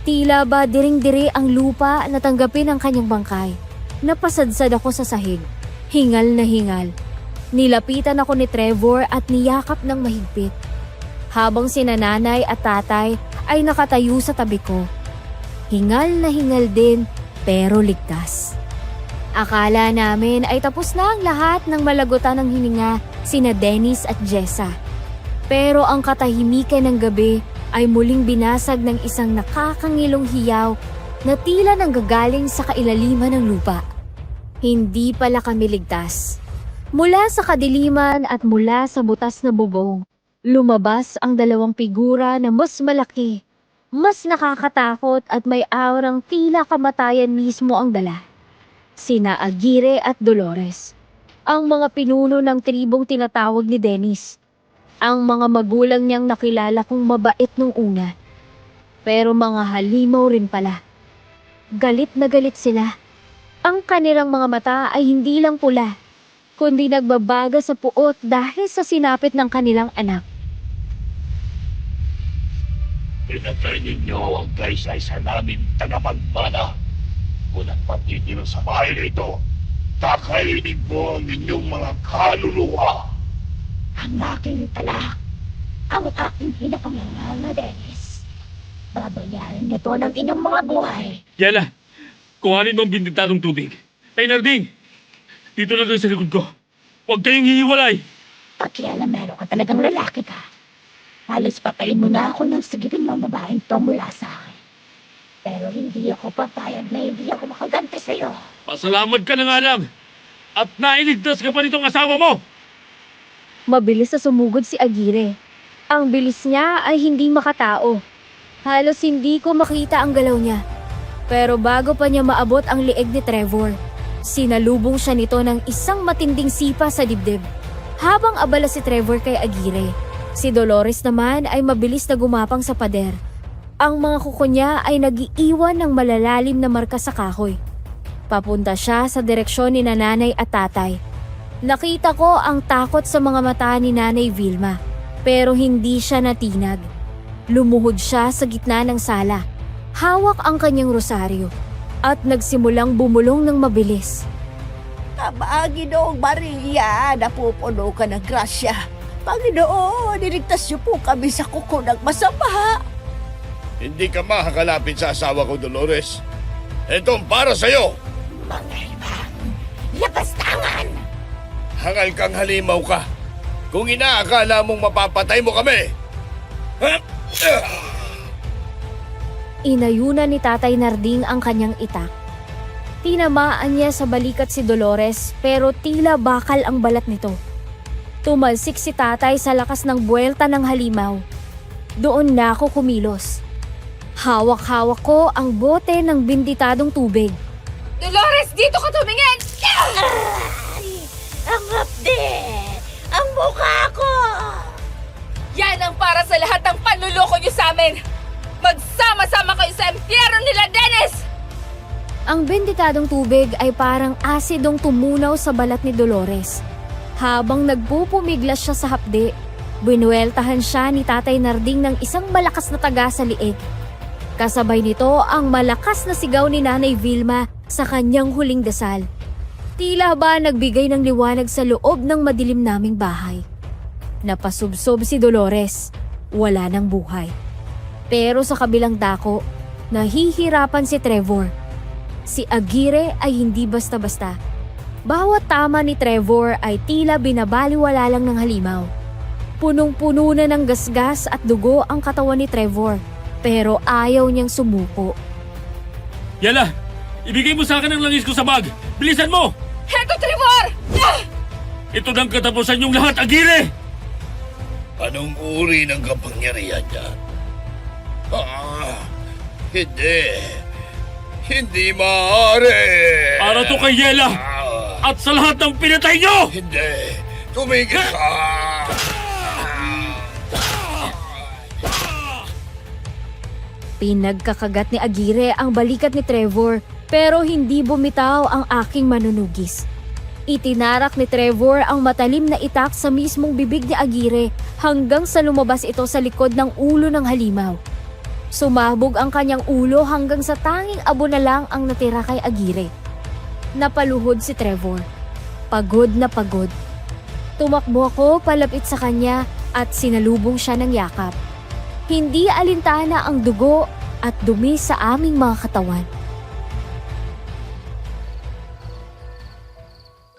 Tila ba diring-diri ang lupa na tanggapin ang kanyang bangkay. Napasadsad ako sa sahig. Hingal na hingal. Nilapitan ako ni Trevor at niyakap ng mahigpit. Habang sina nanay at tatay ay nakatayo sa tabi ko. Hingal na hingal din pero ligtas. Akala namin ay tapos na ang lahat ng malagutan ng hininga sina Dennis at Jessa. Pero ang katahimikan ng gabi ay muling binasag ng isang nakakangilong hiyaw na tila nanggagaling sa kailaliman ng lupa. Hindi pala kami ligtas. Mula sa kadiliman at mula sa butas na bubong, lumabas ang dalawang figura na mas malaki, mas nakakatakot at may aurang tila kamatayan mismo ang dala. Sina Aguirre at Dolores, ang mga pinuno ng tribong tinatawag ni Dennis. Ang mga magulang niyang nakilala kong mabait nung una. Pero mga halimaw rin pala. Galit na galit sila. Ang kanilang mga mata ay hindi lang pula, kundi nagbabaga sa puot dahil sa sinapit ng kanilang anak. Pinatay ninyo ang kaisa-isa namin tagapagmana. Kung nagpatitiro sa bahay na ito, kakainin mo ang inyong mga kaluluwa. Ang aking tala, ang aking pinapangaral na Dennis. Babayaran nito ng inyong mga buhay. Yela, kuhanin mo ang binditadong tubig. Tay Narding, dito na kayo sa likod ko. Huwag kayong hihiwalay. Pakialam meron ka talagang lalaki ka. Halos patayin mo na ako ng sigipin ng babaeng to mula sa akin. Pero hindi ako papayag na hindi ako makaganti sa'yo. Pasalamat ka na nga lang. At nailigtas ka pa nitong asawa mo. Mabilis na sumugod si Aguirre. Ang bilis niya ay hindi makatao. Halos hindi ko makita ang galaw niya. Pero bago pa niya maabot ang lieg ni Trevor, sinalubong siya nito ng isang matinding sipa sa dibdib. Habang abala si Trevor kay Aguirre, si Dolores naman ay mabilis na gumapang sa pader. Ang mga kuko niya ay nag-iiwan ng malalalim na marka sa kahoy. Papunta siya sa direksyon ni nanay at tatay. Nakita ko ang takot sa mga mata ni Nanay Vilma, pero hindi siya natinag. Lumuhod siya sa gitna ng sala. Hawak ang kanyang rosaryo at nagsimulang bumulong ng mabilis. Aba, Ginoong Maria, napupuno ka ng grasya. Panginoon, niligtas niyo po kami sa kuko ng masama. Hindi ka makakalapit sa asawa ko, Dolores. Itong para sa'yo. Mga ibang labastangan! Hangal kang halimaw ka. Kung inaakala mong mapapatay mo kami. Inayunan ni Tatay Narding ang kanyang itak. Tinamaan niya sa balikat si Dolores pero tila bakal ang balat nito. Tumalsik si Tatay sa lakas ng buwelta ng halimaw. Doon na ako kumilos. Hawak-hawak ko ang bote ng binditadong tubig. Dolores, dito ka tumingin! Ang hapde! Ang mukha ko! Yan ang para sa lahat ng panluloko niyo sa amin! Magsama-sama kayo sa empyero nila, Dennis! Ang benditadong tubig ay parang asidong tumunaw sa balat ni Dolores. Habang nagpupumiglas siya sa hapde, binueltahan siya ni Tatay Narding ng isang malakas na taga sa liig. Kasabay nito ang malakas na sigaw ni Nanay Vilma sa kanyang huling dasal. Tila ba nagbigay ng liwanag sa loob ng madilim naming bahay. Napasubsob si Dolores, wala nang buhay. Pero sa kabilang dako, nahihirapan si Trevor. Si Aguirre ay hindi basta-basta. Bawat tama ni Trevor ay tila binabaliwala lang ng halimaw. Punong-puno na ng gasgas at dugo ang katawan ni Trevor, pero ayaw niyang sumuko. Yela, ibigay mo sa akin ang langis ko sa bag. Bilisan mo! Heto, Trevor! Ito ng katapusan yung lahat, Agire! Anong uri ng kapangyarihan niya? Hindi. Hindi maaari. Para to kay Yela at sa lahat ng pinatay nyo! Hindi. Tumigil ka. Pinagkakagat ni Agire ang balikat ni Trevor, pero hindi bumitaw ang aking manunugis. Itinarak ni Trevor ang matalim na itak sa mismong bibig ni Agire hanggang sa lumabas ito sa likod ng ulo ng halimaw. Sumabog ang kanyang ulo hanggang sa tanging abo na lang ang natira kay Agire. Napaluhod si Trevor. Pagod na pagod. Tumakbo ako palapit sa kanya at sinalubong siya ng yakap. Hindi alintana ang dugo at dumi sa aming mga katawan.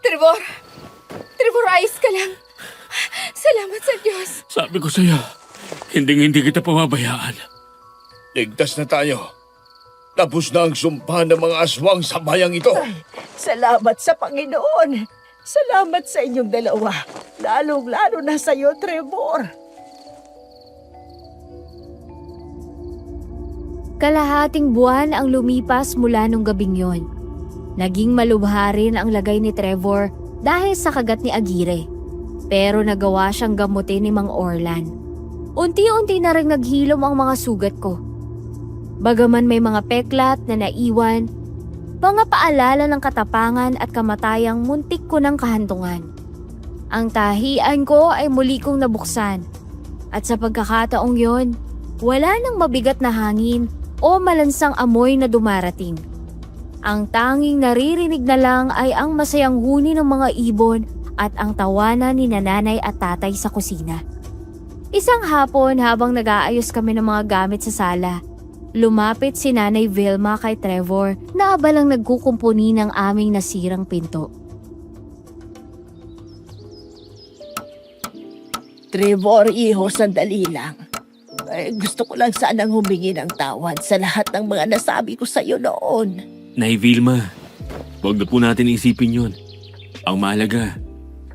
Trevor! Trevor, ayos ka lang. Salamat sa Diyos. Sabi ko sa'yo, hindi kita pababayaan. Ligtas na tayo. Tapos na ang sumpa ng mga aswang sa bayang ito. Salamat sa Panginoon. Salamat sa inyong dalawa. Lalong-lalo na sa iyo, Trevor. Kalahating buwan ang lumipas mula nung gabing yon. Naging malubha rin ang lagay ni Trevor dahil sa kagat ni Agire. Pero nagawa siyang gamutin ni Mang Orlan. Unti-unti na rin naghilom ang mga sugat ko. Bagaman may mga peklat na naiwan, mga paalala ng katapangan at kamatayang muntik ko ng kahantungan. Ang tahian ko ay muli kong nabuksan. At sa pagkakataong yon, wala nang mabigat na hangin o malansang amoy na dumarating. Ang tanging naririnig na lang ay ang masayang huni ng mga ibon at ang tawanan ni nanay at tatay sa kusina. Isang hapon habang nag-aayos kami ng mga gamit sa sala, lumapit si Nanay Vilma kay Trevor na abalang nagkukumpuni ng aming nasirang pinto. Trevor, iho, sandali lang. Gusto ko lang sanang humingi ng tawad sa lahat ng mga nasabi ko sa iyo noon. Nay Vilma, huwag na po natin isipin yun. Ang mahalaga,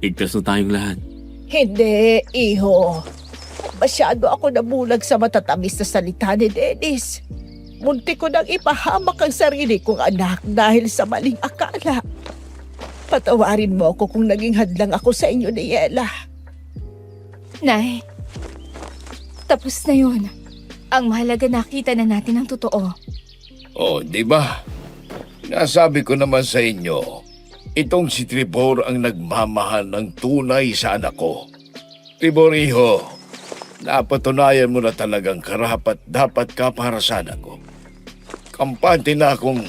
ligtas na tayong lahat. Hindi, iho. Masyado ako nabulag sa matatamis na salita ni Dennis. Muntik ko nang ipahamak ang sarili kong anak dahil sa maling akala. Patawarin mo ako kung naging hadlang ako sa inyo ni Yela. Nay, tapos na yun. Ang mahalaga nakita na natin ang totoo. Oh, di ba? Nasabi ko naman sa inyo, itong si Trevor ang nagmamahal ng tunay sa anak ko. Trevor, iho, napatunayan mo na talagang karapat dapat ka para sa anak ko. Kampante na akong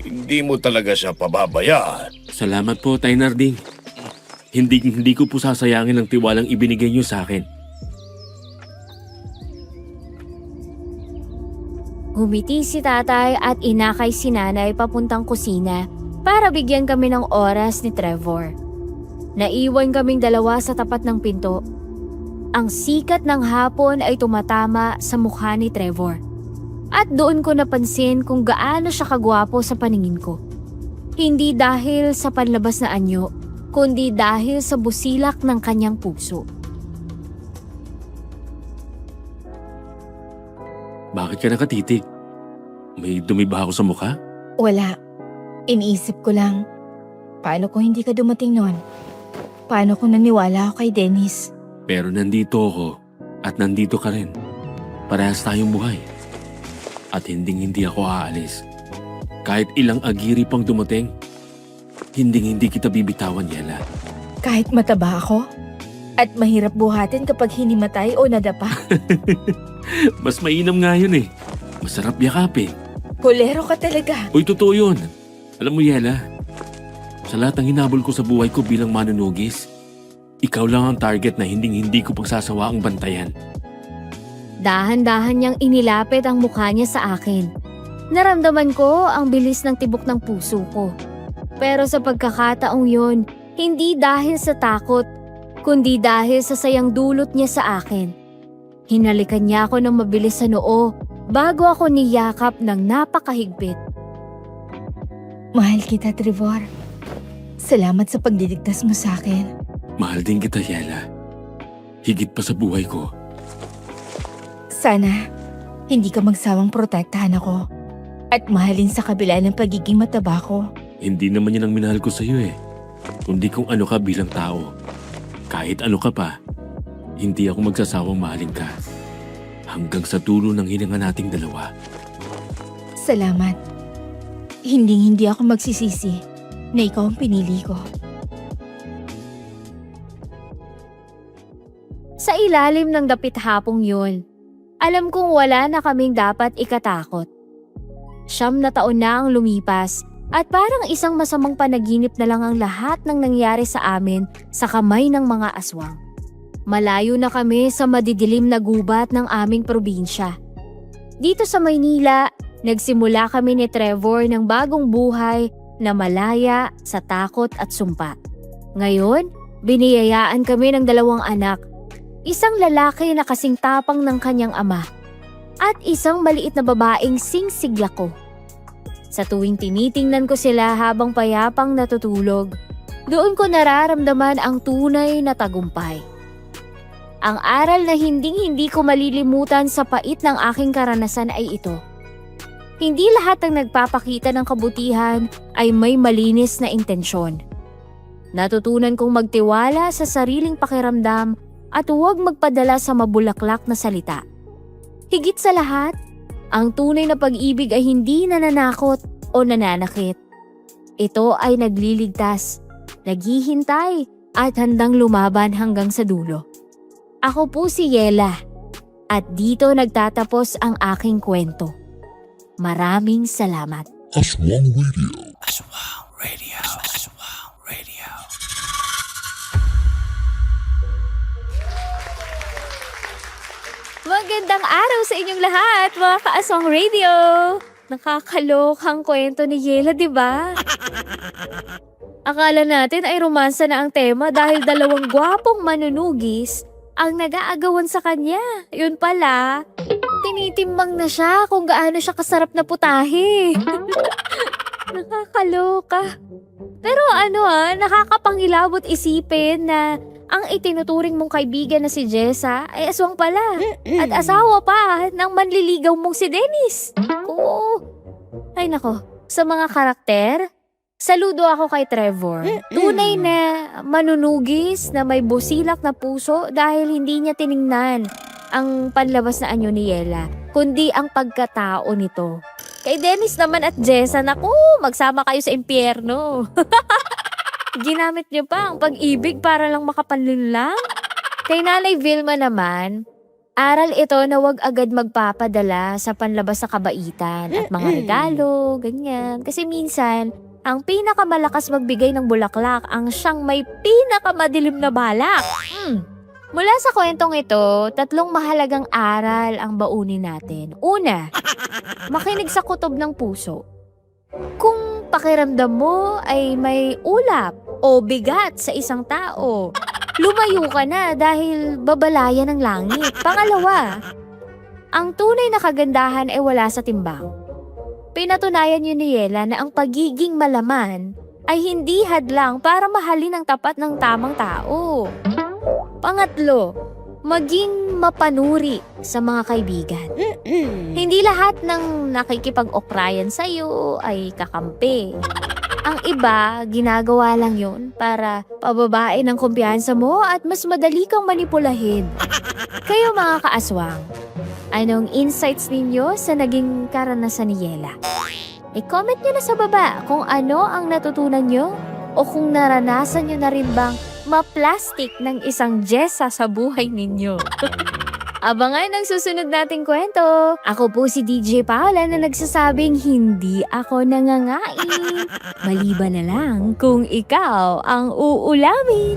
hindi mo talaga siya pababayaan. Salamat po, Tay Narding. Hindi ko po sasayangin ang tiwalang ibinigay niyo sa akin. Humiti si tatay at inakay si nanay papuntang kusina para bigyan kami ng oras ni Trevor. Naiwan kaming dalawa sa tapat ng pinto. Ang sikat ng hapon ay tumatama sa mukha ni Trevor. At doon ko napansin kung gaano siya kagwapo sa paningin ko. Hindi dahil sa panlabas na anyo, kundi dahil sa busilak ng kanyang puso. Bakit ka nakatitig? May dumi ba ako sa mukha? Wala. Iniisip ko lang, paano kung hindi ka dumating noon? Paano kung naniwala ako kay Dennis? Pero nandito ako at nandito ka rin. Parehas tayong buhay. At hindi ako aalis. Kahit ilang agiri pang dumating, hindi kita bibitawan, Yela. Kahit mataba ako? At mahirap buhatin kapag hinimatay o nadapa? Mas mainam nga yun eh. Masarap yakapin. Kulero ka talaga. Uy, totoo yun. Alam mo, Yela, sa lahat ng hinabol ko sa buhay ko bilang manunugis, ikaw lang ang target na hindi ko pagsasawa ang bantayan. Dahan-dahan niyang inilapit ang mukha niya sa akin. Naramdaman ko ang bilis ng tibok ng puso ko. Pero sa pagkakataong yon, hindi dahil sa takot, kundi dahil sa sayang dulot niya sa akin. Hinalikan niya ako ng mabilis sa noo bago ako niyakap ng napakahigpit. Mahal kita, Trevor. Salamat sa pagdiligtas mo sa akin. Mahal din kita, Yela. Higit pa sa buhay ko. Sana, hindi ka magsawang protektahan ako. At mahalin sa kabila ng pagiging mataba ko. Hindi naman yan ang minahal ko sa'yo eh. Kundi kung ano ka bilang tao. Kahit ano ka pa, hindi ako magsasawang mahalin ka. Hanggang sa dulo ng hininga nating dalawa. Salamat. Hindi ako magsisisi na ikaw ang pinili ko. Sa ilalim ng dapit hapong yun, alam kong wala na kaming dapat ikatakot. 9 na taon na ang lumipas at parang isang masamang panaginip na lang ang lahat ng nangyari sa amin sa kamay ng mga aswang. Malayo na kami sa madidilim na gubat ng aming probinsya. Dito sa Maynila, nagsimula kami ni Trevor ng bagong buhay na malaya sa takot at sumpa. Ngayon, biniyayaan kami ng 2 anak. Isang lalaki na kasing tapang ng kanyang ama at isang maliit na babaeng singsigla ko. Sa tuwing tinitingnan ko sila habang payapang natutulog, doon ko nararamdaman ang tunay na tagumpay. Ang aral na hinding-hindi ko malilimutan sa pait ng aking karanasan ay ito. Hindi lahat ng nagpapakita ng kabutihan ay may malinis na intensyon. Natutunan kong magtiwala sa sariling pakiramdam at huwag magpadala sa mabulaklak na salita. Higit sa lahat, ang tunay na pag-ibig ay hindi nananakot o nananakit. Ito ay nagliligtas, naghihintay at handang lumaban hanggang sa dulo. Ako po si Yela at dito nagtatapos ang aking kwento. Maraming salamat. Aswang Radio. Aswang Radio. Aswang Radio. Magandang araw sa inyong lahat, mga ka-Aswang Radio! Nakakalokang kwento ni Yela, di ba? Akala natin ay romansa na ang tema dahil 2 gwapong manunugis ang nag-aagawan sa kanya. Yun pala, tinitimbang na siya kung gaano siya kasarap na putahe. Nakakaloka. Pero nakakapangilabot isipin na ang itinuturing mong kaibigan na si Jessa ay aswang pala at asawa pa ng manliligaw mong si Dennis. Oo. Ay nako, sa mga karakter, saludo ako kay Trevor. Tunay na manunugis na may busilak na puso dahil hindi niya tiningnan ang panlabas na anyo ni Yela, kundi ang pagkatao nito. Kay Dennis naman at Jessa, naku, magsama kayo sa impyerno. Ginamit niyo pa ang pag-ibig para lang makapanlinlang. Kay Nanay Vilma naman, aral ito na wag agad magpapadala sa panlabas sa kabaitan at mga regalo, ganyan. Kasi minsan, ang pinakamalakas magbigay ng bulaklak ang siyang may pinakamadilim na balak. Mula sa kwentong ito, 3 mahalagang aral ang baunin natin. Una, makinig sa kutob ng puso. Kung pakiramdam mo ay may ulap o bigat sa isang tao, lumayo ka na dahil babalayan ng langit. Pangalawa, ang tunay na kagandahan ay wala sa timbang. Pinatunayan niyo ni Yela na ang pagiging malaman ay hindi hadlang para mahalin ang tapat ng tamang tao. Pangatlo, maging mapanuri sa mga kaibigan. Hindi lahat ng nakikipag-okrayan sa'yo ay kakampi. Ang iba, ginagawa lang yun para pababain ang kumpiyansa mo at mas madali kang manipulahin. Kayo mga kaaswang, anong insights ninyo sa naging karanasan ni Yela? I-comment nyo na sa baba kung ano ang natutunan nyo o kung naranasan nyo na rin bang ma-plastic ng isang Jessa sa buhay ninyo. Abangan ang susunod nating kwento. Ako po si DJ Paula na nagsasabing hindi ako nangangain. Maliban na lang kung ikaw ang uulamin.